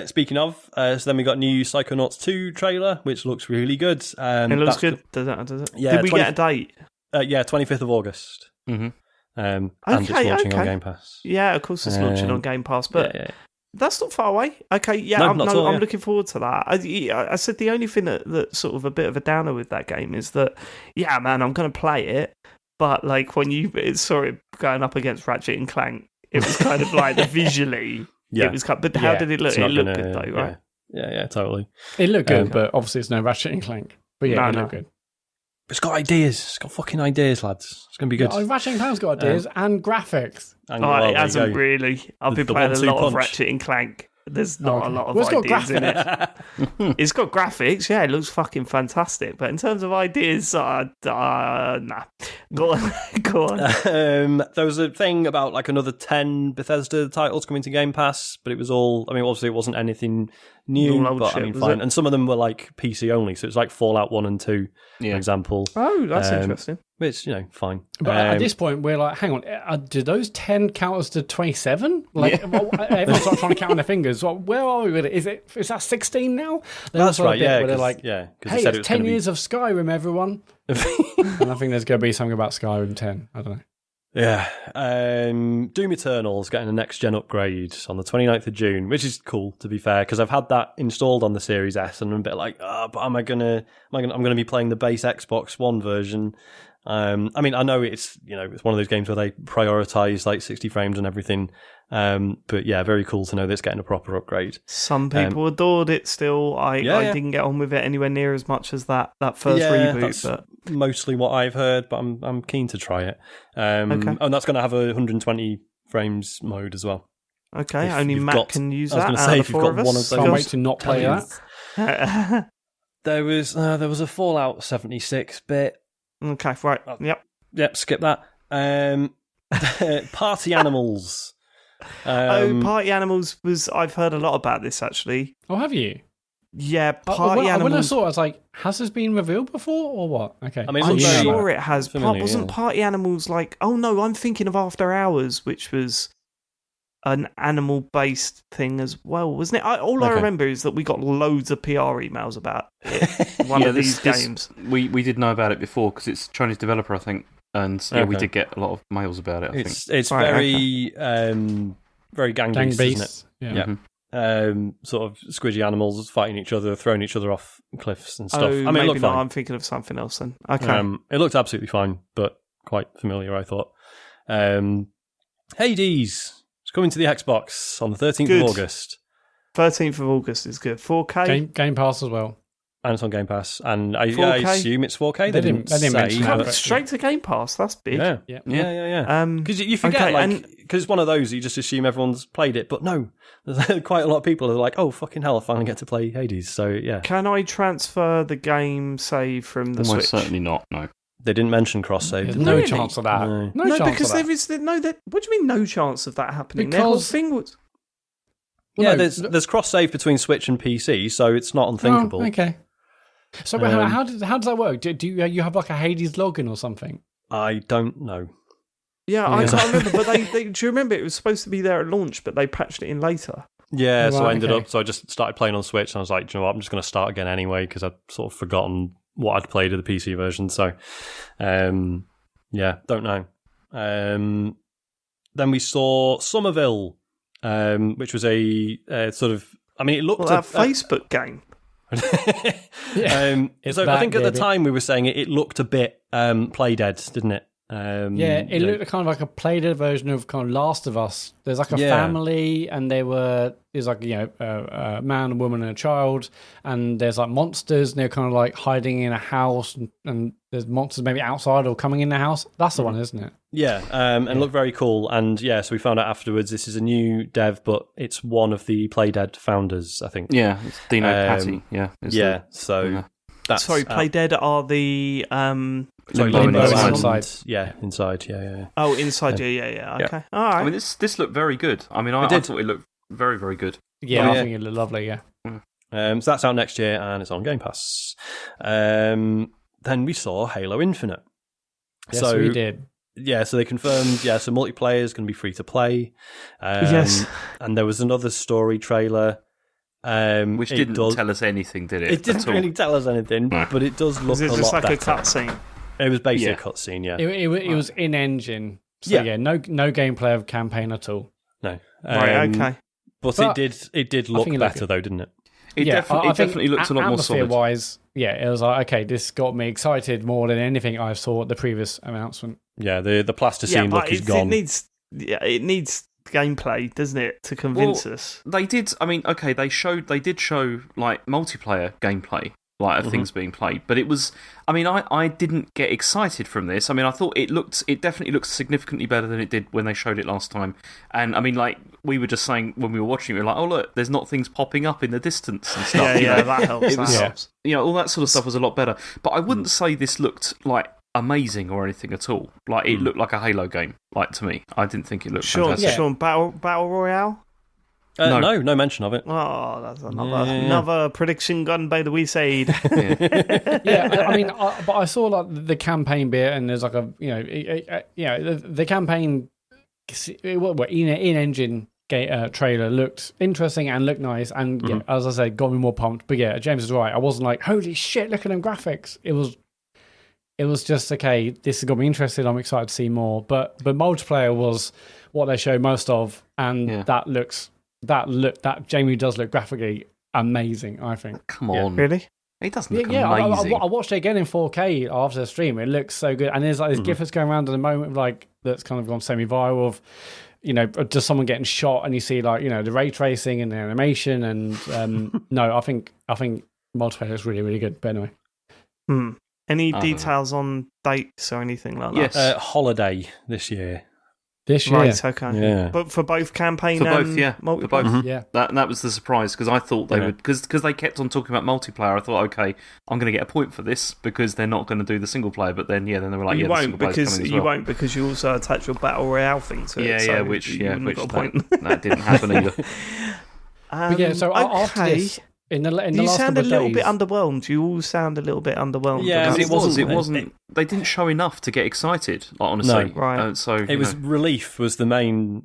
Speaking of, so then we got new Psychonauts 2 trailer, which looks really good. It looks good, does it? Yeah, did we get a date? 25th of August. Mm-hmm. And it's launching on Game Pass. Yeah, of course it's launching on Game Pass, but that's not far away. Okay, I'm looking forward to that. I said the only thing that sort of a bit of a downer with that game is that, man, I'm going to play it, but like when you saw it going up against Ratchet and Clank, it was kind of like visually... Yeah. It was, but how did it look? It looked good though, right? Yeah, totally. It looked good, but obviously it's no Ratchet and Clank. But yeah, it looked good. It's got ideas. It's got fucking ideas, lads. It's going to be good. Ratchet and Clank's got ideas and graphics. It hasn't really. I've been playing a lot of Ratchet and Clank. There's not a lot of ideas in it. It's got graphics, it looks fucking fantastic. But in terms of ideas, nah. Go on. There was a thing about like another 10 Bethesda titles coming to Game Pass, but it was all, I mean, obviously it wasn't anything new, but I mean, fine. And some of them were like PC only, so it's like Fallout 1 and 2, for example. Oh, that's interesting. which, fine. But at this point, we're like, hang on, do those 10 count us to 27? Like, everyone's sort of trying to count on their fingers. Well, where are we with it? Is that 16 now? That's right, yeah. Where they're like, hey, it's 10 years of Skyrim, everyone. And I think there's going to be something about Skyrim 10. I don't know. Yeah. Doom Eternal's getting a next-gen upgrade on the 29th of June, which is cool, to be fair, because I've had that installed on the Series S, and I'm a bit like, but I'm going to be playing the base Xbox One version. I know it's one of those games where they prioritize like 60 frames and everything. But yeah, very cool to know that it's getting a proper upgrade. Some people adored it still. I didn't get on with it anywhere near as much as that first reboot. That's mostly what I've heard, but I'm keen to try it. Okay. And that's going to have a 120 frames mode as well. Okay, only Matt can use that. I was going to say, if you've got one of those. Can't wait to not play that. There was a Fallout 76 bit. Okay, right. Yep, skip that. Party Animals. Party Animals I've heard a lot about this, actually. Oh, have you? Yeah, Party Animals. When I saw it, I was like, has this been revealed before or what? Okay. I'm sure it has. Wasn't Party Animals like... Oh, no, I'm thinking of After Hours, which was an animal-based thing as well, wasn't it? All I remember is that we got loads of PR emails about it, one of these games. We did know about it before, because it's a Chinese developer, I think. And we did get a lot of mails about it, I think. It's very gang beasts, isn't it? Yeah. Mm-hmm. Sort of squidgy animals fighting each other, throwing each other off cliffs and stuff. Oh, maybe not. I'm thinking of something else then. Okay. It looked absolutely fine, but quite familiar, I thought. Hades is coming to the Xbox on the 13th of August. 13th of August is good. 4K? Game Pass as well. And it's on Game Pass. And I 4K? assume it's 4K. They didn't mention that. Straight to Game Pass. That's big. Yeah. Because you forget, because it's one of those, you just assume everyone's played it. But no, there's quite a lot of people who are like, oh, fucking hell, I finally get to play Hades. So, yeah. Can I transfer the game save from the Switch? Almost certainly not, no. They didn't mention cross-save. There's no chance of that. No, because there is... No, what do you mean no chance of that happening? Their whole thing was... There's cross-save between Switch and PC, so it's not unthinkable. Oh, okay. So how does that work? Do you have like a Hades login or something? I don't know. Yeah, I can't remember. But do you remember it was supposed to be there at launch, but they patched it in later? Yeah, so I just started playing on Switch, and I was like, do you know what, I'm just going to start again anyway, because I'd sort of forgotten what I'd played of the PC version. So, don't know. Then we saw Somerville, which was a sort of... it looked... that Facebook game. I think at the time we were saying it looked a bit Play Dead, didn't it? It looked kind of like a Play Dead version of kind of Last of Us. There's like a family, and there's like a man, a woman, and a child, and there's like monsters, and they're kind of like hiding in a house, and there's monsters maybe outside or coming in the house. That's the one, isn't it? Yeah, and looked very cool. And so we found out afterwards this is a new dev, but it's one of the Play Dead founders, I think. Yeah, it's Dino Patti. That's Play Dead are the Limbo Inside. Inside. Yeah. Oh, Inside. Yeah. Okay. All right. This looked very good. I thought it looked very, very good. Yeah, I think it looked lovely. Yeah. So that's out next year, and it's on Game Pass. Then we saw Halo Infinite. Yes, we did. Yeah, so they confirmed, so multiplayer is going to be free to play. Yes. And there was another story trailer. Which didn't tell us anything, did it? It didn't really tell us anything, but it does look a lot better. Was it just like a cutscene? It was basically a cutscene, yeah. It was in-engine. So no gameplay of campaign at all. No. Right, okay. But it did look better, though, didn't it? It definitely looked a lot more solid. Atmosphere-wise, it was like, okay, this got me excited more than anything I saw at the previous announcement. Yeah, the plasticine look is gone. It needs gameplay, doesn't it, to convince us? They did. They did show like multiplayer gameplay, like of things being played. But it was. I didn't get excited from this. I thought it definitely looks significantly better than it did when they showed it last time. And like we were just saying when we were watching it, we were like, oh look, there's not things popping up in the distance and stuff. That helps. All that sort of stuff was a lot better. But I wouldn't say this looked like amazing or anything at all. Like it looked like a Halo game. Like to me, I didn't think it looked fantastic. Sean, battle royale. No mention of it. Oh, that's another prediction gone by the wayside. Yeah, I mean, but I saw like the campaign bit, and there's like a the campaign in-engine trailer looked interesting and looked nice, and as I said, got me more pumped. But yeah, James is right. I wasn't like, holy shit, look at them graphics. It was just okay. This has got me interested. I'm excited to see more. But multiplayer was what they showed most of, and that Jamie does look graphically amazing. I think. Come on, really? It doesn't look amazing. I watched it again in 4K after the stream. It looks so good, and there's like this GIF that's going around at the moment, like that's kind of gone semi-viral of, just someone getting shot, and you see like the ray tracing and the animation, and no, I think multiplayer looks really really good. But anyway, any details on dates or anything like that? Yes, holiday this year. This year, right? Okay, yeah. But for both campaign for and both, multiplayer, for both, yeah. That was the surprise, because I thought they would, because they kept on talking about multiplayer. I thought, okay, I'm going to get a point for this because they're not going to do the single player. But then, then they were like, you the single player's coming as well. You won't, because you also attach your battle royale thing to it. Which got a point. That didn't happen either. So after this. In the last you sound a little days, bit underwhelmed. You all sound a little bit underwhelmed. Yeah, it wasn't. They didn't show enough to get excited. Like, honestly, no, right? So it was relief was the main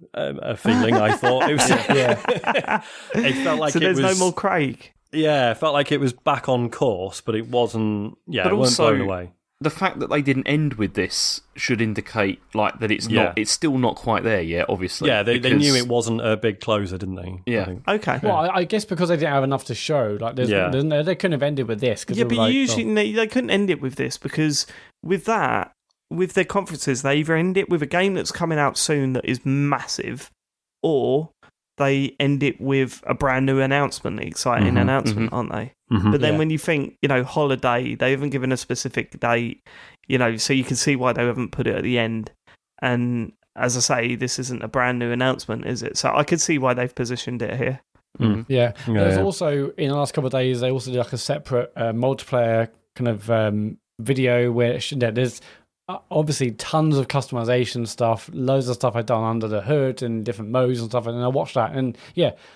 feeling. I thought it was. It felt like so there's no more Craig. Yeah, it felt like it was back on course, but it wasn't. Yeah, but it also, weren't blown away. The fact that they didn't end with this should indicate like that it's not. It's still not quite there yet. Obviously, yeah, they knew it wasn't a big closer, didn't they? Yeah. Okay. Well, I guess because they didn't have enough to show. Like, they couldn't have ended with this. Yeah, but usually they couldn't end it with this, because with that, with their conferences, they either end it with a game that's coming out soon that is massive, or they end it with a brand new announcement, exciting announcement, aren't they? But then when you think, holiday, they haven't given a specific date, so you can see why they haven't put it at the end. And as I say, this isn't a brand new announcement, is it? So I could see why they've positioned it here. Yeah. There's also, in the last couple of days, they also did like a separate multiplayer kind of video where there's obviously tons of customization stuff, loads of stuff I've done under the hood and different modes and stuff, and I watched that, and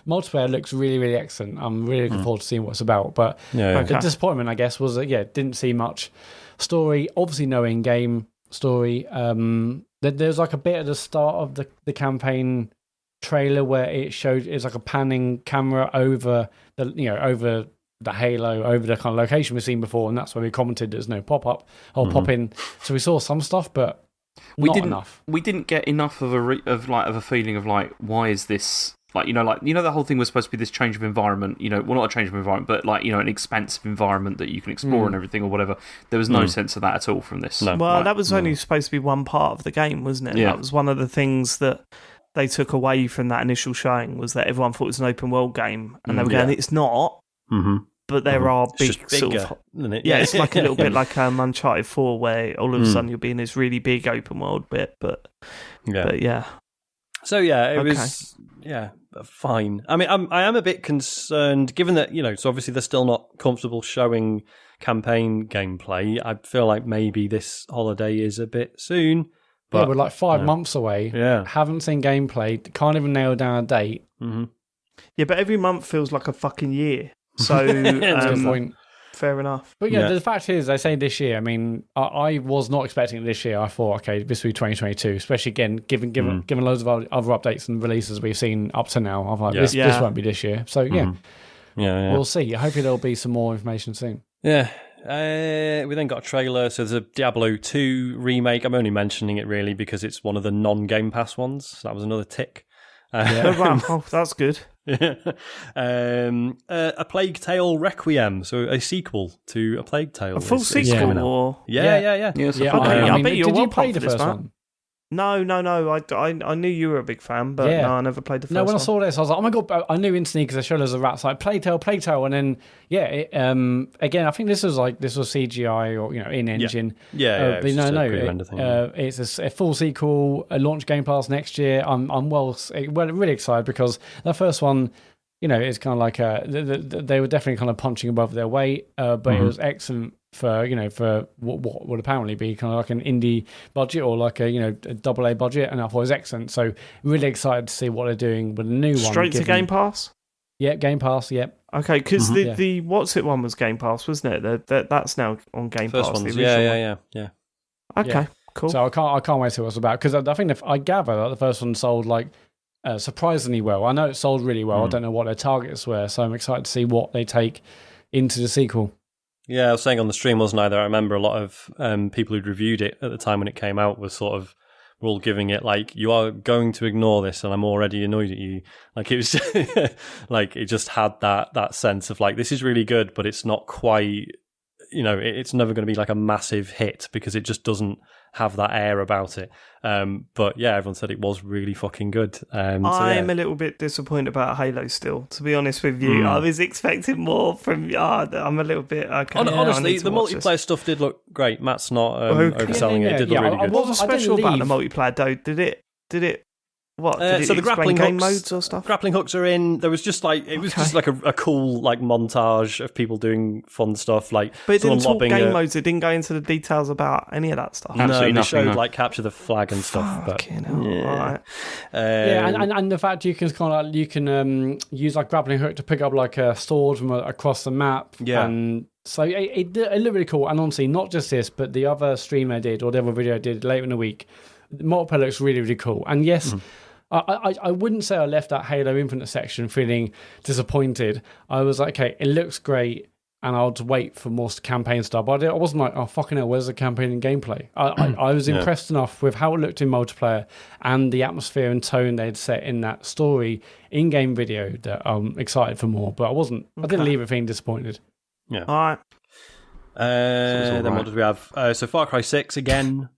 multiplayer looks really really excellent. I'm really looking forward to seeing what it's about, but the disappointment, I guess, was that didn't see much story, obviously no in-game story. There's like a bit at the start of the campaign trailer where it showed it's like a panning camera over over the halo, over the kind of location we've seen before, and that's where we commented there's no pop-up or pop-in. So we saw some stuff, but not enough. We didn't get enough of a feeling of like, why is this the whole thing was supposed to be this change of environment, well, not a change of environment, but an expansive environment that you can explore and everything or whatever. There was no sense of that at all from this. No. Well, that was only supposed to be one part of the game, wasn't it? Yeah. That was one of the things that they took away from that initial showing, was that everyone thought it was an open world game, and they were going, it's not. But there are big sort of, isn't it? Yeah, it's like a little bit like Uncharted 4, where all of a sudden you'll be in this really big open world bit. But yeah. So it was fine. I mean, I am a bit concerned, given that so obviously they're still not comfortable showing campaign gameplay. I feel like maybe this holiday is a bit soon. But we're like 5 months away. Yeah, haven't seen gameplay. Can't even nail down a date. Yeah, but every month feels like a fucking year. So fair enough. But the fact is, they say this year. I mean, I was not expecting it this year. I thought, okay, this will be 2022. Especially again, given loads of other updates and releases we've seen up to now. I'm like, this won't be this year. So we'll see. Hopefully there'll be some more information soon. Yeah. We then got a trailer. So there's a Diablo 2 remake. I'm only mentioning it really because it's one of the non-Game Pass ones. So that was another tick. Oh, that's good. A Plague Tale Requiem, so a sequel to A Plague Tale. A full sequel, or yeah. I bet you're did well you play the pumped for first this, one? No. I knew you were a big fan, but no, I never played the first one. No, when I saw this, I was like, oh my god! I knew instantly because they showed us the rats like Plague Tale, and then again, I think this was CGI or in engine. But it's a full sequel, a launch Game Pass next year. I'm really excited because the first one, it's kind of like they were definitely kind of punching above their weight, but it was excellent for what would apparently be kind of like an indie budget or like a AA budget, and I thought it was excellent. So really excited to see what they're doing with a new one. Straight to Game Pass? Yeah, Game Pass, yep. Okay, because the What's It one was Game Pass, wasn't it? That's now on Game Pass. First one's, one. yeah. Okay, Yeah. cool. So I can't wait to see what it's about, because I think I gather that the first one sold like surprisingly well. I know it sold really well. I don't know what their targets were, so I'm excited to see what they take into the sequel. Yeah, I was saying on the stream, wasn't I, that I remember a lot of people who'd reviewed it at the time when it came out were sort of were all giving it like, you are going to ignore this and I'm already annoyed at you. Like it was like it just had that sense of like, this is really good, but it's not quite, it's never going to be like a massive hit because it just doesn't have that air about it. But yeah, everyone said it was really fucking good. I'm a little bit disappointed about Halo still, to be honest with you. I was expecting more from I'm a little bit... Honestly, the multiplayer stuff did look great. Matt's not overselling it. It did look really good. What was special about the multiplayer, though? Did it what? Did it so the grappling game hooks, modes or stuff? Grappling hooks are in. There was just like just like a cool like montage of people doing fun stuff. Like, but it didn't talk game modes. It didn't go into the details about any of that stuff. No, they showed like capture the flag and stuff. Fucking hell! Right. And the fact you can use like grappling hook to pick up like a sword from across the map. Yeah. And so it looked really cool. And honestly, not just this, but the other stream I did or the other video I did later in the week, the multiplayer looks really, really cool. And yes. I wouldn't say I left that Halo Infinite section feeling disappointed. I was like, okay, it looks great, and I'll just wait for more campaign stuff. But I wasn't like, oh, fucking hell, where's the campaign and gameplay? I was impressed enough with how it looked in multiplayer and the atmosphere and tone they'd set in that story in-game video that I'm excited for more. But I didn't leave it feeling disappointed. Yeah. All right. Then what did we have? So Far Cry 6 again.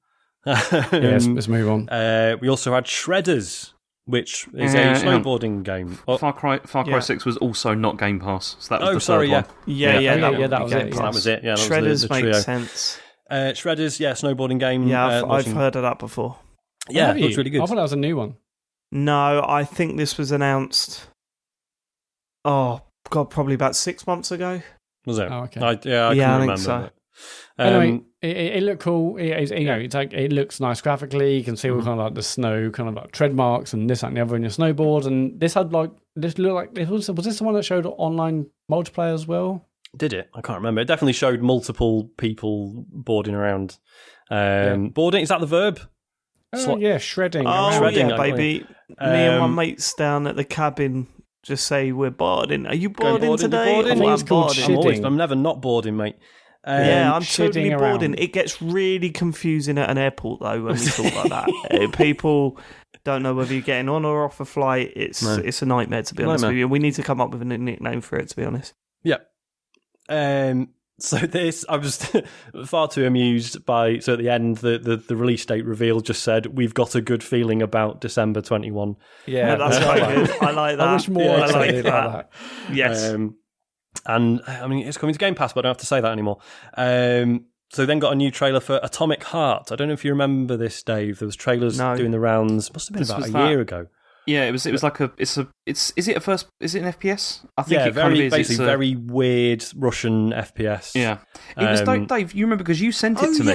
Let's move on. We also had Shredders, which is a snowboarding game. Far Cry 6 was also not Game Pass, so that was the sorry, third one. That was it. That was it. Yeah, that Shredders was the trio. makes sense. Shredders, snowboarding game. Yeah, I've heard of that before. Yeah, it looks really good. I thought that was a new one. No, I think this was announced. Oh God, probably about 6 months ago. Was it? Oh, okay. I couldn't remember. So. Anyway, it looked cool. It's like it looks nice graphically. You can see all kind of like the snow, kind of like tread marks and this and the other in your snowboard. And this had like this looked like was this the one that showed online multiplayer as well? Did it? I can't remember. It definitely showed multiple people boarding around. Boarding, is that the verb? Shredding. Shredding, yeah, baby. Me and my mates down at the cabin just say we're boarding. Are you boarding today? I think it's called shidding. I'm never not boarding, mate. I'm totally around. boarding. It gets really confusing at an airport, though, when we talk like that. People don't know whether you're getting on or off a flight. It's a nightmare, to be honest with you. We need to come up with a nickname for it, to be honest. Yeah. So this, I was far too amused by. So at the end, the release date reveal just said, "We've got a good feeling about December 21." Yeah, that's quite good. I like that. I wish more I like about that. Yes. And I mean, it's coming to Game Pass, but I don't have to say that anymore. So then got a new trailer for Atomic Heart. I don't know if you remember this, Dave. There was trailers doing the rounds. Must have been about a year ago. Yeah, it was like is it an FPS? I think it very, kind of is. Basically, very weird Russian FPS. Yeah. It was Dave, you remember because you sent it to me.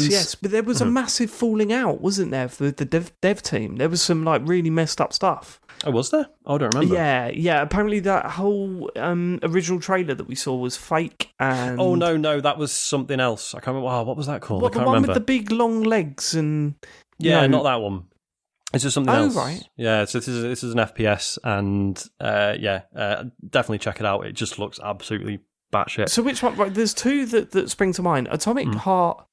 Yes. But there was a massive falling out, wasn't there, for the dev team? There was some like really messed up stuff. Oh, was there? I don't remember. Yeah. Apparently that whole original trailer that we saw was fake. And oh, no, that was something else. I can't remember. Wow, what was that called? I can't remember. The one remember. with the big long legs and... Yeah, not that one. It's just something else. Oh, right. Yeah, so this is an FPS, and definitely check it out. It just looks absolutely batshit. So which one? Right, there's two that spring to mind. Atomic Heart.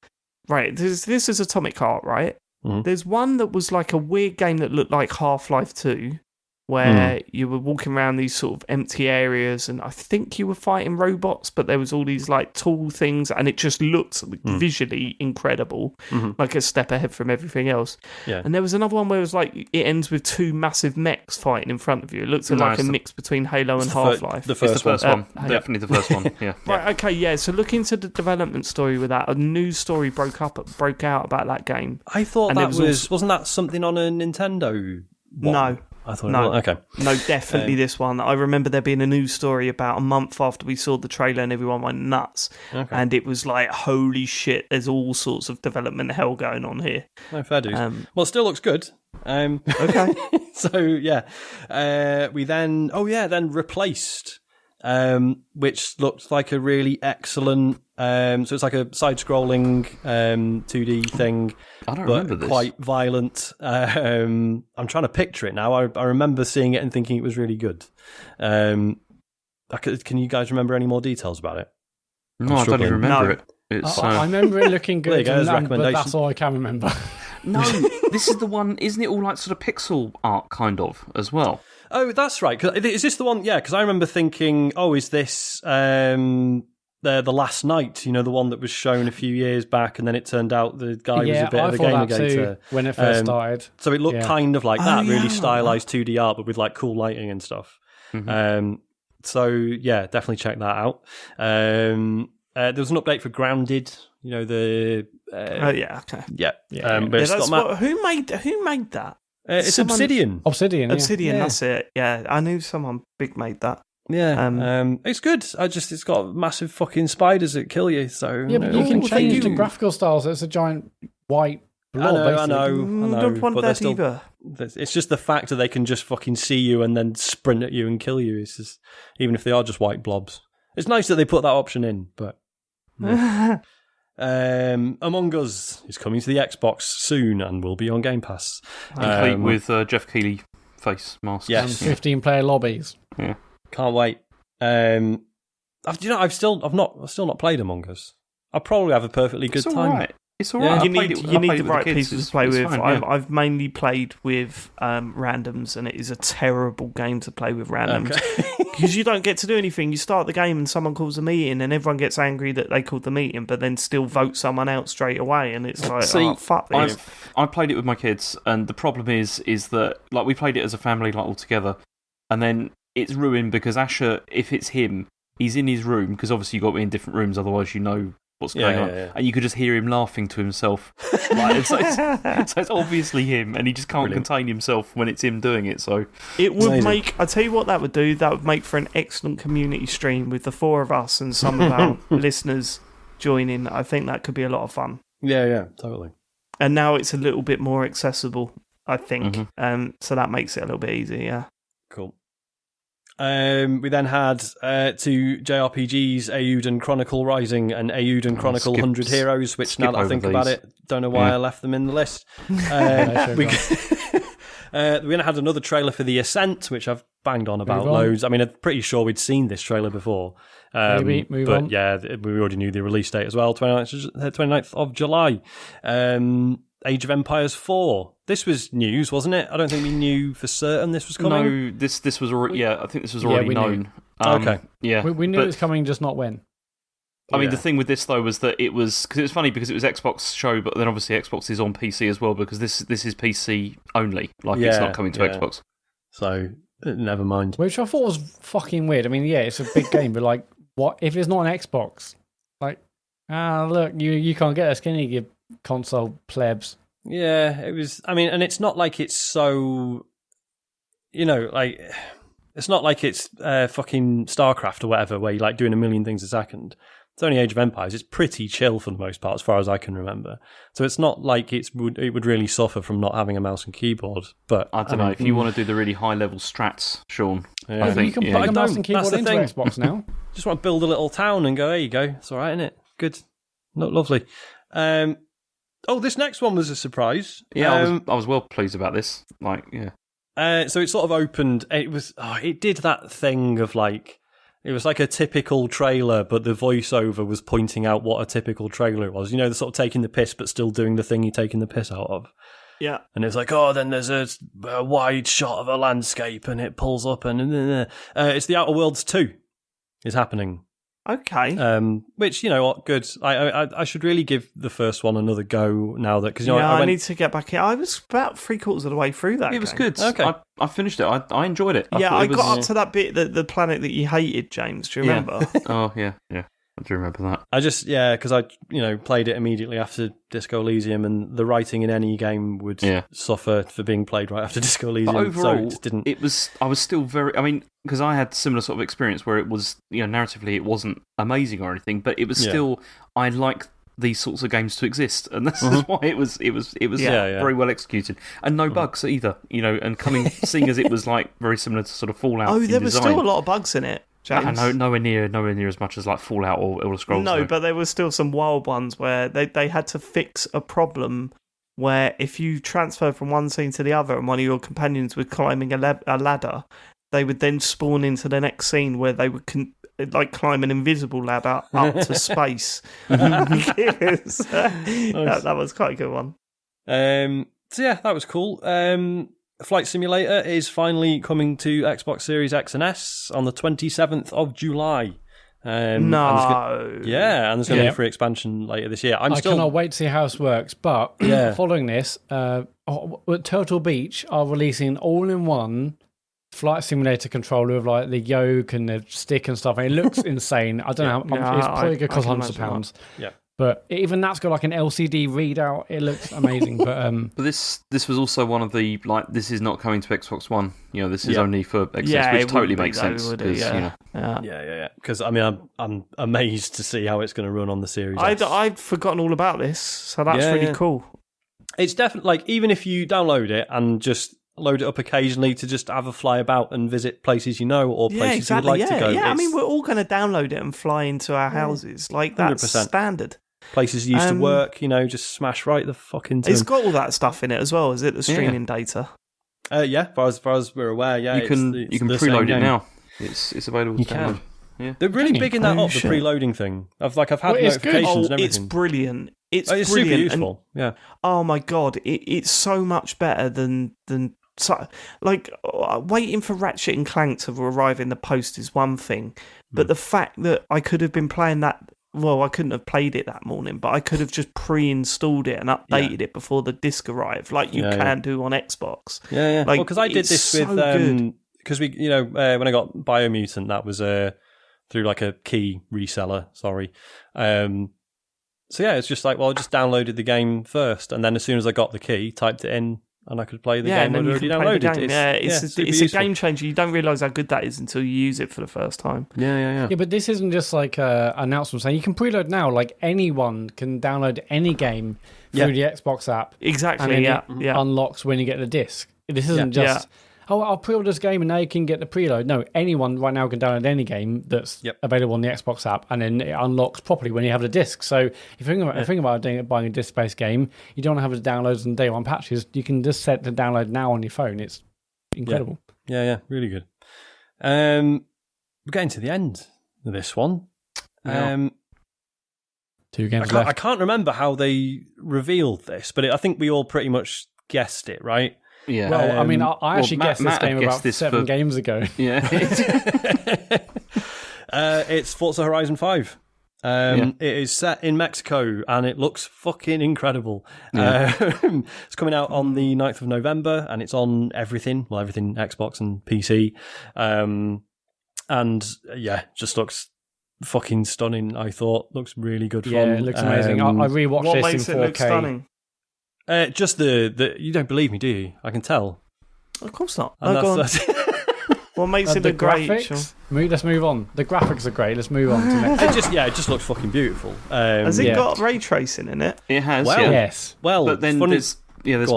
Right, this is Atomic Heart, right? There's one that was like a weird game that looked like Half-Life 2, where you were walking around these sort of empty areas, and I think you were fighting robots, but there was all these like tool things, and it just looked visually incredible, like a step ahead from everything else. Yeah. And there was another one where it was like it ends with two massive mechs fighting in front of you. It looked like a mix between Halo and Half-Life. The first one. Definitely the first one. Yeah. Right. Okay. Yeah. So look into the development story with that. A news story broke out about that game. I thought wasn't that something on a Nintendo one? I thought No. okay. No, definitely this one. I remember there being a news story about a month after we saw the trailer and everyone went nuts. Okay. And it was like, holy shit, there's all sorts of development hell going on here. No, fair dues. Well, it still looks good. Okay. So, yeah. We then replaced, which looked like a really excellent... so it's like a side-scrolling 2D thing. I don't but remember this. Quite violent. I'm trying to picture it now. I remember seeing it and thinking it was really good. Can you guys remember any more details about it? No, I don't even remember No. it. It's, I remember it looking There you good, go, there's a but recommendation. that's all I can remember. no, this is the one. Isn't it all like sort of pixel art kind of as well? Oh, that's right. Is this the one? Yeah, because I remember thinking, oh, is this the Last Night? You know, the one that was shown a few years back, and then it turned out the guy was a bit of a thought that gamer too when it first started. So it looked kind of like that, yeah, really I stylized 2D art, but with like cool lighting and stuff. So yeah, definitely check that out. There was an update for Grounded. You know the Oh, yeah, okay. yeah. Yeah. But it's Yeah, that's got who made that? it's someone- Obsidian. Obsidian. Obsidian, Yeah. that's it. Yeah, I knew someone big made that. Yeah, it's good. It's got massive fucking spiders that kill you. So Yeah, but you can Well, change thank the you. graphical styles. It's a giant white blob. I know. Don't want but they're that still- either. It's just the fact that they can just fucking see you and then sprint at you and kill you. It's just, even if they are just white blobs. It's nice that they put that option in, but. Among Us is coming to the Xbox soon and will be on Game Pass. Complete with Jeff Keighley face mask. Yes. And 15-player lobbies. Can't wait. I've still not played Among Us. I'll probably have a perfectly good It's time. alright. It's Yeah. alright. You need the right people to play with. I've mainly played with randoms, and it is a terrible game to play with randoms because you don't get to do anything. You start the game and someone calls a meeting, and everyone gets angry that they called the meeting, but then still vote someone out straight away, and it's like, See, oh fuck this. I played it with my kids, and the problem is that like we played it as a family, like all together, and then it's ruined because Asher, if it's him, he's in his room because obviously you got to be in different rooms, otherwise you know what's going on, and you could just hear him laughing to himself. Like, so it's obviously him, and he just can't contain himself when it's him doing it. So It would Amazing. make. I tell you what, that would do. That would make for an excellent community stream with the four of us and some of our listeners joining. I think that could be a lot of fun. Yeah, totally. And now it's a little bit more accessible, I think. So that makes it a little bit easier. Yeah. Cool. We then had two JRPGs, Eiyuden Chronicle Rising and Eiyuden Chronicle 100 Heroes, which now that I think about it, don't know why I left them in the list. We then had another trailer for The Ascent, which I've banged on about loads. I mean, I'm pretty sure we'd seen this trailer before. Maybe, move on. Yeah, we already knew the release date as well, 29th of July. Age of Empires 4. This was news, wasn't it? I don't think we knew for certain this was coming. no, this was already. Yeah, I think this was already we knew. known. Okay. Yeah, We knew but- it was coming, just not when. I mean, the thing with this though was that it was because it was funny because it was Xbox show, but then obviously Xbox is on PC as well because this is PC only. Like it's not coming to Xbox. So never mind. Which I thought was fucking weird. I mean, yeah, it's a big game, but like, what if it's not an Xbox? Like, look, you can't get us, can you, you console plebs? Yeah, it was. I mean, and it's not like it's so. You know, like it's not like it's fucking StarCraft or whatever, where you're like doing a million things a second. It's only Age of Empires. It's pretty chill for the most part, as far as I can remember. So it's not like it would really suffer from not having a mouse and keyboard. But I don't know if you want to do the really high level strats, Sean. Yeah. I think you can yeah. plug a I mouse don't. and keyboard That's the into thing. Xbox now. just want to build a little town and go, there you go. It's all right, isn't it? Good. Not lovely. This next one was a surprise. Yeah, I was well pleased about this. Like, yeah. So it sort of opened. It did that thing of like. It was like a typical trailer, but the voiceover was pointing out what a typical trailer it was. You know, the sort of taking the piss, but still doing the thing you're taking the piss out of. Yeah. And it's like, then there's a wide shot of a landscape, and it pulls up, and it's the Outer Worlds 2 is happening. Okay. Which, you know what, good. I should really give the first one another go now that, because, you know, I I went, need to get back in. I was about 3/4 of the way through that. It was game. good. Okay. I finished it. I enjoyed it. Yeah, thought I it was, got up to that bit, the planet that you hated, James. Do you remember? Oh, yeah. I do remember that. I just, because I, played it immediately after Disco Elysium, and the writing in any game would suffer for being played right after Disco Elysium. But overall, so it just didn't. I was still very. I mean, because I had similar sort of experience where it was, narratively, it wasn't amazing or anything, but it was still. I like these sorts of games to exist, and this is why it was very well executed, and no bugs either. And seeing as it was like very similar to sort of Fallout. Oh, there was still a lot of bugs in it. James. Nowhere near as much as like Fallout or Elder Scrolls. No, but there were still some wild ones where they had to fix a problem where if you transfer from one scene to the other and one of your companions was climbing a ladder, they would then spawn into the next scene where they would climb an invisible ladder up to space. That was quite a good one. So yeah, that was cool. Flight Simulator is finally coming to Xbox Series X and S on the 27th of July. No. And there's going to be a free expansion later this year. I cannot wait to see how this works, but following this, Turtle Beach are releasing all-in-one Flight Simulator controller with like the yoke and the stick and stuff, and it looks insane. I don't know how much. It's probably going to cost hundreds of pounds. Yeah. But even that's got like an LCD readout. It looks amazing. But this was also one I'm this is not coming to Xbox One. This is only for Xbox, which totally makes sense. Because I'm amazed to see how it's going to run on the Series X. I'd forgotten all about this, so that's really cool. It's definitely even if you download it and just load it up occasionally to just have a fly about and visit places or places you would like to go. Yeah, I mean, we're all going to download it and fly into our houses. That's 100%. Standard. Places you used to work, just smash right the fuck into It's them. got all that stuff in it as well, is it? The streaming data? As far as we're aware, you can preload it now. It's available to download. Yeah. They're really bigging that up, the preloading thing. I've had notifications and everything. It's brilliant. It's brilliant. Super useful. Oh my god, it's so much better than waiting for Ratchet and Clank to arrive in the post is one thing, but the fact that I could have been playing that. Well, I couldn't have played it that morning, but I could have just pre-installed it and updated it before the disc arrived, like you can do on Xbox. Yeah. Because I did this with because we, when I got Biomutant, that was through like a key reseller. Sorry. It's just like, I just downloaded the game first, and then as soon as I got the key, typed it in. And I could play the game I'd already downloaded. It's a game changer. You don't realise how good that is until you use it for the first time. Yeah, but this isn't just like an announcement saying you can preload now. Like anyone can download any game through the Xbox app. Exactly, and it unlocks when you get the disc. This isn't just, I'll pre-order this game and now you can get the preload. No, anyone right now can download any game that's available on the Xbox app, and then it unlocks properly when you have the disc. So if you think about buying a disc-based game, you don't have the downloads and day one patches. You can just set the download now on your phone. It's incredible. Yeah, really good. We're getting to the end of this one. 2 games left. I can't remember how they revealed this, but I think we all pretty much guessed it, right? Yeah. Well, I mean, I actually guessed this game about 7 games ago. Yeah. It's Forza Horizon 5. It is set in Mexico, and it looks fucking incredible. Yeah. It's coming out on the 9th of November, and it's on everything Xbox and PC. Just looks fucking stunning, I thought. Looks really good fun. Yeah, it looks amazing. I rewatched this in 4K. Look stunning? Just the you don't believe me, do you? I can tell. Of course not. What makes it look great? Graphics? Let's move on. The graphics are great. Let's move on to next. It just looks fucking beautiful. Has it got ray tracing in it? It has. Yes. Well, but then there's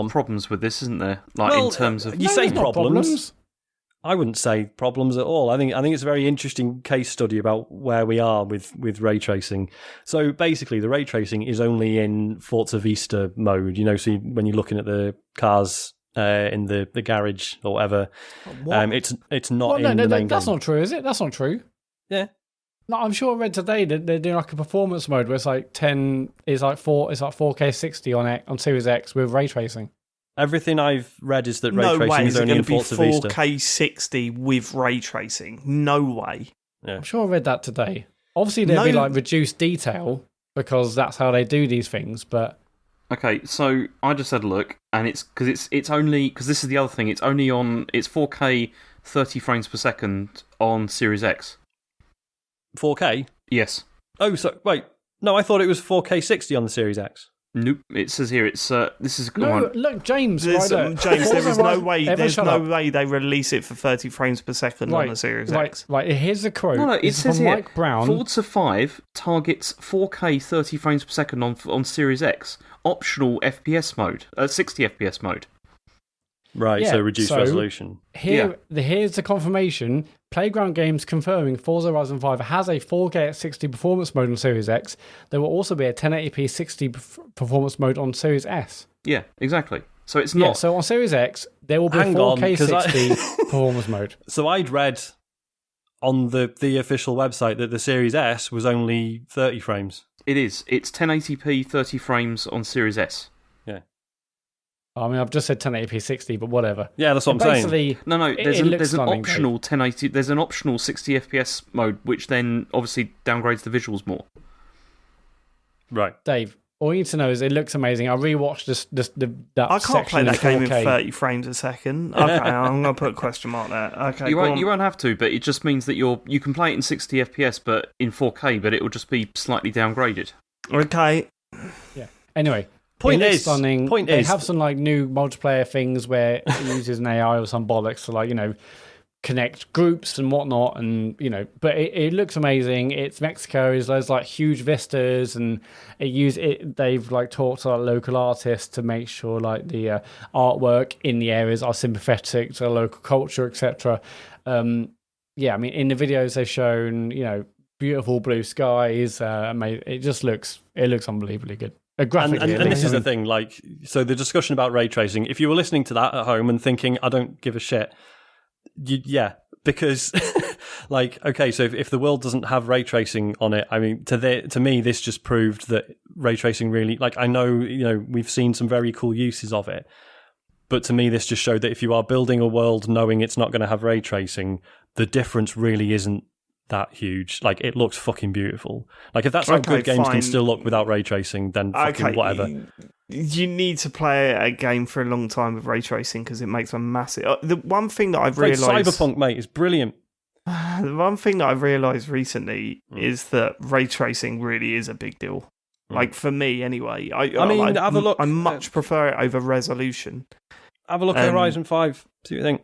problems with this, isn't there? In terms of you say problems. I wouldn't say problems at all. I think it's a very interesting case study about where we are with ray tracing. So basically, the ray tracing is only in Forza Vista mode. So when you're looking at the cars in the garage or whatever, it's not in the main that's game. not true, is it? That's not true. Yeah. No, I'm sure I read today that they're doing like a performance mode where it's like 10, it's like 4K 60 on Series X with ray tracing. Everything I've read is that ray tracing is only in Forza Vista. 4K 60 with ray tracing. No way. Yeah. I'm sure I read that today. Obviously, there'd be like reduced detail because that's how they do these things. But okay, so I just had a look, and it's only because this is the other thing. It's 4K 30 frames per second on Series X. 4K. Yes. Oh, so wait. No, I thought it was 4K 60 on the Series X. Nope. It says here this is No, look, James. James, there is no way. There's no up. way they release it for 30 frames per second on the Series X. Right. Here's a quote. No, it says from here, Mike Brown. Forza 5 targets 4K 30 frames per second on Series X. Optional FPS mode, 60 FPS mode. Right, Yeah, so reduced resolution. Here's the confirmation. Playground Games confirming Forza Horizon 5 has a 4K at 60 performance mode on Series X. There will also be a 1080p 60 performance mode on Series S. Yeah, exactly. So it's not. Yeah, so on Series X, there will be Hang a 4K on, 60 performance mode. So I'd read on the official website that the Series S was only 30 frames. It is. It's 1080p 30 frames on Series S. Yeah. I mean, I've just said 1080p 60, but whatever. Yeah, that's what I'm saying. Basically, No, there's an stunning, optional 1080. There's an optional 60 FPS mode, which then obviously downgrades the visuals more. Right. Dave, all you need to know is it looks amazing. I rewatched that I can't play that game in 4K. 30 frames a second. Okay, I'm going to put a question mark there. Okay, You won't have to, but it just means that you can play it in 60 FPS, but in 4K, but it will just be slightly downgraded. Okay. Yeah. Anyway. Point it looks is, stunning. They have some like new multiplayer things where it uses an AI or some bollocks to connect groups and whatnot, and but it looks amazing. It's Mexico. There's like huge vistas, and they've like talked to like, local artists to make sure like the artwork in the areas are sympathetic to local culture, etc. Yeah, I mean in the videos they've shown beautiful blue skies. It looks unbelievably good. Graphically, and this is the thing, so the discussion about ray tracing, if you were listening to that at home and thinking, I don't give a shit, because, okay, so if the world doesn't have ray tracing on it, I mean, to me, this just proved that ray tracing really, I know, we've seen some very cool uses of it, but to me, this just showed that if you are building a world knowing it's not going to have ray tracing, the difference really isn't that huge. It looks fucking beautiful. If that's how good games can still look without ray tracing, then fucking whatever. You need to play a game for a long time with ray tracing because it makes a massive. The one thing that I've realised, Cyberpunk, mate, is brilliant. The one thing that I've realised recently is that ray tracing really is a big deal. For me, anyway. I mean, have a look. I much prefer it over resolution. Have a look at Horizon 5. See what you think.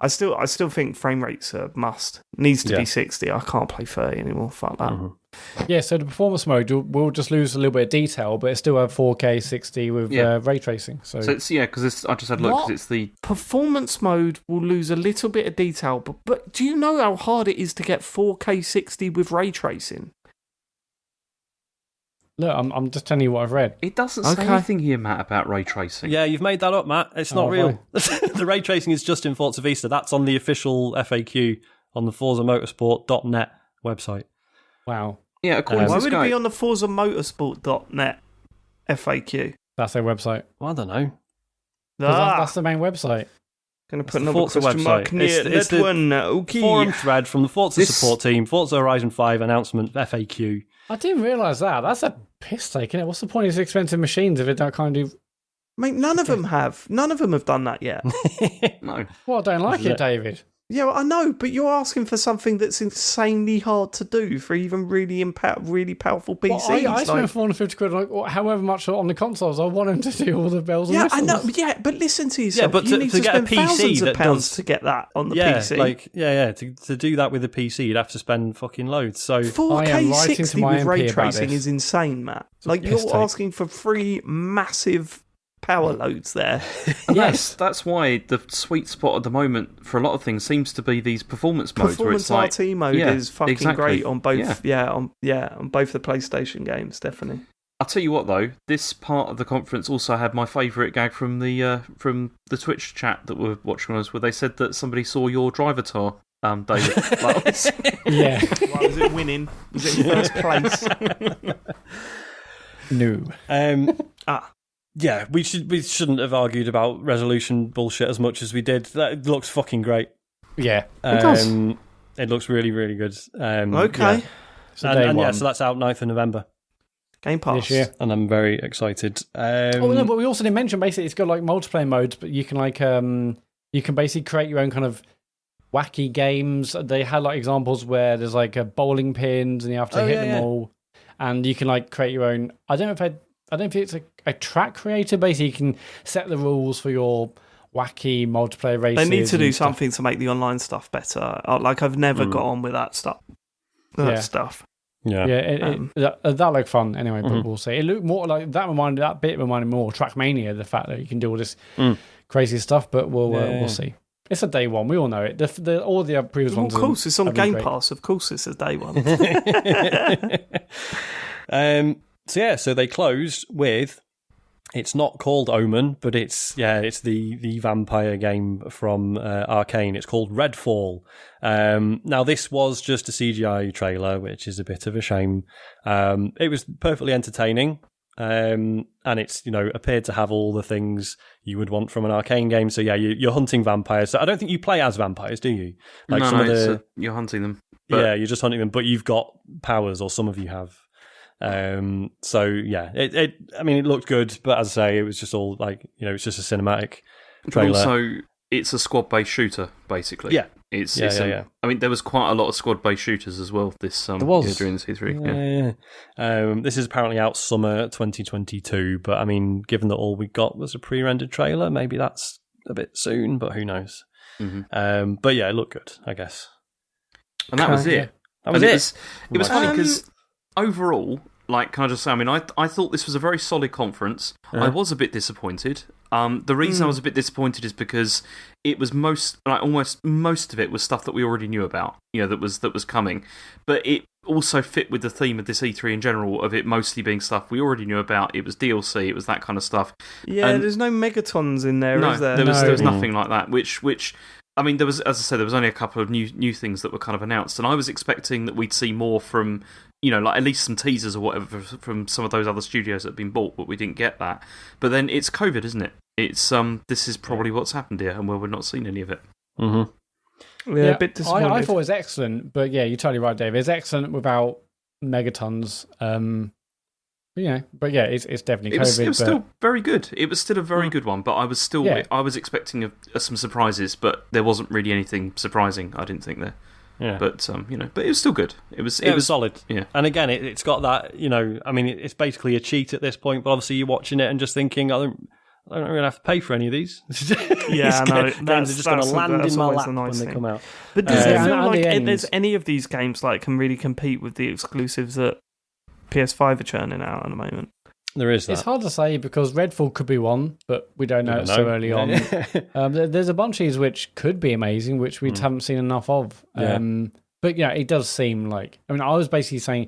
I still think frame rates are must. Needs to be 60. I can't play 30 anymore. Fuck that. Mm-hmm. Yeah, so the performance mode will just lose a little bit of detail, but it still have 4K 60 with ray tracing. So it's because I just had a look because it's the performance mode will lose a little bit of detail, but do you know how hard it is to get 4K 60 with ray tracing? Look, I'm just telling you what I've read. It doesn't say anything here, Matt, about ray tracing. Yeah, you've made that up, Matt. It's not real. The ray tracing is just in Forza Vista. That's on the official FAQ on the ForzaMotorsport.net website. Wow. Yeah, according to why this would guy, it be on the ForzaMotorsport.net FAQ? That's their website. Well, I don't know. That's the main website. Going to put another question mark near it's that one. Okay. Forum thread from the Forza support team. Forza Horizon 5 announcement FAQ. I didn't realise that. That's a piss take, isn't it? What's the point of these expensive machines if it don't kind of... Mate, none of them have. None of them have done that yet. No. Well, I don't like it, David. Yeah, well, I know, but you're asking for something that's insanely hard to do for even really powerful PCs. Well, I spent 450 quid, however much on the consoles. I want them to do all the bells and whistles. I know. Yeah, but listen to yourself. Yeah, but you need to get a spend PC thousands of that pounds does to get that on the PC. To do that with a PC, you'd have to spend fucking loads. So 4K 60 with ray tracing is insane, Matt. You're asking for 3 massive power loads there. Yes, that's why the sweet spot at the moment for a lot of things seems to be these performance modes. Performance where it's RT mode is fucking great on both. On both the PlayStation games, definitely. I'll tell you what though, this part of the conference also had my favourite gag from the Twitch chat that we're watching us, where they said that somebody saw your driver tour, David. Yeah. Well, was it winning? Was it in first place? No. Yeah, we shouldn't have argued about resolution bullshit as much as we did. That looks fucking great. Yeah, it does. It looks really, really good. Okay. Yeah. So that's out 9th of November. Game Pass. This year. And I'm very excited. But we also didn't mention, basically, it's got multiplayer modes, but you can you can basically create your own kind of wacky games. They had like examples where there's like a bowling pins and you have to hit them all, and you can like create your own. I don't know if it's a track creator. Basically, you can set the rules for your wacky multiplayer races. They need to do something to make the online stuff better. Like I've never got on with that stuff. Stuff. Yeah, that looked fun anyway. But we'll see. It looked more like that bit reminded me more of Trackmania. The fact that you can do all this crazy stuff, but we'll see. It's a day one. We all know it. All the previous ones. Of course, it's on Game Pass. Of course, it's a day one. So they closed with. It's not called Omen, but it's the vampire game from Arcane. It's called Redfall. Now this was just a CGI trailer, which is a bit of a shame. It was perfectly entertaining, and it's appeared to have all the things you would want from an Arcane game. So yeah, you're hunting vampires. So I don't think you play as vampires, do you? Like you're hunting them. Yeah, you're just hunting them, but you've got powers, or some of you have. So yeah, it looked good, but as I say, it was just all like, it's just a cinematic trailer. But also, it's a squad-based shooter, basically. Yeah. I mean, there was quite a lot of squad-based shooters as well this during the C3. Yeah. This is apparently out summer 2022, but I mean, given that all we got was a pre-rendered trailer, maybe that's a bit soon, but who knows? Mm-hmm. But yeah, it looked good, I guess. And that was it. Yeah. That was it. It was funny because overall, like, can I just say, I mean, I thought this was a very solid conference. I was a bit disappointed. The reason I was a bit disappointed is because it was almost most of it was stuff that we already knew about, that was coming. But it also fit with the theme of this E3 in general, of it mostly being stuff we already knew about. It was DLC, it was that kind of stuff. Yeah, and there's no megatons in there, is there? There was nothing like that, which I mean, there was, as I said, there was only a couple of new things that were kind of announced, and I was expecting that we'd see more from, like at least some teasers or whatever from some of those other studios that have been bought, but we didn't get that. But then it's COVID, isn't it? It's this is probably what's happened here, and we're not seeing any of it. Mm-hmm. Yeah, a bit disappointed. I thought it was excellent, but yeah, you're totally right, Dave. It's excellent without megatons. But yeah, it's definitely COVID. It was still very good. It was still a very good one, but I was expecting some surprises, but there wasn't really anything surprising, I didn't think there. Yeah. But but it was still good. It was solid. Yeah. And again, it's got that, I mean, it's basically a cheat at this point, but obviously you're watching it and just thinking, I don't really have to pay for any of these. Yeah, no, games are just going to land in my lap when they come out. But does it feel like there's any of these games like can really compete with the exclusives that PS5 are churning out at the moment? There is that. It's hard to say because Redfall could be one, but we don't know it so early on. There's a bunch of these which could be amazing, which we haven't seen enough of. But yeah, it does seem like. I mean, I was basically saying,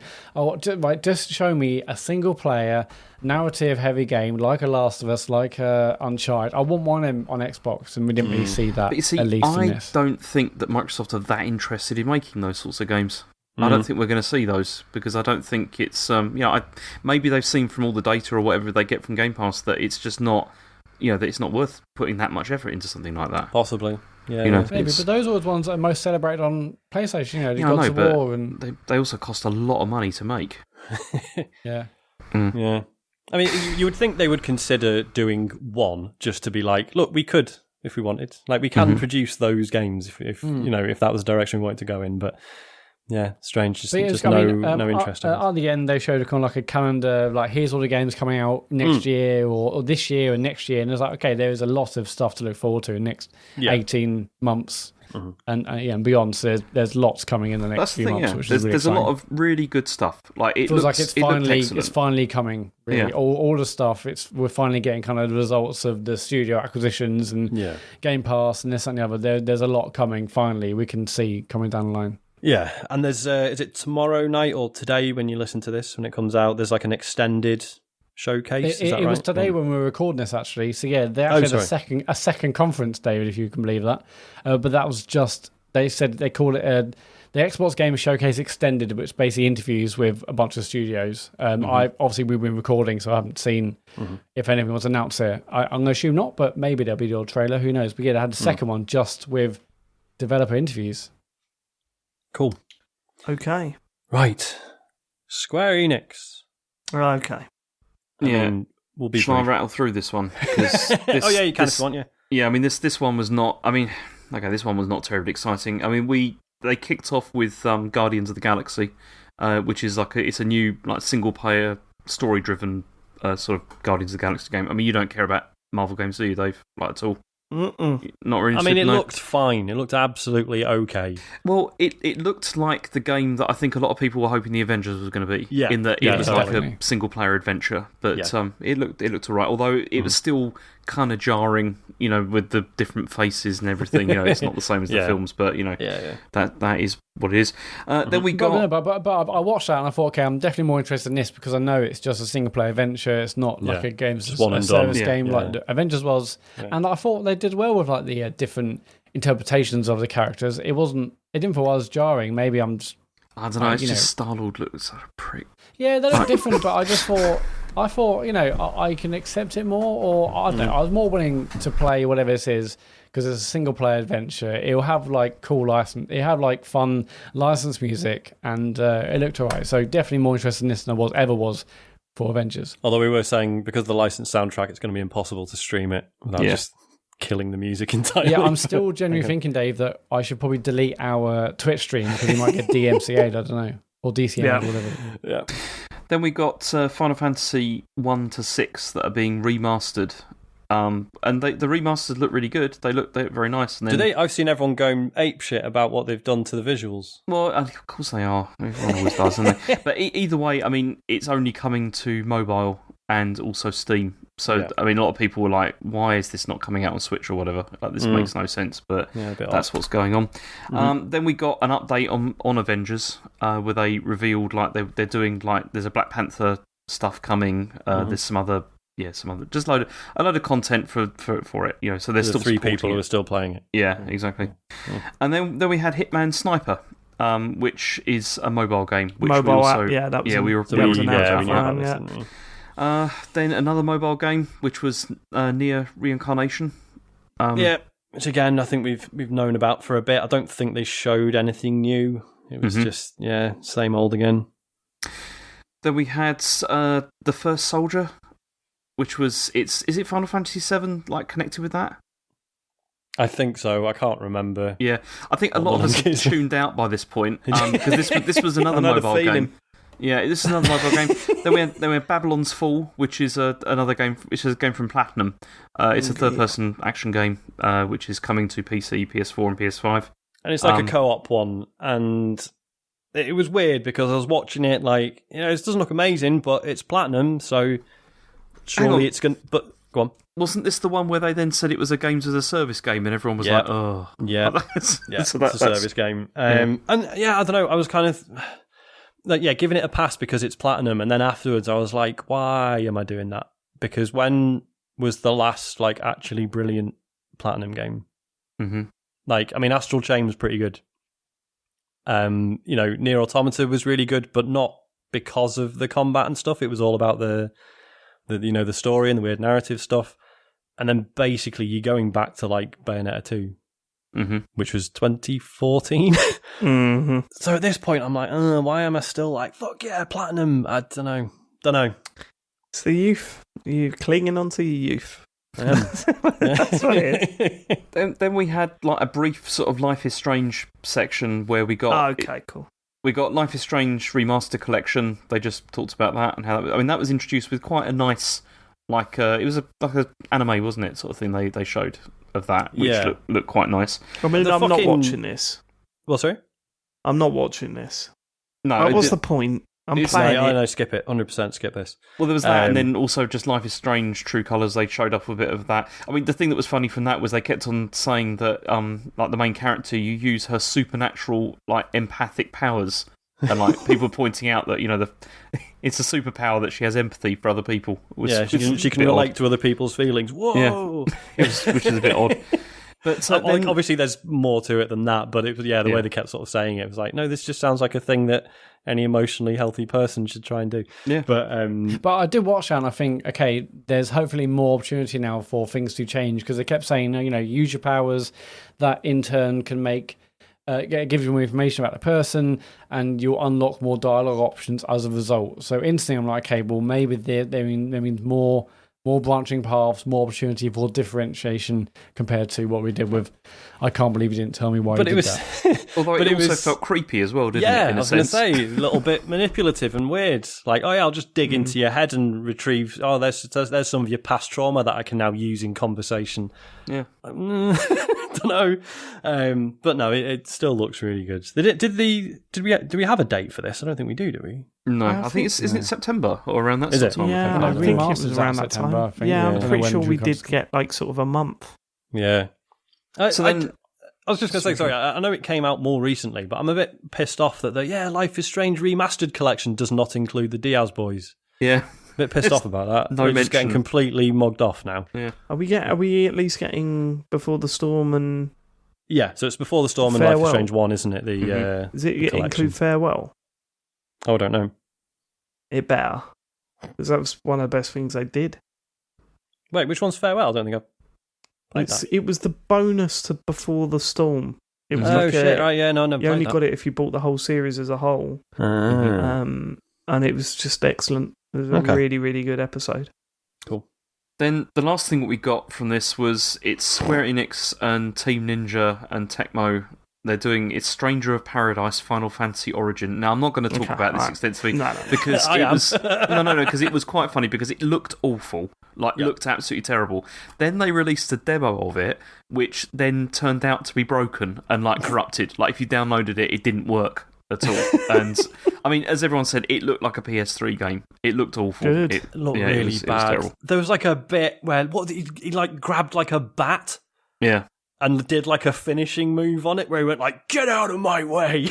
just show me a single player narrative heavy game like a Last of Us, like Uncharted. I want one on Xbox, and we didn't really see that. But you see, at least in I this. don't think that Microsoft are that interested in making those sorts of games. I don't think we're going to see those because I don't think it's maybe they've seen from all the data or whatever they get from Game Pass that it's just not that it's not worth putting that much effort into something like that. Possibly, yeah. Maybe, but those are the ones that are most celebrated on PlayStation. The Gods of War, and they also cost a lot of money to make. Yeah. Yeah. I mean, you would think they would consider doing one just to be like, look, we could if we wanted, like we can produce those games if that was the direction we wanted to go in, but. Yeah, strange. Just no interest in it. At the end, they showed kind of like a calendar, like here's all the games coming out next year or this year and next year. And it's like, okay, there's a lot of stuff to look forward to in the next 18 months and beyond. So there's lots coming in the next few months, which is really There's a lot of really good stuff. Like it feels looks, like it's finally coming. Really, yeah. All the stuff. We're finally getting kind of the results of the studio acquisitions and Game Pass and this and the other. There's a lot coming. Finally, we can see coming down the line. Yeah, and there's is it tomorrow night or today when you listen to this when it comes out? There's like an extended showcase. Is that right? It was today when we were recording this actually. So yeah, they actually had a second conference, David, if you can believe that. But that was just they said they called it the Xbox Gamer Showcase Extended, which basically interviews with a bunch of studios. We've been recording, so I haven't seen if anything was announced there. I'm going to assume not, but maybe there'll be the old trailer. Who knows? But yeah, they had a second one just with developer interviews. Cool. Okay. Right. Square Enix. Okay. We'll be. Shall I rattle through this one? You can if you want, yeah. Yeah, I mean this one was not. I mean, Okay, this one was not terribly exciting. I mean, they kicked off with Guardians of the Galaxy, which is it's a new single-player, story-driven sort of Guardians of the Galaxy game. I mean, you don't care about Marvel games, do you, Dave? At all? Not really. I mean, it looked fine. It looked absolutely okay. Well, it looked like the game that I think a lot of people were hoping the Avengers was going to be. Yeah. In that it was like a single-player adventure, but it looked alright. Although it was still kind of jarring, with the different faces and everything. It's not the same as the films, but that is what it is. Then we got. But I watched that and I thought, okay, I'm definitely more interested in this because I know it's just a single-player adventure. It's not like a game, service game like the Avengers was. And I thought they did well with the different interpretations of the characters. It didn't feel as jarring. Maybe I'm just. I don't know. It's just Star-Lord looks like a prick. Yeah, they look different, but I thought, I can accept it more, or I don't know. I was more willing to play whatever this is because it's a single player adventure. It'll have cool license, it'll have fun licensed music, and it looked alright. So definitely more interested in this than I ever was for Avengers. Although we were saying because of the licensed soundtrack, it's going to be impossible to stream it without just killing the music entirely. Yeah, I'm still genuinely thinking, Dave, that I should probably delete our Twitch stream because we might get DMCA'd, I don't know. Or DCM or whatever. Yeah. Then we got Final Fantasy 1 to 6 that are being remastered. And the remasters look really good. They look very nice. And then, I've seen everyone going apeshit about what they've done to the visuals. Well, of course they are. Everyone always does, doesn't they? But either way, I mean, it's only coming to mobile and also Steam. So, I mean, a lot of people were like, why is this not coming out on Switch or whatever? This makes no sense, but that's what's going on. Then we got an update on Avengers where they revealed they're doing there's a Black Panther stuff coming. There's some other just a load of content for it. So there's still 3 people who are still playing it. Yeah, exactly. And then we had Hitman Sniper. Which is a mobile game. Which mobile we also, app, that was we were announced. Then another mobile game, which was Nier Reincarnation. Which again, I think we've known about for a bit. I don't think they showed anything new. It was just same old again. Then we had The First Soldier, which was is it Final Fantasy VII connected with that? I think so. I can't remember. Yeah, I think a lot of us have tuned out by this point because this was another mobile game. Yeah, this is another mobile game. Then we had Babylon's Fall, which is another game, which is a game from Platinum. It's a third-person action game, which is coming to PC, PS4, and PS5. And it's like a co-op one, and it was weird because I was watching it it doesn't look amazing, but it's Platinum, so surely it's going to... But, go on. Wasn't this the one where they then said it was a games as a service game and everyone was like, oh. Yeah, so it's a service game. And I don't know, I was kind of... giving it a pass because it's Platinum, and then afterwards I was like, why am I doing that? Because when was the last actually brilliant Platinum game? Astral Chain was pretty good. Nier Automata was really good, but not because of the combat and stuff. It was all about the story and the weird narrative stuff. And then basically you're going back to Bayonetta 2. Which was 2014. So at this point, I'm like, why am I still fuck yeah, Platinum? I don't know. It's the youth. You're clinging on to your youth. That's what it is. Then we had a brief sort of Life is Strange section where we got... cool. We got Life is Strange Remaster Collection. They just talked about that and how... that was introduced with quite a nice... it was like an anime, wasn't it? Sort of thing they showed of that, which looked quite nice. I mean, I'm not watching this. Well, sorry? I'm not watching this. No. What's the point? I'm playing it. I know, skip it. 100% skip this. Well, there was that, and then also just Life is Strange True Colours, they showed up a bit of that. I mean, the thing that was funny from that was they kept on saying that, the main character, you use her supernatural, empathic powers. And people pointing out that it's a superpower that she has empathy for other people. She can relate to other people's feelings. Whoa, which is a bit odd. But obviously, there's more to it than that. But it was the way they kept sort of saying it was no, this just sounds like a thing that any emotionally healthy person should try and do. Yeah, but I did watch that and I think there's hopefully more opportunity now for things to change because they kept saying use your powers. That in turn can make. Gives you more information about the person and you'll unlock more dialogue options as a result. So instantly I'm like, okay, well maybe there means more more branching paths, more opportunity for differentiation compared to what we did with. I can't believe you didn't tell me why. But you it did was, that. Although but it also was, felt creepy as well, didn't it? yeah, In I a was going to sense? say a little bit manipulative and weird. Like, oh yeah, I'll just dig into your head and retrieve. Oh, there's some of your past trauma that I can now use in conversation. Yeah. Don't know, but no, it still looks really good. Do we have a date for this? I don't think we do we? No, I think isn't it September or around that Is sort it? of time? Yeah, No, I think it Remastered's was out around that September, time. I think. Yeah, I I'm don't know pretty when sure we Dreamcast- did get like sort of a month. Yeah. So then, I was just going to say, sorry, I know it came out more recently, but I'm a bit pissed off that the Life is Strange Remastered collection does not include the Diaz boys. yeah, A bit pissed off about that. no We're just getting mention. completely mugged off now. yeah. Are we at least getting Before the Storm and Yeah, so it's Before the Storm and Life Farewell. is Strange 1, isn't it? does it collection. include Farewell? Oh, I don't know. It better, because that was one of the best things they did. Wait, which one's Farewell? I don't think I've played that. It was the bonus to Before the Storm. It was Oh, like shit, right, yeah, no, I never you played only that. got it if you bought the whole series as a whole. Ah. And it was just excellent. It was a Okay. really, really good episode. Cool. Then the last thing that we got from this was it's Square Enix and Team Ninja and Tecmo. They're doing it's Stranger of Paradise Final Fantasy Origin. Now I'm not going to talk Okay, about this right. extensively No. because I it am. was because it was quite funny because it looked awful, looked absolutely terrible. Then they released a demo of it, which then turned out to be broken and corrupted. Like if you downloaded it, it didn't work at all. And I mean, as everyone said, it looked like a PS3 game. It looked awful. Good. It Looked yeah, really it was bad. terrible. There was like a bit where he grabbed like a bat Yeah. and did like a finishing move on it where he went like, "Get out of my way!"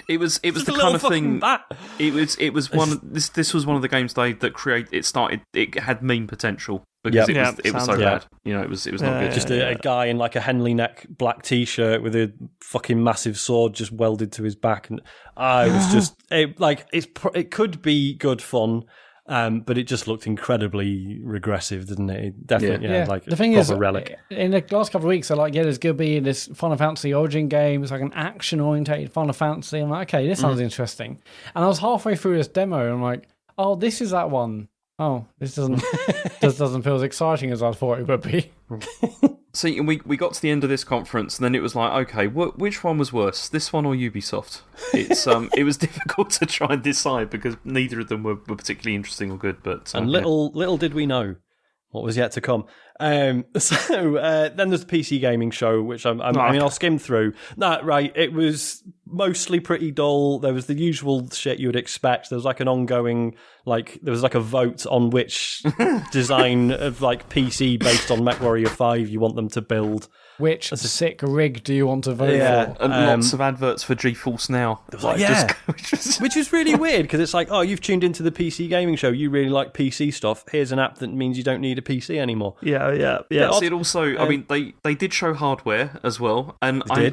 It was Just the a kind little of fucking thing. bat. It was one. This was one of the games it had meme potential because Yep. it was so sounds- bad. You know, it was not good. Just a guy in like a Henley neck black t-shirt with a fucking massive sword just welded to his back, and I was just it could be good fun, but it just looked incredibly regressive, didn't it? It definitely, like the thing proper is, relic. in the last couple of weeks, they're like, there's going to be this Final Fantasy Origin game. It's like an action-orientated Final Fantasy. I'm like, okay, this sounds interesting. And I was halfway through this demo, and I'm like, oh, this is that one. Oh, this doesn't feel as exciting as I thought it would be. So we got to the end of this conference, and then it was like, okay, which one was worse, this one or Ubisoft? It's it was difficult to try and decide because neither of them were particularly interesting or good. But And little did we know what was yet to come. Then there's the PC gaming show, which I mean, I'll skim through. No, right, it was mostly pretty dull. There was the usual shit you would expect. There was like an ongoing, there was like a vote on which design of PC based on MechWarrior 5 you want them to build. Which sick rig do you want to vote for? and lots of adverts for GeForce Now. Which is really weird because it's like, oh, you've tuned into the PC gaming show. You really like PC stuff. Here's an app that means you don't need a PC anymore. Yeah. That's it. Also, I mean, they did show hardware as well, and I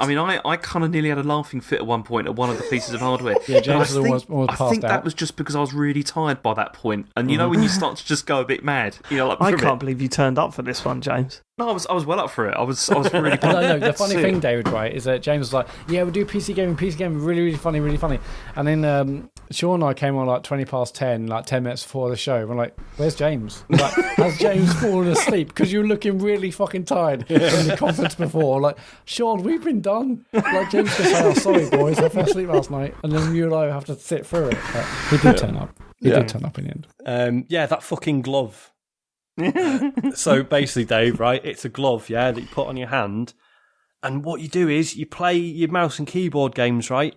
kind of nearly had a laughing fit at one point at one of the pieces of hardware. Yeah, James was almost I passed think that out. was just because I was really tired by that point, and you know when you start to just go a bit mad, I can't believe you turned up for this one, James. No, I was well up for it. I was really. No, the funny thing, David, right, is that James was like, yeah, we'll do PC gaming, really, really funny, really funny. And then Sean and I came on 20 past 10, 10 minutes before the show. We're like, where's James? We're like, has James fallen asleep? Because you're looking really fucking tired in the conference before. Like, Sean, we've been done. James could say, oh, sorry, boys, I fell asleep last night. And then you and I have to sit through it. But he did turn up. He did turn up in the end. That fucking glove. So basically, Dave, right, it's a glove, that you put on your hand, and what you do is you play your mouse and keyboard games, right,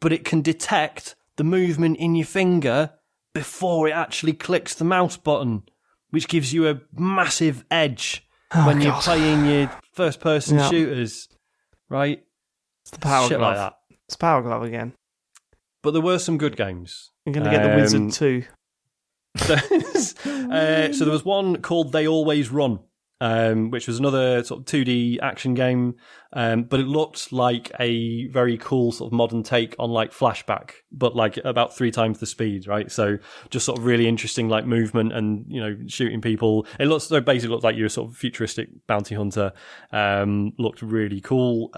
but it can detect the movement in your finger before it actually clicks the mouse button, which gives you a massive edge when you're playing your first-person shooters, right? It's the Power Shit Glove. like that. It's Power Glove again. But there were some good games. You're going to get the Wizard too. So there was one called They Always Run, which was another sort of 2D action game, but it looked like a very cool sort of modern take on Flashback, but about 3 times the speed, right? So just sort of really interesting movement and shooting people. It basically looked like you're a sort of futuristic bounty hunter. Looked really cool.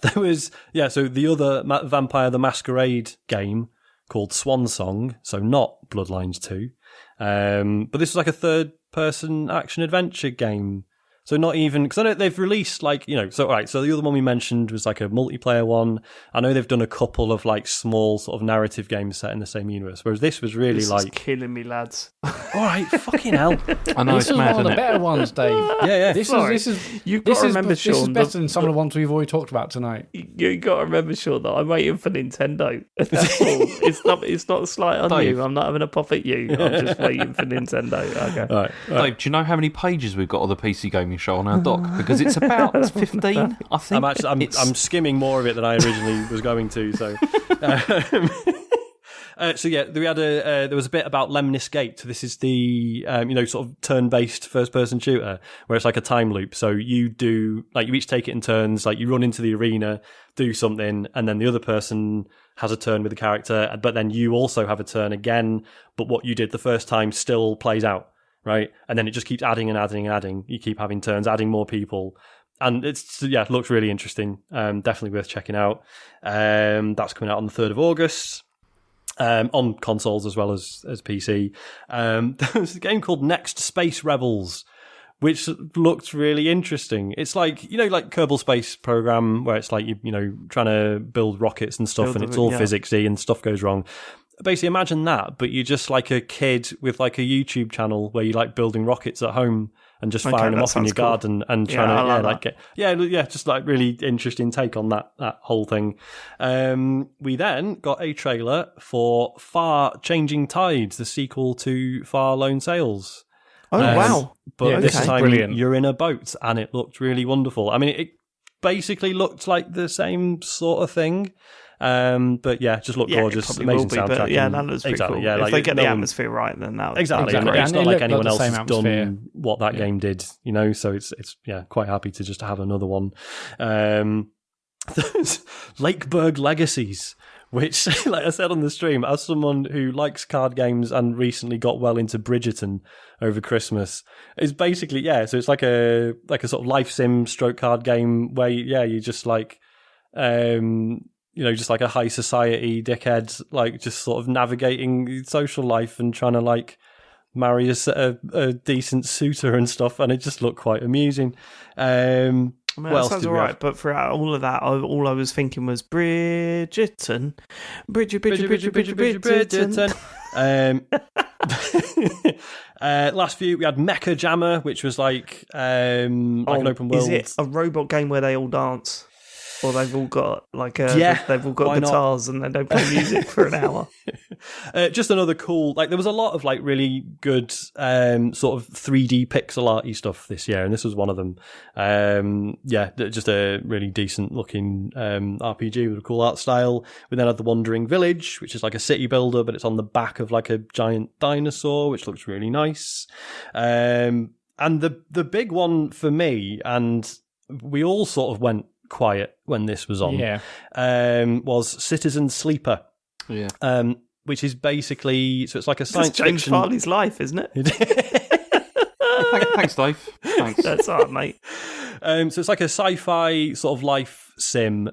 There was so the other Vampire the Masquerade game called Swan Song, so not Bloodlines 2, But this was like a third-person action-adventure game. So not even, because I know they've released so the other one we mentioned was like a multiplayer one. I know they've done a couple of like small sort of narrative games set in the same universe, whereas this was really this like is killing me, lads. all right, fucking hell. I know This it's is mad, one of the isn't it? better ones, Dave. Yeah. This is You've got to remember, this is Sean, better than some of the ones we've already talked about tonight. You got to remember, Sean, that I'm waiting for Nintendo. That's all. It's not a slight on Dave. you. I'm not having a pop at you. I'm just waiting for Nintendo. Okay. All right. Dave, do you know how many pages we've got on the PC Gaming Show on our doc? Because it's about 15, I think. I'm skimming more of it than I originally was going to. So, so yeah, we had there was a bit about Lemnis Gate. This is the sort of turn-based first-person shooter where it's like a time loop. So you each take it in turns. Like you run into the arena, do something, and then the other person has a turn with the character, but then you also have a turn again. But what you did the first time still plays out. Right, and then it just keeps adding and adding and adding. You keep having turns, adding more people, and it looks really interesting. Definitely worth checking out. That's coming out on the 3rd of August on consoles as well as PC. There's a game called Next Space Rebels, which looked really interesting. It's like like Kerbal Space Program, where it's like you trying to build rockets and stuff, and it's all physicsy and stuff goes wrong. Basically, imagine that, but you're just like a kid with like a YouTube channel where you like building rockets at home and just firing them off in your garden and trying to just like really interesting take on that whole thing. We then got a trailer for Far Changing Tides, the sequel to Far Lone Sails. Oh wow! But this time brilliant. You're in a boat, and it looked really wonderful. I mean, it basically looked like the same sort of thing. But yeah, just looked gorgeous. Amazing soundtrack. But that looks pretty cool. Yeah, if they get the atmosphere right, then that exactly. Exactly. It's And not it like looked anyone like else the has same atmosphere. done what that game did, So it's quite happy to just have another one. There's Lakeburg Legacies, which, like I said on the stream, as someone who likes card games and recently got well into Bridgerton over Christmas, is basically so it's like a sort of life sim stroke card game where you just like just like a high society dickhead, like just sort of navigating social life and trying to like marry a decent suitor and stuff, and it just looked quite amusing. That sounds all right, but throughout all of that, all I was thinking was Bridgerton. Bridgerton. Last few, we had Mecha Jammer, which was like an open world. Is it a robot game where they all dance? Or they've all got they've all got guitars and they don't play music for an hour. Just another cool, there was a lot of really good sort of 3D pixel arty stuff this year, and this was one of them. Just a really decent looking RPG with a cool art style. We then had The Wandering Village, which is like a city builder, but it's on the back of like a giant dinosaur, which looks really nice. And the big one for me, and we all sort of went quiet when this was on, was Citizen Sleeper. Yeah. Which is basically, so it's like a science James fiction. Farley's life, isn't it? Thanks, Dave. Thanks. That's all right, mate. So it's like a sci-fi sort of life sim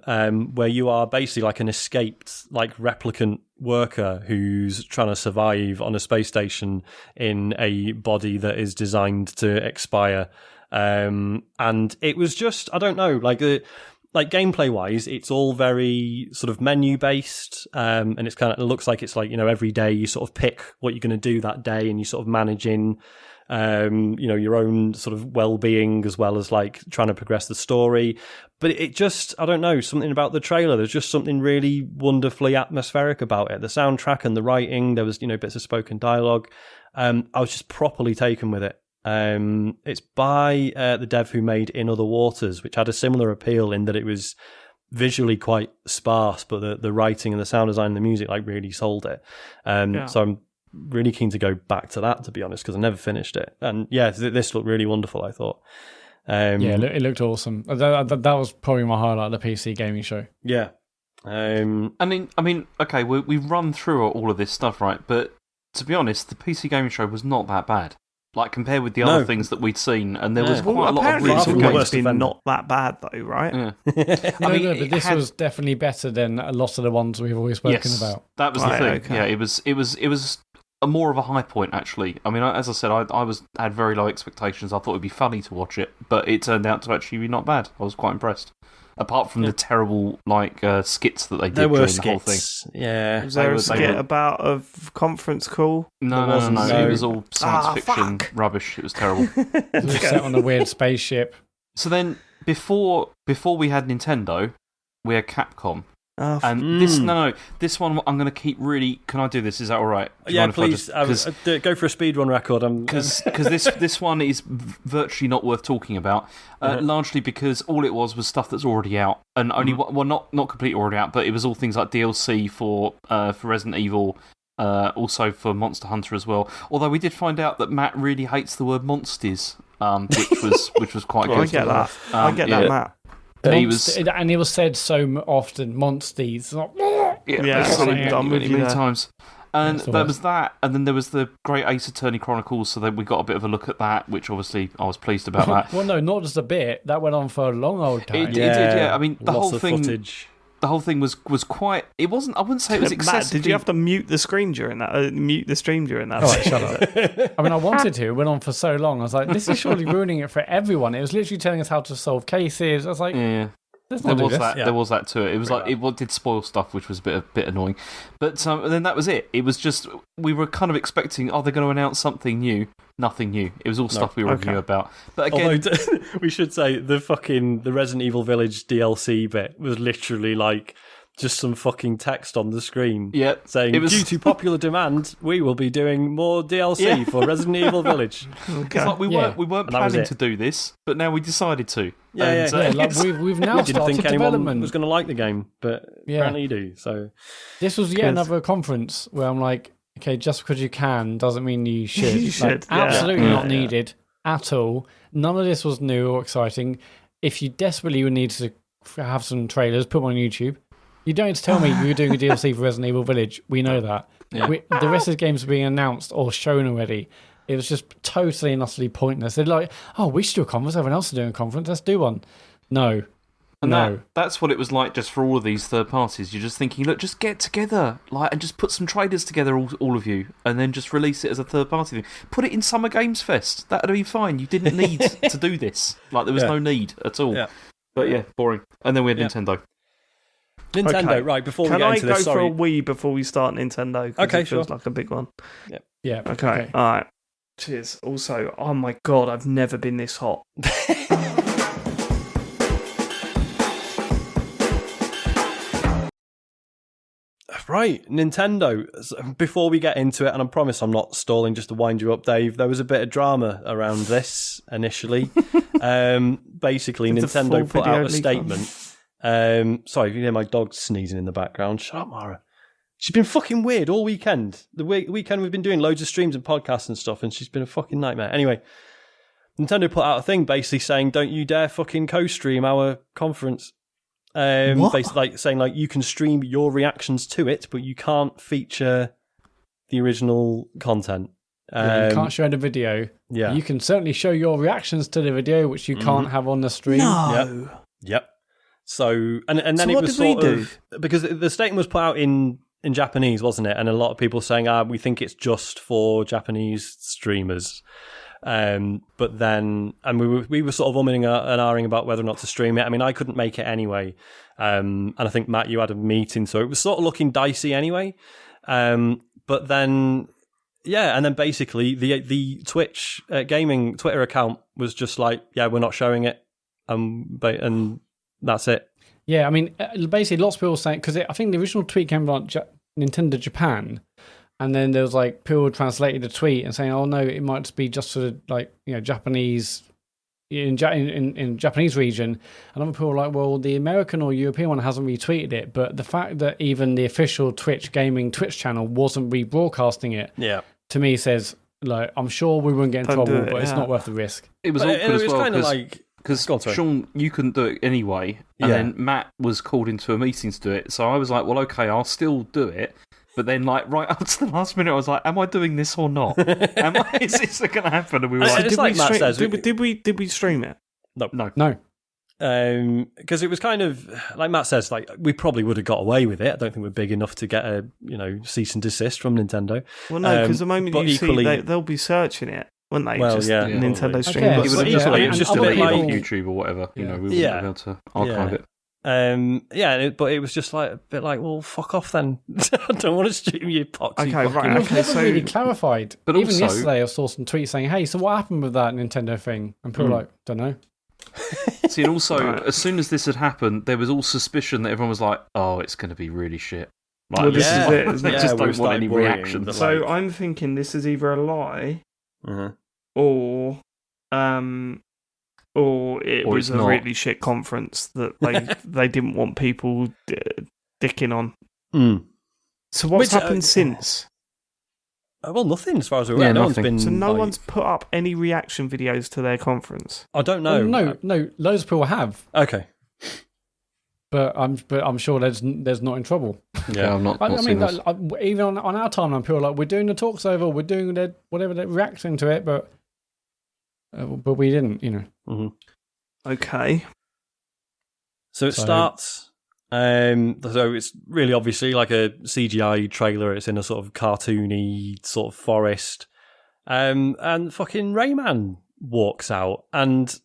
where you are basically like an escaped replicant worker who's trying to survive on a space station in a body that is designed to expire. And it was just, I don't know, gameplay wise, it's all very sort of menu based, and it looks like it's every day you sort of pick what you're going to do that day, and you sort of managing your own sort of well-being as well as trying to progress the story. But it just, I don't know, something about the trailer, there's just something really wonderfully atmospheric about it. The soundtrack and the writing, there was bits of spoken dialogue. I was just properly taken with it. It's by the dev who made In Other Waters, which had a similar appeal in that it was visually quite sparse, but the writing and the sound design and the music really sold it. So I'm really keen to go back to that, to be honest, because I never finished it. And this looked really wonderful, I thought. It looked awesome. That was probably my highlight of the PC gaming show. Yeah. I mean, okay, we've run through all of this stuff, right? But to be honest, the PC gaming show was not that bad. Compared with the other things that we'd seen, and there was quite a lot of really good games. It's been not that bad, though, right? Yeah. But this was definitely better than a lot of the ones we've always spoken about. That was the thing. Okay. Yeah, it was more of a high point, actually. I mean, as I said, I had very low expectations. I thought it'd be funny to watch it, but it turned out to actually be not bad. I was quite impressed. Apart from the terrible skits that they did during the whole thing. Yeah. Was there a skit about a conference call? No. It was all science fiction rubbish. It was terrible. It was set on a weird spaceship. So then, before we had Nintendo, we had Capcom. And this one I'm going to keep really. Can I do this? Is that all right? Yeah, please. Go for a speedrun record. Because this one is virtually not worth talking about, largely because all it was stuff that's already out, and only not completely already out, but it was all things like DLC for Resident Evil, also for Monster Hunter as well. Although we did find out that Matt really hates the word monsters, which was quite good. I get that. I get that, Matt. He was said so often, monsters. Many times. And there was that, and then there was the Great Ace Attorney Chronicles, so then we got a bit of a look at that, which obviously I was pleased about that. Well, no, not just a bit. That went on for a long old time. It did, yeah. I mean, the whole thing. Footage. The whole thing was quite. It wasn't. I wouldn't say it was excessively. Matt, did you have to mute the screen during that? Mute the stream during that? Oh, shut up. I mean, I wanted to. It went on for so long. I was like, this is surely ruining it for everyone. It was literally telling us how to solve cases. I was like, There was that to it. It was it did spoil stuff, which was a bit annoying. But then that was it. It was just we were kind of expecting, they're going to announce something new. Nothing new. It was all stuff we already knew about. But again, we should say the Resident Evil Village DLC bit was literally like just some fucking text on the screen. Yeah, saying due to popular demand, we will be doing more DLC for Resident Evil Village. Okay. It's like we weren't planning to do this, but now we decided to. Like we've now we didn't started think anyone development. was going to like the game, but apparently you do. So this was yet another conference where I'm like, okay, just because you can doesn't mean you should. You should. Absolutely not needed at all. None of this was new or exciting. If you desperately would need to have some trailers, put them on YouTube. You don't need to tell me you're doing a DLC for Resident Evil Village. We know that. Yeah. The rest of the games are being announced or shown already. It was just totally and utterly pointless. They're like, we should do a conference. Everyone else is doing a conference. Let's do one. No. And that's what it was like just for all of these third parties. You're just thinking, look, just get together and just put some trailers together, all of you, and then just release it as a third party thing. Put it in Summer Games Fest. That would be fine. You didn't need to do this. There was no need at all. Yeah. But boring. And then we had Nintendo. Okay. Right, before we get into this, Can I go for a Wii before we start Nintendo? Okay, it feels like a big one. Yeah. Okay. All right. Cheers. Also, oh my God, I've never been this hot. Right, Nintendo. Before we get into it, and I promise I'm not stalling just to wind you up, Dave, there was a bit of drama around this initially. Basically, Nintendo put out a statement. Sorry, if you hear my dog sneezing in the background. Shut up, Mara. She's been fucking weird all weekend. The weekend we've been doing loads of streams and podcasts and stuff, and she's been a fucking nightmare. Anyway, Nintendo put out a thing basically saying, don't you dare fucking co-stream our conference. Basically saying you can stream your reactions to it, but you can't feature the original content. You can't show the video. Yeah. You can certainly show your reactions to the video, which you can't have on the stream. No. Yep. So and then so it what was did we sort do? of because the statement was put out in Japanese, wasn't it? And a lot of people saying, we think it's just for Japanese streamers. But then, and we were sort of umming and ahhing about whether or not to stream it. I mean, I couldn't make it anyway. And I think, Matt, you had a meeting, so it was sort of looking dicey anyway. But then, and then basically the Twitch gaming Twitter account was just like, we're not showing it. And that's it. Yeah, I mean, basically lots of people saying, because I think the original tweet came from Nintendo Japan, and then there was people translated the tweet and saying, "Oh no, it might be just for Japanese in Japanese region." And other people were like, "Well, the American or European one hasn't retweeted it." But the fact that even the official Twitch gaming Twitch channel wasn't rebroadcasting it, to me says, I'm sure we wouldn't get in trouble, but it's not worth the risk. It was awkward as well kind of because Sean, you couldn't do it anyway, and then Matt was called into a meeting to do it. So I was like, "Well, okay, I'll still do it." But then, right up to the last minute, I was like, "Am I doing this or not? Is this going to happen?" And we were Matt says, did we stream it? No. No. Because it was kind of like Matt says, like we probably would have got away with it. I don't think we're big enough to get a cease and desist from Nintendo. Well, no, because the moment you see, they'll be searching it, wouldn't they? Well, just yeah, Nintendo okay, stream. It would have it was just a bit like YouTube or whatever. We wouldn't be able to archive it. But it was just like a bit like, well, fuck off then. I don't want to stream your poxy. Okay, right. It was never really clarified. But even also, yesterday, I saw some tweets saying, "Hey, so what happened with that Nintendo thing?" And people were like, "Don't know." See, and also, as soon as this had happened, there was all suspicion that everyone was like, "Oh, it's going to be really shit." Like, Well, this is it, isn't it? They just don't want any reaction. So I'm thinking this is either a lie, or it was a really shit conference that they didn't want people dicking on. So what's happened since? Well, nothing as far as we're aware. No one's been. So no one's put up any reaction videos to their conference. I don't know. No, loads of people have. Okay. But I'm sure there's not in trouble. Yeah, I'm not. I mean, even on our timeline, people are like, we're doing the talks over, we're doing whatever they're reacting to it, but we didn't, Okay. So it starts. So it's really obviously like a CGI trailer. It's in a sort of cartoony sort of forest, and fucking Rayman walks out, and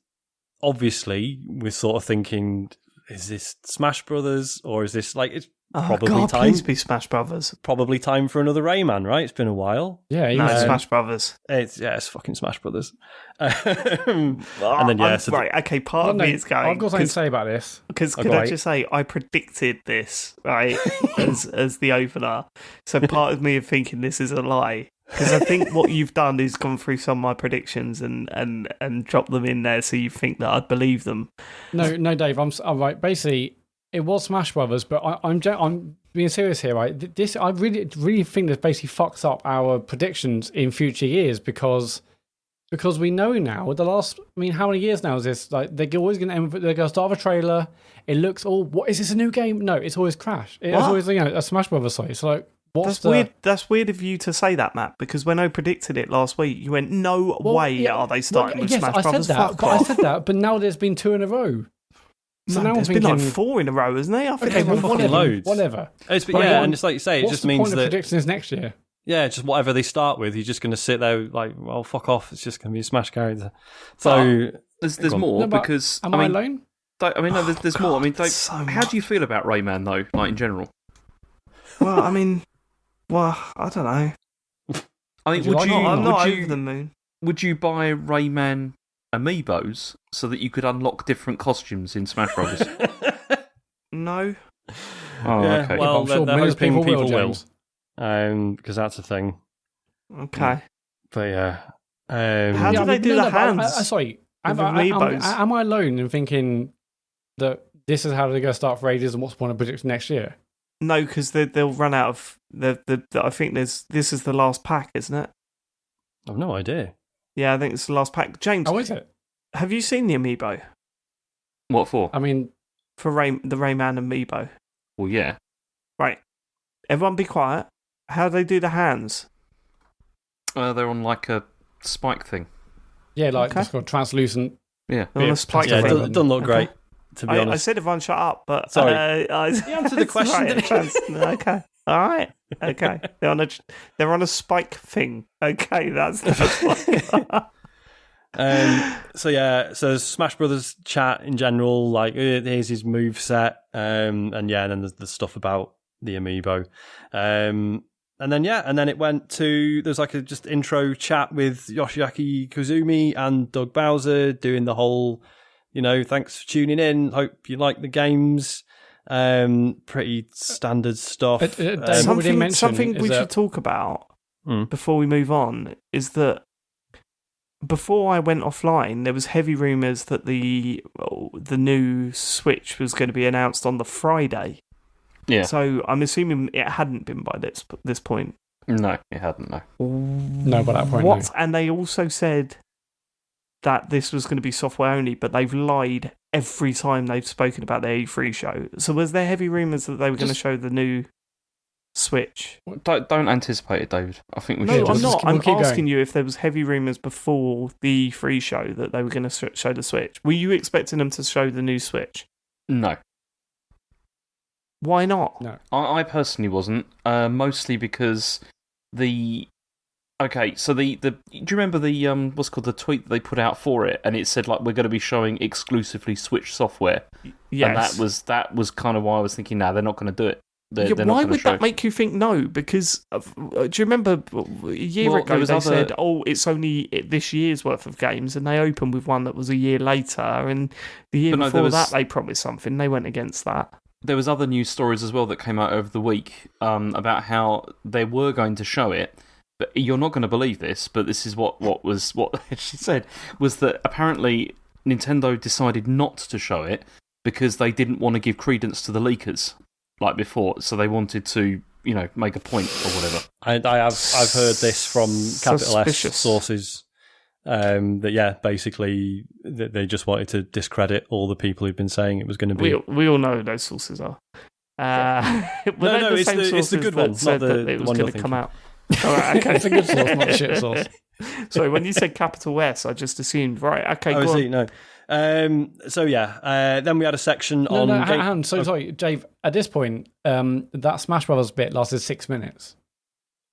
obviously we're sort of thinking, is this Smash Brothers or is this like it's probably time? Please be Smash Brothers. Probably time for another Rayman, right? It's been a while. Yeah, it's Smash Brothers. It's fucking Smash Brothers. And then right. Okay, part of me is going. I've got something to say about this. Because could I just say I predicted this right as the opener. So part of me is thinking this is a lie. Because I think what you've done is gone through some of my predictions and dropped them in there, so you think that I'd believe them. No, Dave. I'm right. Basically, it was Smash Brothers, but I'm being serious here, right? This I really think this basically fucks up our predictions in future years because we know now the last. I mean, how many years now is this? Like they're always going to start with a trailer. It looks what is this a new game? No, it's always Crash. It's always a Smash Brothers site. It's like. Weird. That's weird of you to say that, Matt. Because when I predicted it last week, you went, "No way are they starting with Smash Brothers." I said that, but now there's been 2 in a row. So now there's been like 4 in a row, hasn't there? I think there's fucking loads. Whatever. And it's like you say, it just means the point that of predictions next year. Yeah, just whatever they start with, you're just going to sit there like, well, fuck off. It's just going to be a Smash character. So there's more because am I alone? I mean, no, there's more. I mean, how do you feel about Rayman though, like in general? Well, I mean. Well, I don't know. I mean, I'm not over the moon. Would you buy Rayman amiibos so that you could unlock different costumes in Smash Bros? No. Oh, yeah, okay. Well, sure they're hoping people will. James. Because that's a thing. Okay. But yeah. How do they do the hands? Sorry. Am amiibos? I alone in thinking that this is how they're going to start for Raiders and what's the point of predicting next year? No, because they'll run out of I think this is the last pack, isn't it? I've no idea. Yeah, I think it's the last pack. James, is it? Have you seen the amiibo? What for? I mean, for the Rayman amiibo. Well, yeah. Right. Everyone, be quiet. How do they do the hands? They're on like a spike thing. Yeah, like it's got translucent. Yeah, on a spike. Yeah, it doesn't look great. To be honest, I said everyone shut up, but sorry. You answered the question. Right. Okay, all right, okay. They're on a spike thing. Okay, that's the So Smash Brothers chat in general, like here's his move set, and then there's the stuff about the amiibo, and then it went to there's like a just intro chat with Yoshiaki Koizumi and Doug Bowser doing the whole. Thanks for tuning in. Hope you like the games. Pretty standard stuff. Something we should talk about before we move on is that before I went offline, there was heavy rumours that the new Switch was going to be announced on the Friday. Yeah. So I'm assuming it hadn't been by this point. No, it hadn't. No. No, by that point. What? No. And they also said that this was going to be software only, but they've lied every time they've spoken about their E3 show. So was there heavy rumours that they were going to show the new Switch. Don't anticipate it, David. I think we No, should. I'm not. we'll I'm keep asking going. you if there was heavy rumours before the E3 show that they were going to show the Switch. Were you expecting them to show the new Switch? No. Why not? No. I personally wasn't, mostly because okay, so do you remember the what's called the tweet that they put out for it, and it said like we're going to be showing exclusively Switch software. Yes. And that was kind of why I was thinking, they're not going to do it. They're not why gonna would show that make you think no? Because do you remember a year ago they said, "Oh, it's only this year's worth of games," and they opened with one that was a year later, and the year before that they promised something. They went against that. There was other news stories as well that came out over the week about how they were going to show it, but you're not going to believe this. But this is what she said was that apparently Nintendo decided not to show it because they didn't want to give credence to the leakers like before, so they wanted to make a point or whatever. I've heard this from capital Suspicious. S sources. Basically, they just wanted to discredit all the people who've been saying it was going to be. We all know who those sources are. No, it's the good one, not the it was one going you're to come out. All right, okay. It's a good source, not a shit source. Sorry, when you said capital S, I just assumed right. Okay, Oh, go see, on. no. Then we had a section on. Hang on. Sorry, Dave. At this point, that Smash Brothers bit lasted 6 minutes.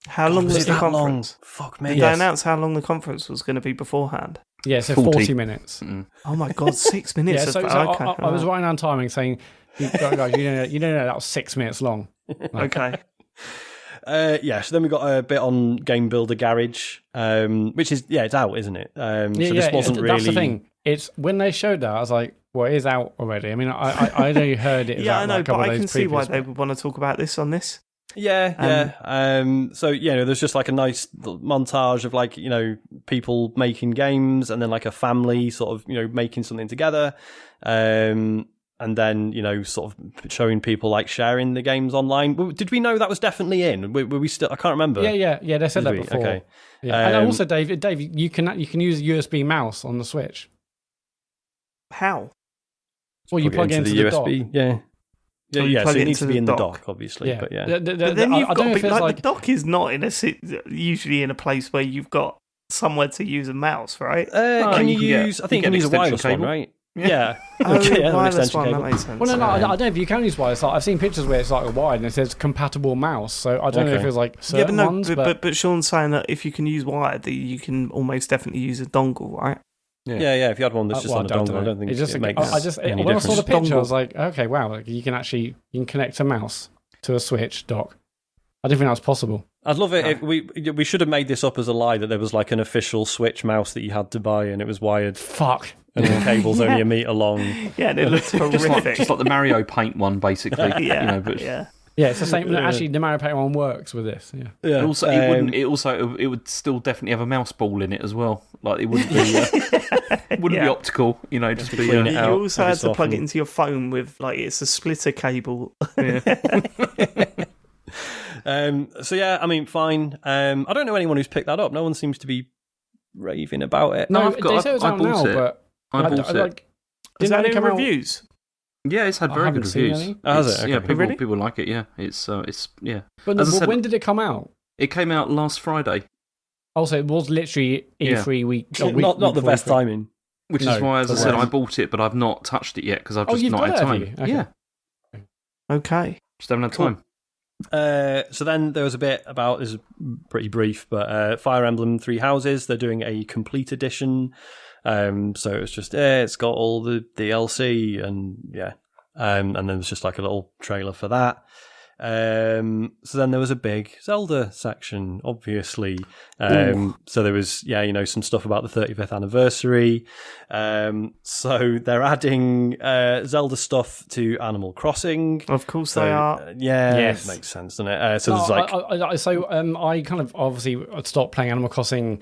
How long was it the that long? conference? Fuck me. Did they announce how long the conference was going to be beforehand? Yeah, so 40 40 minutes. Oh my god, 6 minutes. Yeah, so okay. I was writing down timing, saying, guys, you know that was 6 minutes long. Okay. So then we got a bit on Game Builder Garage, which is it's out, isn't it? So this wasn't really. That's the thing. It's when they showed that, I was like, well, it is out already. I mean, I only heard it. Yeah, I know, like but I can see why they would want to talk about this on this. So there's just like a nice montage of like people making games, and then like a family sort of making something together, and then sort of showing people like sharing the games online. Did we know that was definitely in? Were we still? I can't remember. Yeah. They said that before. Okay. Yeah. And also, Dave, you can use a USB mouse on the Switch. How? Well, you plug it into the USB. dock. Yeah. Yeah, so it needs to be in the dock. dock, obviously. Yeah. But yeah. But then you've I got don't know to if be it's like the dock is not usually in a place where you've got somewhere to use a mouse, right? Can you can use? get- I think you you can can use a get an wireless extension one, cable. right? Yeah. Okay, an wireless extension one, cable. that makes sense. Well, no, I don't know if you can use wireless. I've seen pictures where it's like wide and it says compatible mouse. So I don't know if it's like certain ones. But Sean's saying that if you can use wired, that you can almost definitely use a dongle, right? Yeah. If you had one that's just on a dongle, I don't think it makes any when I saw the difference. picture, I was like, okay, wow, like you can connect a mouse to a Switch dock. I didn't think that was possible. I'd love it if we should have made this up as a lie that there was like an official Switch mouse that you had to buy and it was wired. Fuck. And the cable's only a metre long. Yeah, and it looks horrific. just like the Mario Paint one, basically. Yeah, but Yeah, it's the same. Actually, the Mario Paint one works with this. Yeah. Also, it would still definitely have a mouse ball in it as well. Like it wouldn't be be optical. Just be clean it You out also every had so to plug often. it into your phone with it's a splitter cable. I mean, fine. I don't know anyone who's picked that up. No one seems to be raving about it. No, I've got- they say it's I out bought now, it. but I bought it. like, Is didn't that it in come out? reviews? Yeah, it's had I very haven't good seen reviews. any. Oh, has It's- it? Yeah, Okay. people Really? people like it. Yeah, it's yeah. But As I said, when did it come out? it came out last Friday, Also, it was literally E3 week. Not the week best before E3. timing. which No, is why, as I but said, why? I bought it, but I've not touched it yet because I've Oh, just you've not got had it, have time. you? Okay. Yeah, Okay. just haven't had Cool. time. So then there was a bit about, this is pretty brief, but Fire Emblem Three Houses, they're doing a complete edition. So it was just, it's got all the DLC and and then there's just like a little trailer for that. So then there was a big Zelda section, obviously. So there was, some stuff about the 35th anniversary. So they're adding Zelda stuff to Animal Crossing. Of course So, they are. Yes. it makes sense, doesn't it? So there's like... I kind of obviously stopped playing Animal Crossing,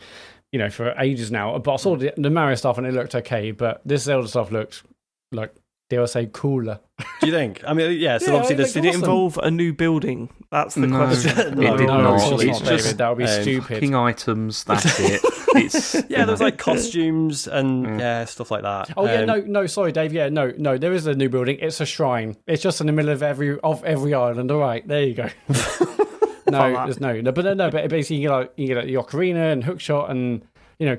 for ages now. But I saw the Mario stuff and it looked okay. But this Zelda stuff looks like, dare I say, cooler. Do you think? I mean, so Yeah, obviously there's... Did it involve a new building? That's the No. question. No, It did No, not. of course It's not, just David. That would be stupid. fucking items. That's it. It's there was like costumes and stuff like that. Oh yeah, no, sorry, Dave. Yeah, no, there is a new building. It's a shrine. It's just in the middle of every island. All right, there you go. there's no. But basically you get like the ocarina and hookshot and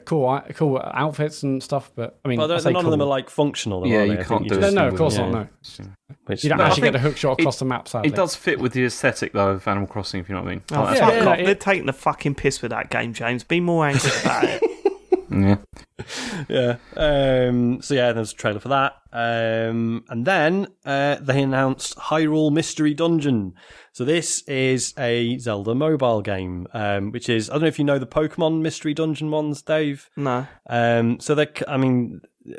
cool outfits and stuff. But I mean, well, none of them are like functional. Though, yeah, are they? you can't do No, it. no, of course not. No, you don't actually get a hookshot across the map. Sadly, it does fit with the aesthetic though of Animal Crossing, if you know what I mean. Oh, fuck off! They're taking the fucking piss with that game, James. Be more angry about it. Yeah. So yeah, there's a trailer for that. And then they announced Hyrule Mystery Dungeon. So this is a Zelda mobile game, which is, I don't know if you know the Pokemon Mystery Dungeon ones, Dave. No. So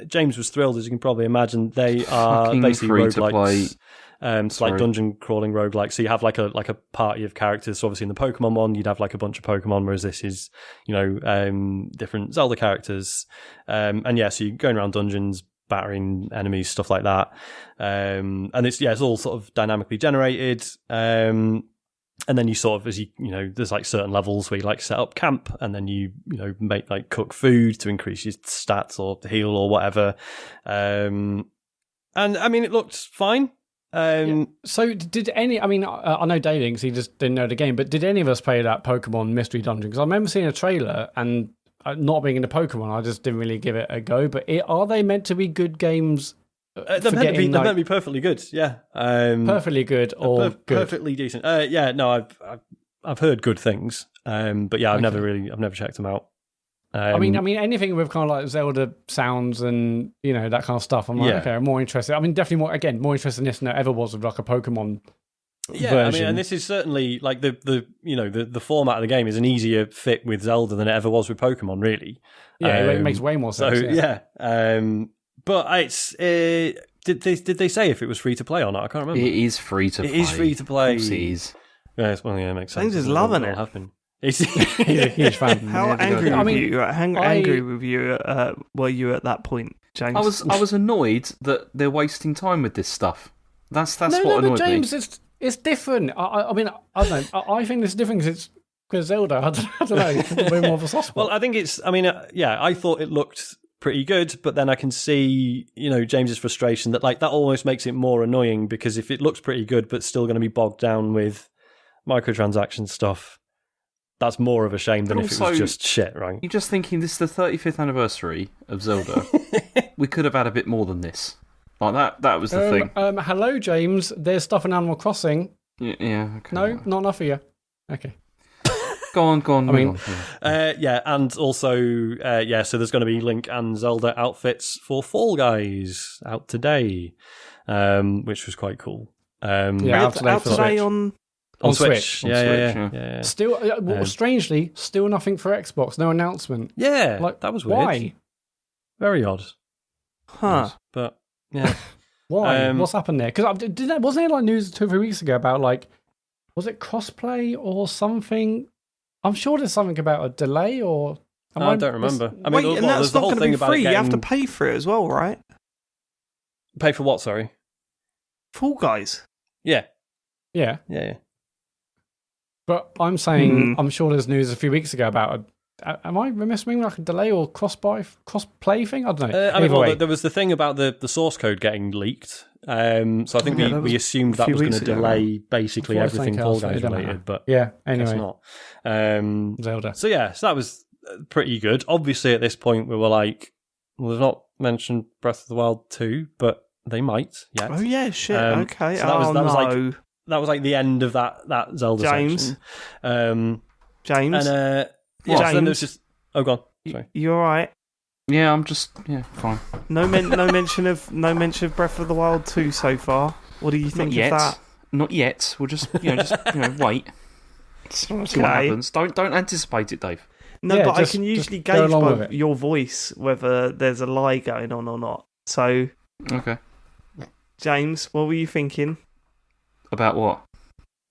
James was thrilled, as you can probably imagine. They are basically roguelikes. It's like dungeon crawling roguelike. So you have like a party of characters. So obviously in the Pokemon one, you'd have like a bunch of Pokemon, whereas this is, different Zelda characters. And yeah, so you're going around dungeons, battering enemies, stuff like that. And it's all sort of dynamically generated. And then you sort of, there's like certain levels where you like set up camp, and then you make like cook food to increase your stats or to heal or whatever. And I mean, it looked fine. So did any? I mean, I know David because he just didn't know the game, but did any of us play that Pokemon Mystery Dungeon? Because I remember seeing a trailer and not being into Pokemon, I just didn't really give it a go. But are they meant to be good games? They're meant to be perfectly good. Yeah, perfectly good or good? Perfectly decent. Yeah, no, I've heard good things. But yeah, I've never checked them out. I mean, anything with kind of like Zelda sounds and that kind of stuff. I'm like, okay, I'm more interested. I mean, definitely more interested in this than I ever was with like a Pokemon. Yeah, version. I mean, and this is certainly like the format of the game is an easier fit with Zelda than it ever was with Pokemon. Really, yeah, it makes way more sense. So yeah, but it's did they say if it was free to play or not? I can't remember. It is free to play. It is free to play. Of course it is. Yeah, it makes sense. James is loving it. He's a huge fan. How angry with you were you at that point, James? I was annoyed that they're wasting time with this stuff. That's what annoyed but James, me. It's different. I mean, I don't know. I think it's different because Zelda. I don't know. It's a bit more of a soft spot. Well, I think it's. I mean, I thought it looked pretty good, but then I can see, James's frustration that like that almost makes it more annoying because if it looks pretty good but still going to be bogged down with microtransaction stuff, that's more of a shame than if it was just shit, right? You're just thinking this is the 35th anniversary of Zelda. We could have had a bit more than this. Like that was the thing. Hello, James. There's stuff in Animal Crossing. Yeah. Okay. No, not enough for you. Okay. Go on. I mean, yeah, and also, so there's going to be Link and Zelda outfits for Fall Guys out today, which was quite cool. out today on Switch. Yeah. Still, strangely, still nothing for Xbox. No announcement. Yeah, like that was weird. Why? Very odd. Huh? But yeah, why? What's happened there? Because wasn't there like news 2 or 3 weeks ago about like, was it crossplay or something? I'm sure there's something about a delay or. I don't remember. I mean, wait, and that's not going to be free. You have to pay for it as well, right? Pay for what? Sorry. Fall Guys. Yeah. But I'm saying, I'm sure there's news a few weeks ago about am I remembering like a delay or crossplay thing? I don't know. There was the thing about the source code getting leaked. So I think we assumed that was going to delay basically everything Fall Guys related. But yeah, anyway. It's not. Zelda. So yeah, so that was pretty good. Obviously at this point we were like, well, they've not mentioned Breath of the Wild 2, but they might yet. Oh yeah, shit. Okay. So that was like the end of that Zelda James. section. James. And James. So then there's just go on. Sorry. You all right? Yeah, I'm just fine. No mention of Breath of the Wild 2 so far. What do you think of that? Not yet. We'll just wait. See what happens. Don't anticipate it, Dave. No, but I can usually gauge by your voice whether there's a lie going on or not. So okay. James, what were you thinking? About what?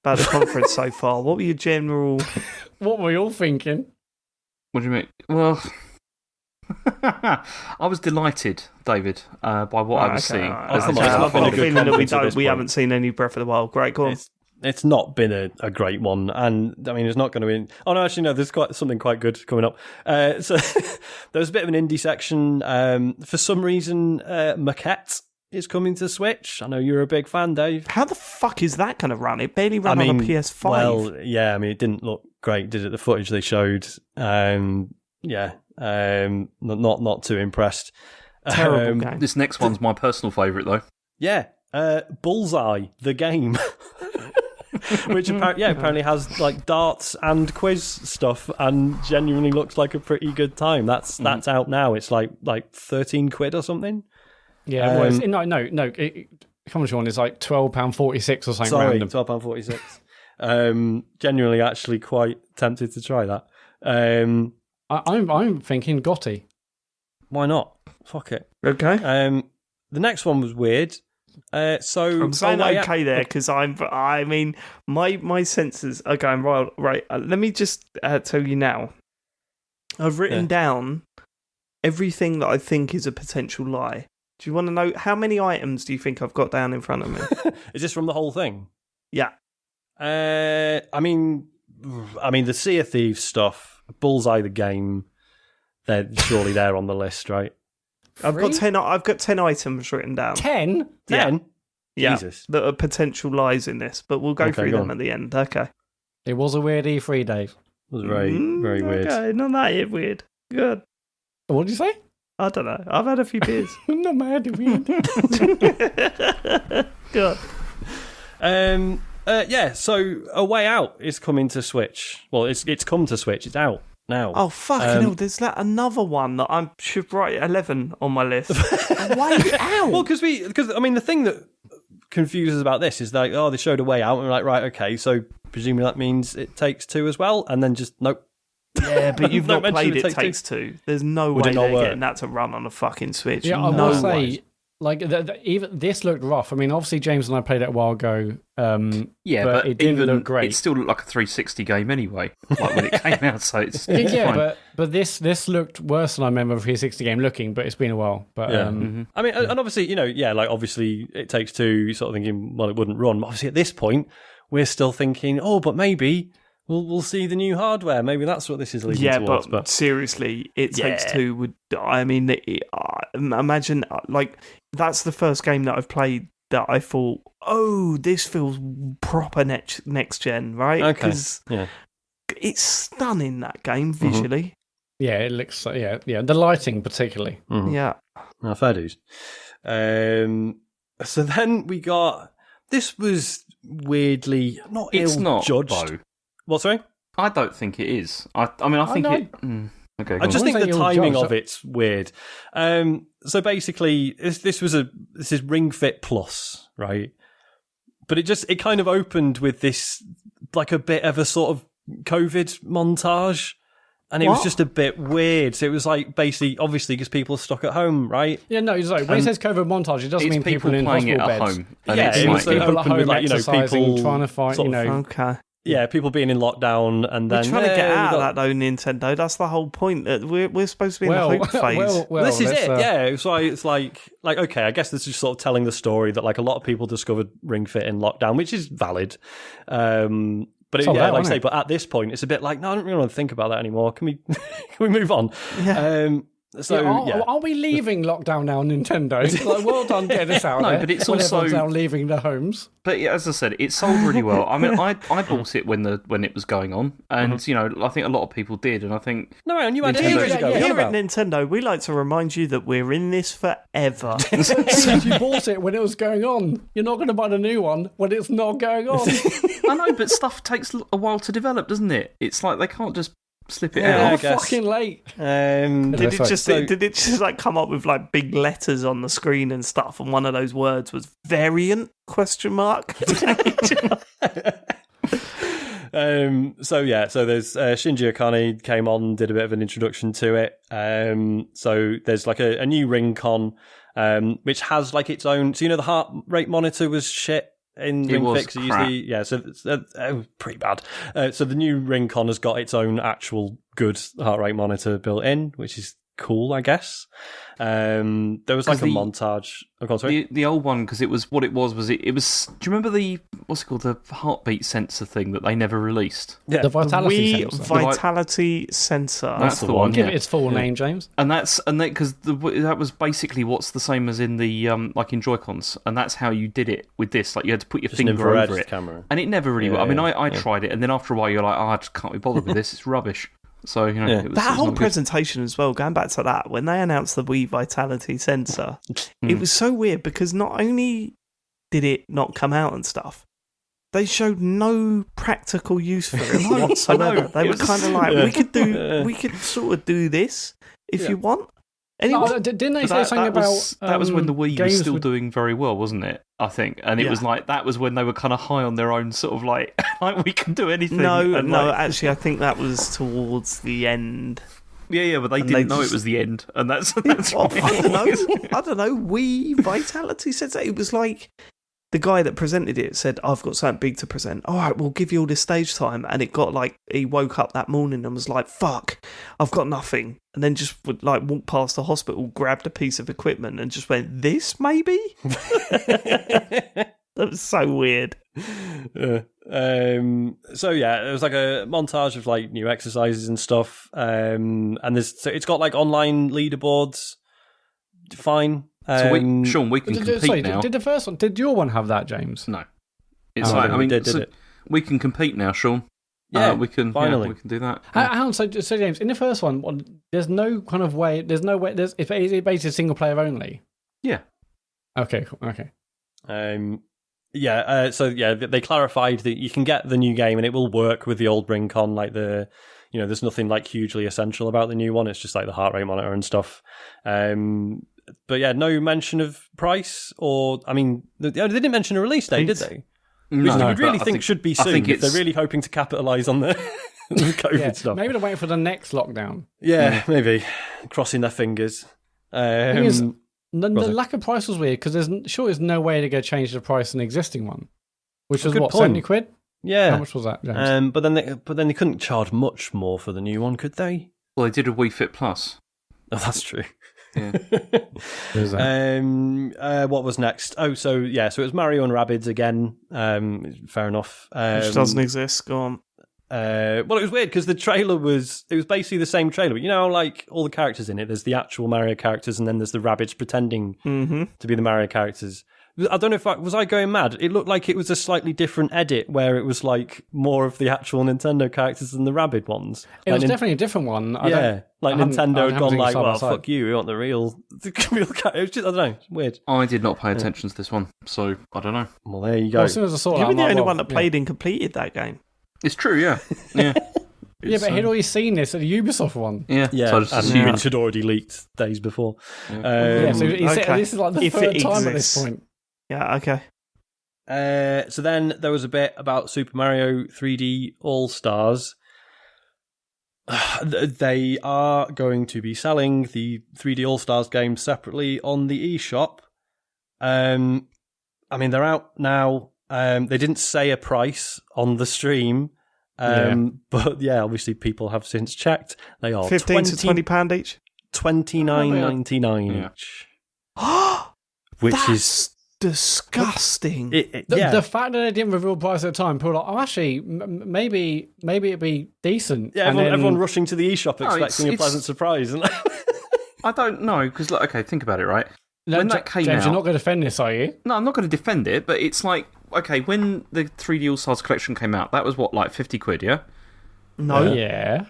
About the conference so far. What were your general... What were you all thinking? What do you mean? Well, I was delighted, David, by what I was seeing. I've got a feeling that we haven't seen any Breath of the Wild. Great, go on. It's not been a great one, and I mean, it's not going to be... Oh, no, actually, no, there's something quite good coming up. So there was a bit of an indie section. For some reason, Maquette is coming to Switch. I know you're a big fan, Dave. How the fuck is that going to run? It barely ran on a PS5. Well, yeah, I mean, it didn't look great, did it? The footage they showed, not too impressed. Terrible game. This next one's my personal favourite, though. Yeah, Bullseye, the game. Which apparently has like darts and quiz stuff and genuinely looks like a pretty good time. That's out now. It's like 13 quid or something. Yeah, no. How much one is like £12.46 or something? Sorry, random. £12.46. Genuinely, actually, quite tempted to try that. I'm thinking Gotti. Why not? Fuck it. Okay. The next one was weird. I'm saying okay there because my senses are going right. Let me just tell you now. I've written down everything that I think is a potential lie. Do you want to know how many items do you think I've got down in front of me? Is this from the whole thing? Yeah. I mean, the Sea of Thieves stuff, Bullseye the game. They're surely there on the list, right? I've got 10 items written down. 10? 10? Yeah. Jesus. That are potential lies in this, but we'll go through them at the end. Okay. It was a weird E3, Dave. It was very, very weird. Okay, not that weird. Good. What did you say? I don't know. I've had a few beers. Not mad weird. Good. So A Way Out is coming to Switch. Well, it's come to Switch. It's out now. Oh, fucking hell. There's another one that I should write 11 on my list. A Way Out? Well, because the thing that confuses about this is like, they showed A Way Out, and we're like, right, okay, so presumably that means It Takes Two as well, and then just, nope. Yeah, but you've not played It Takes Two. There's no way they're getting that to run on a fucking Switch. Yeah, I will say, like, even this looked rough. I mean, obviously, James and I played it a while ago. But it didn't look great. It still looked like a 360 game anyway, like when it came out. So it's fine. But this looked worse than I remember a 360 game looking. But it's been a while. But I mean, and obviously, obviously, It Takes Two. You're sort of thinking, well, it wouldn't run. But obviously, at this point, we're still thinking, but maybe we'll see the new hardware. Maybe that's what this is leading towards. But seriously, It Takes Two would. I mean, imagine like that's the first game that I've played that I thought, this feels proper next gen, right? Okay. Because it's stunning, that game visually. Yeah, it looks. The lighting particularly. Mm-hmm. Yeah. No, fair dues. So then we got. This was weirdly it's not judged. Bo. What, sorry? I don't think it is. I think it. Okay, I just think the timing of it's weird. So basically, this is Ring Fit Plus, right? But it kind of opened with this, like a bit of a sort of COVID montage. And it was just a bit weird. So it was like basically, obviously, because people are stuck at home, right? Yeah, no, sorry. When it says COVID montage, it doesn't mean people in playing hospital it at beds. home. It was people at home with, like, exercising, people trying to fight, Okay. Yeah, people being in lockdown and then... We're trying to get out of that, though, Nintendo. That's the whole point. That we're supposed to be in the hope phase. Well, this is it, yeah. So it's like, okay, I guess this is sort of telling the story that, like, a lot of people discovered Ring Fit in lockdown, which is valid. But but at this point, it's a bit like, no, I don't really want to think about that anymore. Can we move on? Yeah. Are we leaving lockdown now, Nintendo? Like, well done, get us out. No, but it's also now leaving the homes. But as I said, it sold really well. I mean, I bought it when it was going on, and I think a lot of people did, and I think you had it Here ages ago. at Nintendo, we like to remind you that we're in this forever. You bought it when it was going on. You're not going to buy the new one when it's not going on. I know, but stuff takes a while to develop, doesn't it? It's like they can't just slip it out. out. Fucking late. Did it just like come up with like big letters on the screen and stuff, and one of those words was variant ? So there's Shinji Okami came on, did a bit of an introduction to it. So there's like a new Ring Con, which has like its own. So the heart rate monitor was shit in Ring Fit. So it was pretty bad. So the new Ring Con has got its own actual good heart rate monitor built in, which is cool, I guess. There was like a montage. Oh, sorry. The old one, because it was what it was. It was. Do you remember the what's it called, the heartbeat sensor thing that they never released? Yeah, the vitality sensor. Vitality sensor. That's the one. Give it its full name, James. And because that was basically what's the same as in the like in Joy-Cons, and that's how you did it with this. Like you had to put your finger over it, camera. And it never really. I mean, I tried it, and then after a while, you're like, I just can't be bothered with this. It's rubbish. So that whole presentation as well. Going back to that, when they announced the Wii Vitality sensor, it was so weird because not only did it not come out and stuff, they showed no practical use for it whatsoever. They were kind of like, we could sort of do this if you want. Anyway, didn't they say something about that was when the Wii was still doing very well, wasn't it? I think, and it was like that was when they were kind of high on their own, sort of like we can do anything. No, actually, I think that was towards the end. Yeah, but they didn't know it was the end, and that's I don't know. Wii Vitality sensor. It was like the guy that presented it said, "I've got something big to present. All right, we'll give you all this stage time." And it got like he woke up that morning and was like, "Fuck, I've got nothing." And then just would like walk past the hospital, grabbed a piece of equipment, and just went, "This maybe." That was so weird. So yeah, it was like a montage of like new exercises and stuff. And it's got like online leaderboards. Fine. Sean, we can compete now. Did your one have that, James? No. It's it? We can compete now, Sean. Yeah, we can. Finally, we can do that. So James, in the first one, there's no kind of way. There's no way. It's basically single player only. Yeah. Okay. Cool. Okay. They clarified that you can get the new game and it will work with the old Ring-Con. Like there's nothing like hugely essential about the new one. It's just like the heart rate monitor and stuff. But yeah, no mention of price or, I mean, they didn't mention a release date, did they? Which No, you would really think should be soon if they're really hoping to capitalise on the COVID stuff. Maybe they're waiting for the next lockdown. Yeah, maybe. Crossing their fingers. The lack of price was weird because there's no way to go change the price in the existing one, which was what, £70? Yeah. How much was that, James? But then they couldn't charge much more for the new one, could they? Well, they did a Wii Fit Plus. Oh, that's true. Yeah. What was next? So it was Mario and Rabbids again. Fair enough. Which doesn't exist. Go on. Well, it was weird because the trailer was basically the same trailer, but you know, like all the characters in it. There's the actual Mario characters, and then there's the Rabbids pretending to be the Mario characters. I don't know if was I going mad. It looked like it was a slightly different edit where it was like more of the actual Nintendo characters than the Rabid ones. It was definitely a different one. Nintendo had gone like, well, fuck you, we want the real characters. I don't know, it's weird. I did not pay attention to this one, so I don't know. Well, there you go. Well, as soon as I saw you were the only one that played and completed that game. It's true, yeah. Yeah. Yeah, but he'd already seen this at the Ubisoft one. Yeah. So I just assumed it had already leaked days before. So this is like the third time at this point. Yeah, okay. So then there was a bit about Super Mario 3D All-Stars. They are going to be selling the 3D All-Stars game separately on the eShop. I mean, they're out now. They didn't say a price on the stream. But yeah, obviously people have since checked. They are 15 to £20 each? $29.99 each. Which is disgusting. The fact that they didn't reveal price at the time, people were like, oh, actually, maybe it'd be decent. Yeah, everyone rushing to the eShop expecting a pleasant surprise. I don't know, because, okay, think about it, right? When that came out... you're not going to defend this, are you? No, I'm not going to defend it, but it's like, okay, when the 3D All-Stars collection came out, that was what, like 50 quid, yeah? No. Yeah.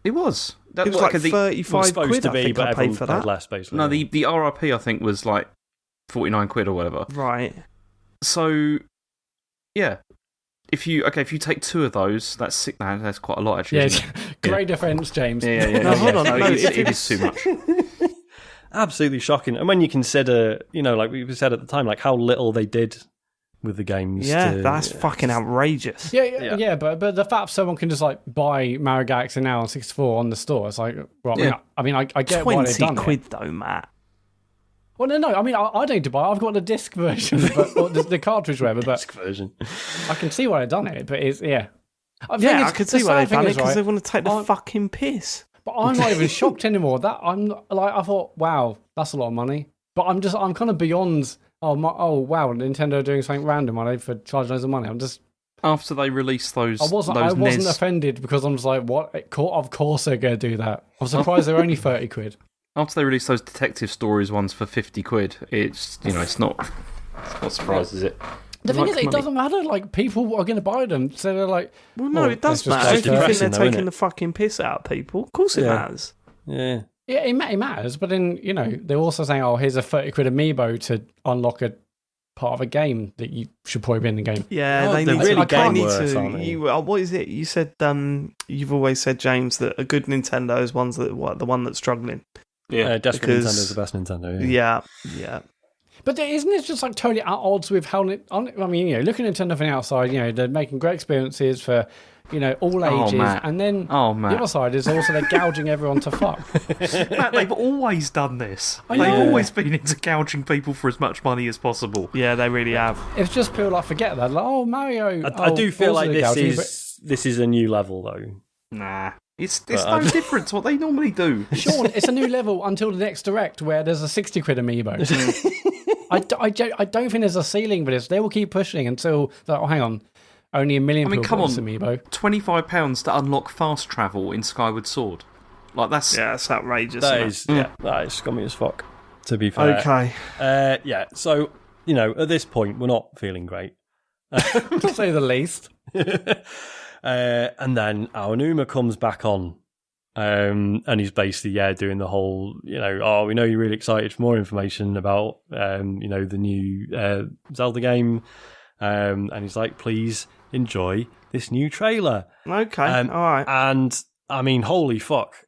It was. It was like 35 quid, I think I paid for that. Less, basically. No, the RRP, I think, was like 49 quid or whatever. Right. So, yeah. If you take two of those, that's sick. That's quite a lot, actually. Yeah, great defence, James. Yeah. No, hold on. It is too much. Absolutely shocking. And when you consider, like we said at the time, like how little they did with the games. Yeah, that's fucking outrageous. Yeah, but the fact someone can just like buy Mario Galaxy now on 64 on the store, it's like, well, I mean, I get why they've done 20 quid though, Matt. Well, no. I mean, I don't need to buy it. I've got the disc version, or the cartridge, whatever. But disc version. I can see why they've done it. But it's I can see why they've done it because they want to take the fucking piss. But I'm not even shocked anymore. I thought, wow, that's a lot of money. But I'm kind of beyond. Oh wow, Nintendo doing something random, are they, for charging loads of money? I'm just. After they released those, I wasn't NES... offended because I'm just like, what? Of course they're going to do that. I'm surprised they're only 30 quid. After they released those Detective Stories ones for 50 quid, it's it's not surprised, is it? The thing is, it doesn't matter. Like, people are going to buy them, so they're like, well, no, it does matter. If you think they're taking the fucking piss out of people, of course it matters. Yeah. Yeah, it matters, but then, they're also saying, oh, here's a 30 quid amiibo to unlock a part of a game that you should probably be in the game. Yeah, they need really to. What is it? You said, you've always said, James, that a good Nintendo is the one that's struggling. Yeah, definitely Nintendo's the best Nintendo. Yeah. But isn't it just like totally at odds with how... I mean, look at Nintendo from the outside, they're making great experiences for... all ages, and then the other side is also they're gouging everyone to fuck. Matt, they've always done this. They've always been into gouging people for as much money as possible. Yeah, they really have. It's just people like forget that. Like, oh, Mario. I do feel like this is a new level, though. Nah. It's no different to what they normally do. Sean, it's a new level until the next Direct where there's a 60 quid amiibo. I don't think there's a ceiling for this. They will keep pushing until, hang on, only 1 million people got this amiibo. £25 to unlock fast travel in Skyward Sword. Like, that's outrageous. That is scummy as fuck, to be fair. Okay. So, at this point, we're not feeling great. To say the least. And then Aonuma comes back on, and he's basically doing the whole we know you're really excited for more information about the new Zelda game, and he's like, please enjoy this new trailer. Okay, all right. And I mean, holy fuck.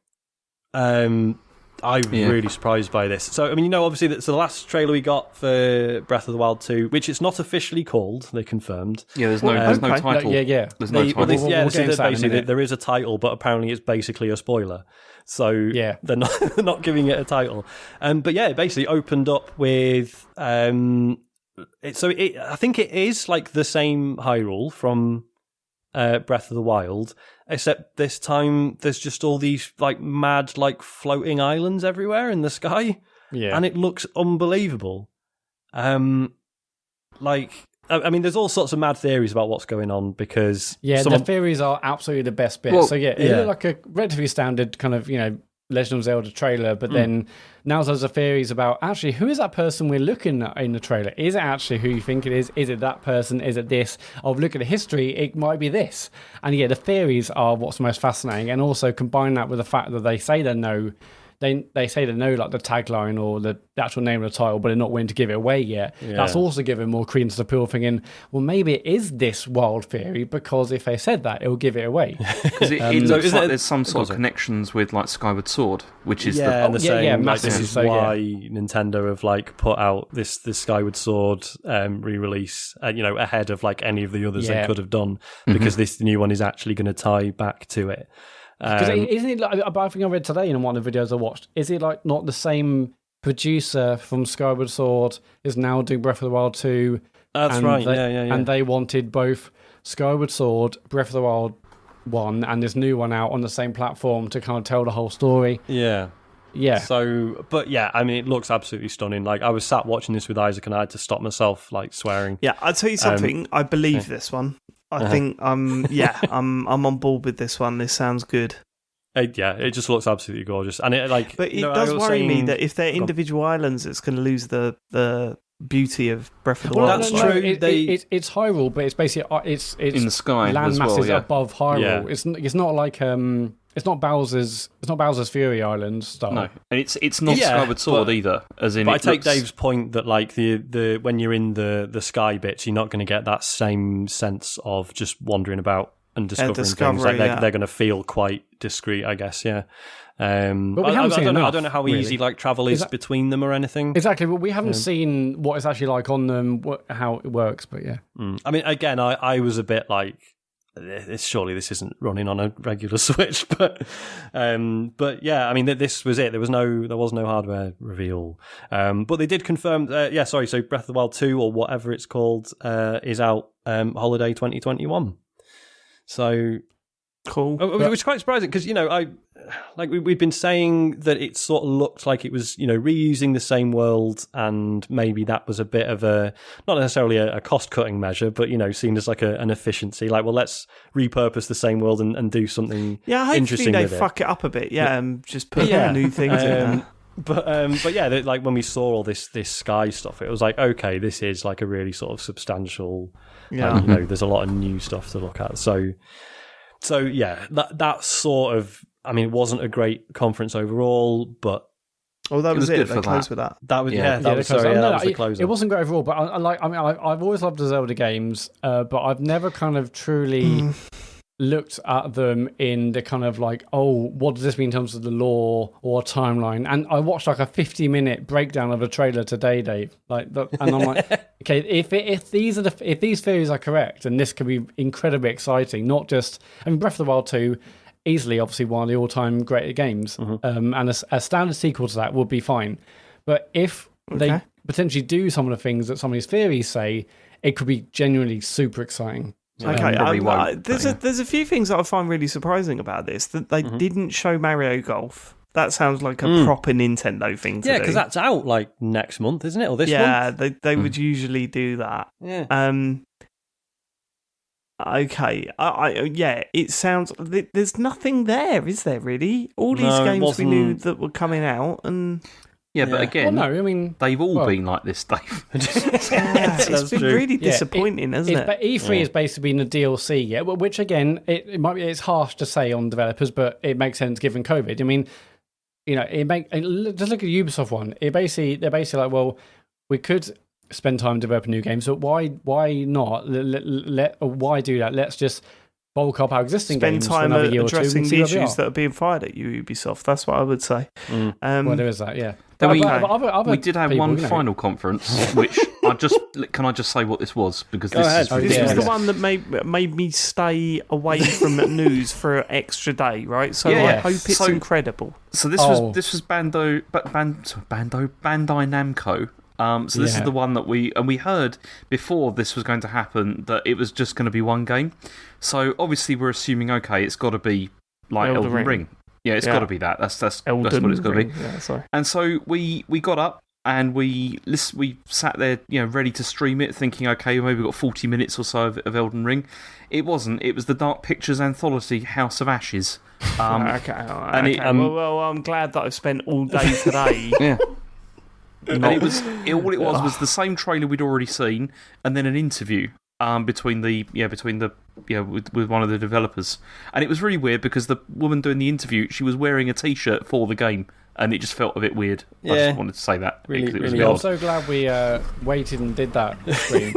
I was really surprised by this. So, I mean, obviously, that's the last trailer we got for Breath of the Wild 2, which it's not officially called, they confirmed. Yeah, there's no title. There's no title. Basically, there is a title, but apparently it's basically a spoiler. So they're not giving it a title. But it basically opened up with... I think it is like the same Hyrule from Breath of the Wild, except this time there's just all these like mad like floating islands everywhere in the sky, and it looks unbelievable. I mean, there's all sorts of mad theories about what's going on because the theories are absolutely the best bit. So it looked like a relatively standard kind of Legend of Zelda trailer, but then now there's theories about actually who is that person we're looking at in the trailer? Is it actually who you think it is? Is it that person? Is it this? Oh, look at the history, it might be this. And the theories are what's most fascinating, and also combine that with the fact that they say they know like the tagline or the actual name of the title, but they're not willing to give it away yet. That's also giving more credence to people thinking, well, maybe it is this wild theory, because if they said that, it will give it away. Because it looks like there's some sort of connections with like Skyward Sword, which is this is why Nintendo have like put out this Skyward Sword re-release, ahead of like any of the others they could have done, because this new one is actually going to tie back to it. Because isn't it like, I think I read today in one of the videos I watched, is it like not the same producer from Skyward Sword is now doing Breath of the Wild 2? That's right, And they wanted both Skyward Sword, Breath of the Wild 1, and this new one out on the same platform to kind of tell the whole story. Yeah. So, but I mean, it looks absolutely stunning. Like, I was sat watching this with Isaac and I had to stop myself, like, swearing. Yeah, I'll tell you something. I believe this one. I think I'm on board with this one. This sounds good. It just looks absolutely gorgeous, and but it does worry me that if they're individual islands, it's going to lose the beauty of Breath of the Wild. That's true. It's Hyrule, but it's basically it's in the sky, land masses above Hyrule. Yeah. It's not like it's not Bowser's Fury Island stuff. No, and it's not Skyward Sword either. As in, but I take Dave's point that like the when you're in the sky bits, you're not going to get that same sense of just wandering about and discovering things. Like they're going to feel quite discreet, I guess. Yeah. But we haven't seen enough, I don't know how easy like travel is between them or anything. Exactly, but we haven't seen what it's actually like on them, how it works. But I mean, again, I was a bit like, surely this isn't running on a regular Switch, but I mean, this was it. There was no hardware reveal, but they did confirm. So Breath of the Wild 2 or whatever it's called is out holiday 2021. So Cool. Which was quite surprising because, we'd been saying that it sort of looked like it was, reusing the same world, and maybe that was a bit of not necessarily a cost-cutting measure, but, seen as like an efficiency. Like, well, let's repurpose the same world and do something interesting with it. Hopefully they fuck it up a bit, and just put new things in there. But yeah, like when we saw all this Sky stuff, it was like, okay, this is like a really sort of substantial, there's a lot of new stuff to look at. So yeah, that sort of, it wasn't a great conference overall, but that was it. They closed with that. That was that was the closer. It wasn't great overall, but I've always loved the Zelda games, but I've never kind of truly looked at them in the kind of like, what does this mean in terms of the lore or timeline? And I watched like a 50-minute breakdown of a trailer today, Dave. And I'm like, okay, if these theories are correct, then this could be incredibly exciting. Not just, Breath of the Wild 2, easily, obviously, one of the all-time great games, and a standard sequel to that would be fine. But if they potentially do some of the things that some of these theories say, it could be genuinely super exciting. Okay, there's a few things that I find really surprising about this, that they didn't show Mario Golf. That sounds like a proper Nintendo thing to do. Yeah, because that's out like next month, isn't it? Or this month? Yeah, they would usually do that. Yeah. Okay. It sounds... There's nothing there, is there, really? All these games we knew that were coming out, and... Yeah, but again, they've all been like this, Dave. It's been really disappointing, hasn't it? But E3 has basically been a DLC, which again, it's harsh to say on developers, but it makes sense given COVID. Just look at the Ubisoft one. They're basically like, well, we could spend time developing new games, so why not? Why do that? Let's just bulk up our existing games for another year or two. Addressing the issues that are being fired at you, Ubisoft. That's what I would say. Well, there is that, yeah. We did have one final conference, which can I just say what this was, because this was the one that made me stay away from news for an extra day, right? So I hope it's incredible. So this was Bandai Namco. This is the one that we heard before this was going to happen that it was just going to be one game. So obviously we're assuming, okay, it's got to be like Elden Ring. Yeah, it's got to be that. That's what it's got to be. Yeah, sorry. And so we got up and we sat there, ready to stream it, thinking, okay, maybe we've got 40 minutes or so of Elden Ring. It wasn't. It was the Dark Pictures anthology, House of Ashes. Okay. Well, I'm glad that I've spent all day today. Yeah. And all it was the same trailer we'd already seen, and then an interview with one of the developers. And it was really weird because the woman doing the interview, she was wearing a T-shirt for the game, and it just felt a bit weird. I just wanted to say that. Really I'm so glad we waited and did that stream.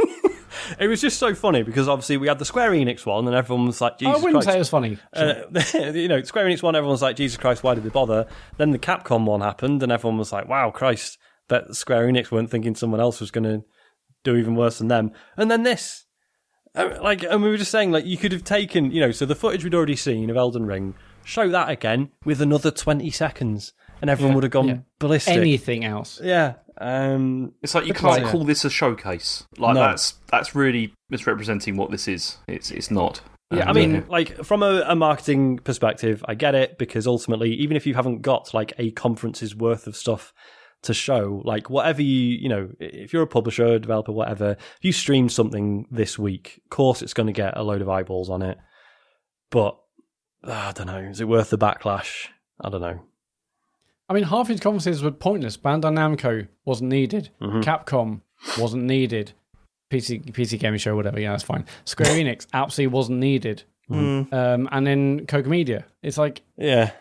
It was just so funny because obviously we had the Square Enix one and everyone was like, Jesus Christ. I wouldn't say it was funny. Square Enix one, everyone was like, Jesus Christ, why did they bother? Then the Capcom one happened and everyone was like, wow, Christ, bet Square Enix weren't thinking someone else was going to do even worse than them. And then this. And we were just saying, like, you could have taken, so the footage we'd already seen of Elden Ring, show that again with another 20 seconds and everyone would have gone ballistic. Anything else. Yeah. It's like you can't call this a showcase. Like that's really misrepresenting what this is. It's not. Yeah, like from a marketing perspective, I get it, because ultimately, even if you haven't got like a conference's worth of stuff to show, like whatever if you're a publisher, a developer, whatever, if you stream something this week, of course it's going to get a load of eyeballs on it. But I don't know, is it worth the backlash? I don't know. Half these conferences were pointless. Bandai Namco wasn't needed. Capcom wasn't needed. PC Gaming Show, whatever. Yeah, that's fine. Square Enix absolutely wasn't needed. And then Koch Media. It's like, yeah.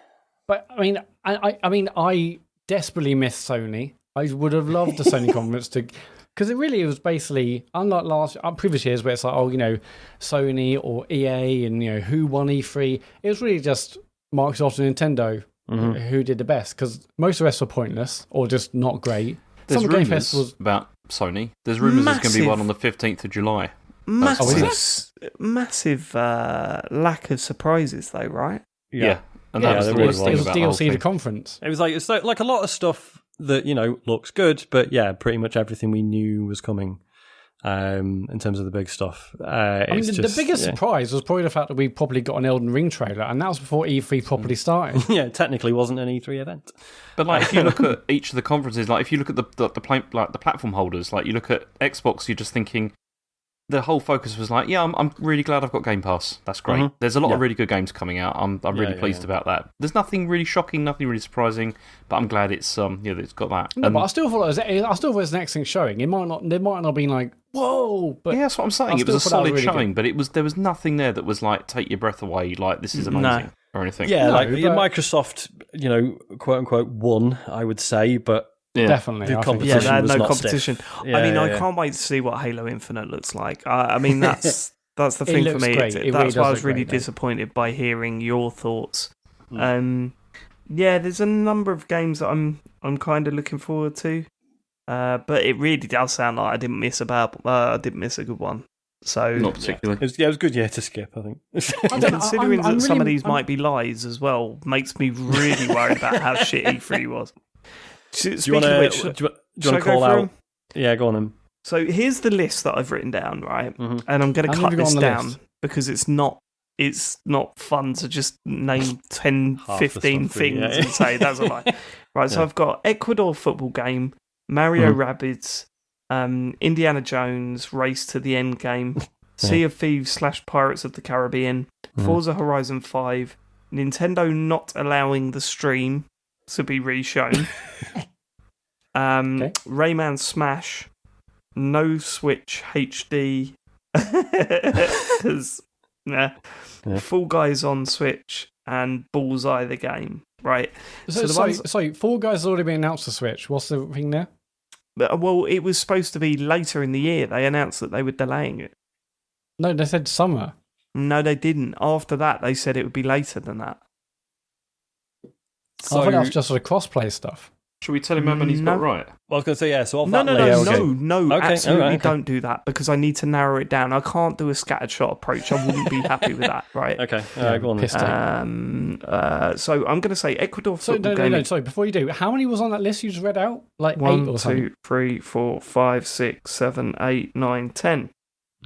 But I desperately miss Sony. I would have loved the Sony conference because it was basically unlike previous years where it's like, Sony or EA and who won E3. It was really just Microsoft and Nintendo who did the best, because most of the rest were pointless or just not great. There's rumours about Sony. There's rumours there's going to be one on the 15th of July. Massive lack of surprises, though, right? Yeah. And that was the worst thing about DLC the conference. It was like a lot of stuff that looks good, but yeah, pretty much everything we knew was coming. in terms of the big stuff. I mean, the biggest surprise was probably the fact that we probably got an Elden Ring trailer, and that was before E3 properly started. Yeah, technically wasn't an E3 event. But like, if you look at each of the conferences, like if you look at the platform holders, like you look at Xbox, you're just thinking the whole focus was like, yeah, I'm really glad I've got Game Pass. That's great. Mm-hmm. There's a lot of really good games coming out. I'm really pleased about that. There's nothing really shocking, nothing really surprising, but I'm glad it's it's got that. No, but I still thought it was an excellent showing. There might not have been like, whoa, but yeah, that's what I'm saying. It was a solid showing, but there was nothing there that was like take your breath away. Like this is amazing or anything. Yeah, Microsoft, quote unquote, won. I would say, but. Yeah. Definitely. The competition they had was no not competition. Yeah, I can't wait to see what Halo Infinite looks like. I mean, that's the thing for me. That's why I was really disappointed by hearing your thoughts. There's a number of games that I'm kind of looking forward to, but it really does sound like I didn't miss a good one. So not particularly. It was a good year to skip, I think. Considering that some of these might be lies as well, makes me really worried about how shit E3 was. Do you want to call out? Yeah, go on then. So here's the list that I've written down, right? Mm-hmm. And I'm going to cut this down because it's not fun to just name 10, 15 things and say that's a lie. Right, so I've got Ecuador football game, Mario Rabbids, Indiana Jones, Race to the End Game, Sea of Thieves / Pirates of the Caribbean, Forza Horizon 5, Nintendo not allowing the stream to be reshown. Rayman Smash, no Switch HD, because Fall Guys on Switch and Bullseye the game, right? So Fall Guys has already been announced to Switch. What's the thing there? Well, it was supposed to be later in the year. They announced that they were delaying it. No, they said summer. No, they didn't. After that, they said it would be later than that. So, I thought that was just sort of crossplay stuff. Should we tell him how many he's got right? Well, I was going to say, so off no, okay, absolutely don't do that, because I need to narrow it down. I can't do a scattered shot approach. I wouldn't be happy with that, right? Okay, all right, go on. So I'm going to say Ecuador football game. No, sorry, before you do, how many was on that list you just read out? Like 1, 8 or something? 2, 3, 4, 5, 6, 7, 8, 9, 10.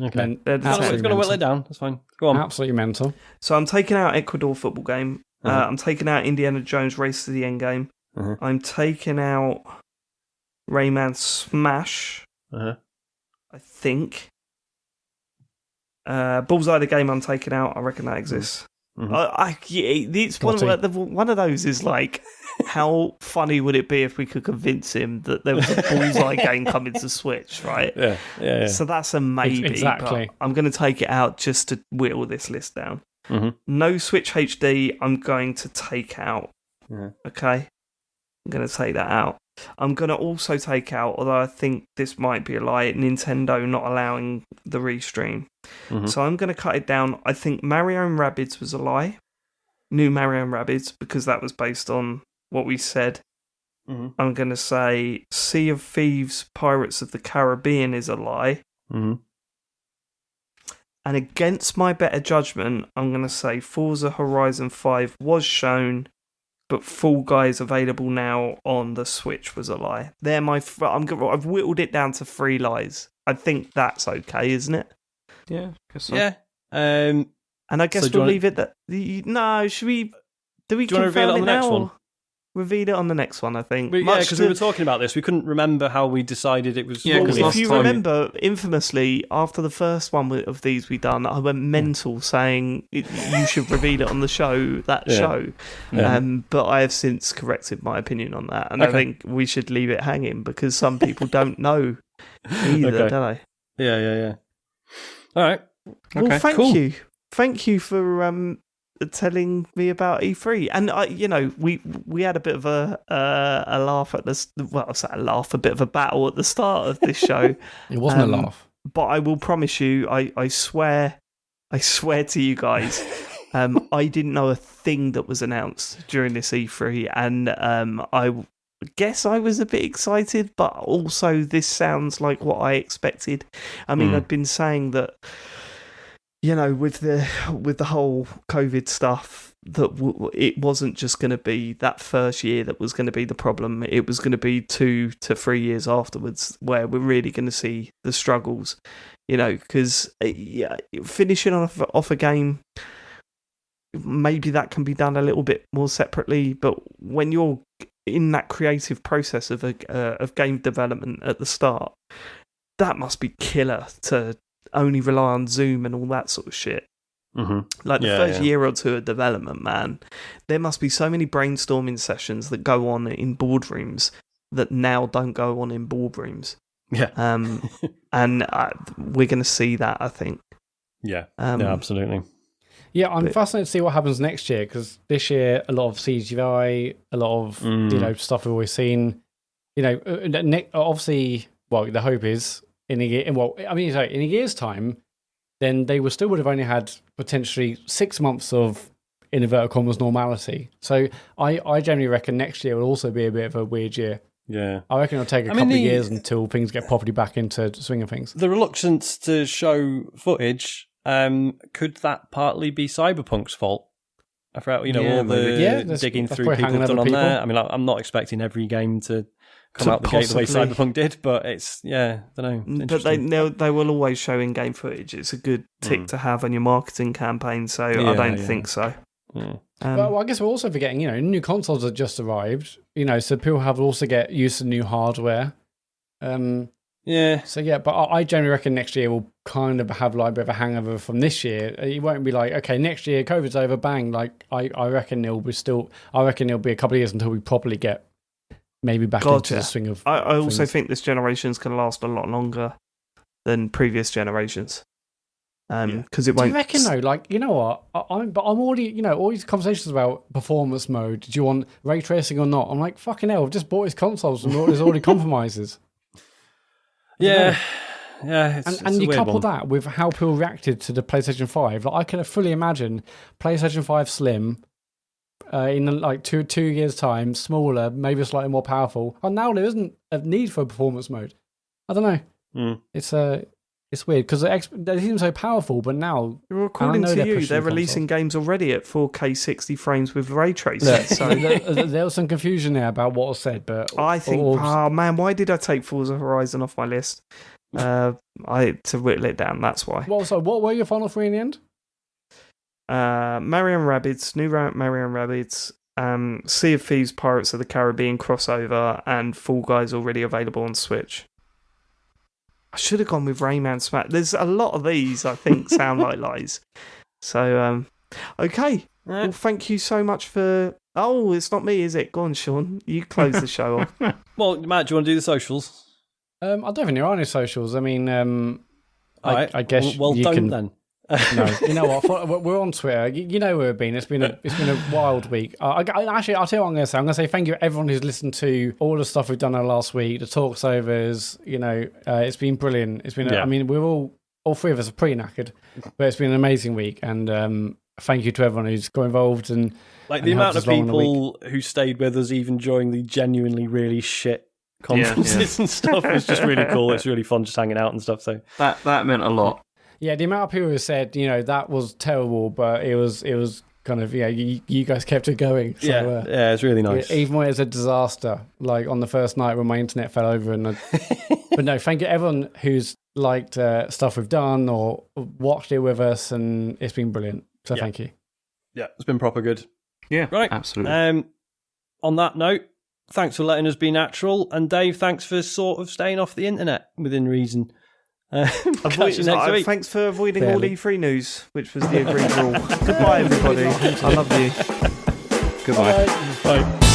Okay. It's going to whittle it down. That's fine. Go on. Absolutely mental. So I'm taking out Ecuador football game. I'm taking out Indiana Jones Race to the End Game. I'm taking out Rayman Smash. I think. Bullseye the game I'm taking out. I reckon that exists. It's one of those is like, how funny would it be if we could convince him that there was a Bullseye game coming to Switch, right? Yeah. So that's a maybe. Exactly. But I'm going to take it out just to whittle this list down. No Switch HD, I'm going to take out. Okay? I'm going to take that out. I'm going to also take out, although I think this might be a lie, Nintendo not allowing the restream. So I'm going to cut it down. I think Mario and Rabbids was a lie. New Mario and Rabbids, because that was based on what we said. I'm going to say Sea of Thieves, Pirates of the Caribbean is a lie. And against my better judgment, I'm going to say Forza Horizon 5 was shown, but Fall Guys available now on the Switch was a lie. I've whittled it down to 3 lies. I think that's okay, isn't it? Yeah, I guess so. Yeah. And I guess we'll leave it that. No, should we? Do we want to reveal it on the next one? Reveal it on the next one, I think. Because we were talking about this. We couldn't remember how we decided it was. Yeah, because if you remember, infamously, after the first one of these we done, I went mental saying you should reveal it on the show, show. But I have since corrected my opinion on that. And I think we should leave it hanging, because some people don't know either, do they? Yeah. All right. Well, thank you. Thank you for telling me about E3, and we had a bit of a laugh at this. Well, I say a laugh, a bit of a battle at the start of this show. It wasn't a laugh, but I will promise you, I swear to you guys, I didn't know a thing that was announced during this E3, and I guess I was a bit excited, but also this sounds like what I expected. I mean, I'd been saying that with the whole COVID stuff, that it wasn't just going to be that first year that was going to be the problem. It was going to be 2 to 3 years afterwards where we're really going to see the struggles. Because finishing off a game, maybe that can be done a little bit more separately. But when you're in that creative process of game development at the start, that must be killer to only rely on Zoom and all that sort of shit. Mm-hmm. Like the first year or two of development, man, there must be so many brainstorming sessions that go on in boardrooms that now don't go on in boardrooms. Yeah. And we're going to see that, I think. Yeah. Absolutely. Yeah, I'm fascinated to see what happens next year, because this year a lot of CGI, a lot of stuff we've always seen. Obviously, well, the hope is in a year's time, then they would have only had potentially 6 months of, in inverted commas, normality. So I generally reckon next year will also be a bit of a weird year. Yeah. I reckon it'll take a couple of years until things get properly back into swing of things. The reluctance to show footage, could that partly be Cyberpunk's fault? I forgot, all the digging through people have done on there. I mean, I'm not expecting every game to come out the gate the way Cyberpunk did, but it's, I don't know. But they will always show in-game footage. It's a good tick to have on your marketing campaign, so I don't think so. Yeah. Well, I guess we're also forgetting, new consoles have just arrived, so people have also get used to new hardware. So but I generally reckon next year we'll kind of have like a bit of a hangover from this year. It won't be like, okay, next year COVID's over, bang. Like I reckon it'll be a couple of years until we properly get maybe back into the swing of. I also think this generation's going to last a lot longer than previous generations. Because it won't. Do you reckon though? Like, you know what? I'm already, all these conversations about performance mode. Do you want ray tracing or not? I'm like, fucking hell! I've just bought his consoles and there's already compromises. Yeah, and you couple that with how people reacted to the PlayStation 5. Like, I can fully imagine PlayStation 5 Slim in like two years' time, smaller, maybe slightly more powerful. And now there isn't a need for a performance mode. I don't know. It's weird because they seem so powerful, but now, according to you, they're releasing games already at 4K 60 frames with ray tracing. So there was some confusion there about what was said, but I think, man, why did I take Forza Horizon off my list? To whittle it down. That's why. Well, so what were your final three in the end? Mario and Rabbids, New Mario and Rabbids, Sea of Thieves, Pirates of the Caribbean crossover, and Fall Guys already available on Switch. I should have gone with Rayman Smash. There's a lot of these, I think, sound like lies. So, okay. Well, thank you so much for... Oh, it's not me, is it? Go on, Sean. You close the show off. Well, Matt, do you want to do the socials? I don't think there are any socials. I mean, right. I guess well, you don't can... then. No, you know what? We're on Twitter. You know where we've been. It's been a wild week. Actually, I'll tell you what I'm going to say. I'm going to say thank you to everyone who's listened to all the stuff we've done last week, the talks overs. It's been brilliant. It's been. I mean, we're all three of us are pretty knackered, but it's been an amazing week. And thank you to everyone who's got involved and the amount of people who stayed with us even during the genuinely really shit conferences and stuff was just really cool. It's really fun just hanging out and stuff. So that meant a lot. Yeah, the amount of people who said, that was terrible, but it was kind of, you guys kept it going. So, it's really nice. Even when it was a disaster, like on the first night when my internet fell over. But no, thank you everyone who's liked stuff we've done or watched it with us, and it's been brilliant. So thank you. Yeah, it's been proper good. Yeah, right. Absolutely. On that note, thanks for letting us be natural, and Dave, thanks for sort of staying off the internet within reason. Catch you next week. Thanks for avoiding all E3 news, which was the agreed rule. Goodbye, everybody. I love you. Goodbye. Bye.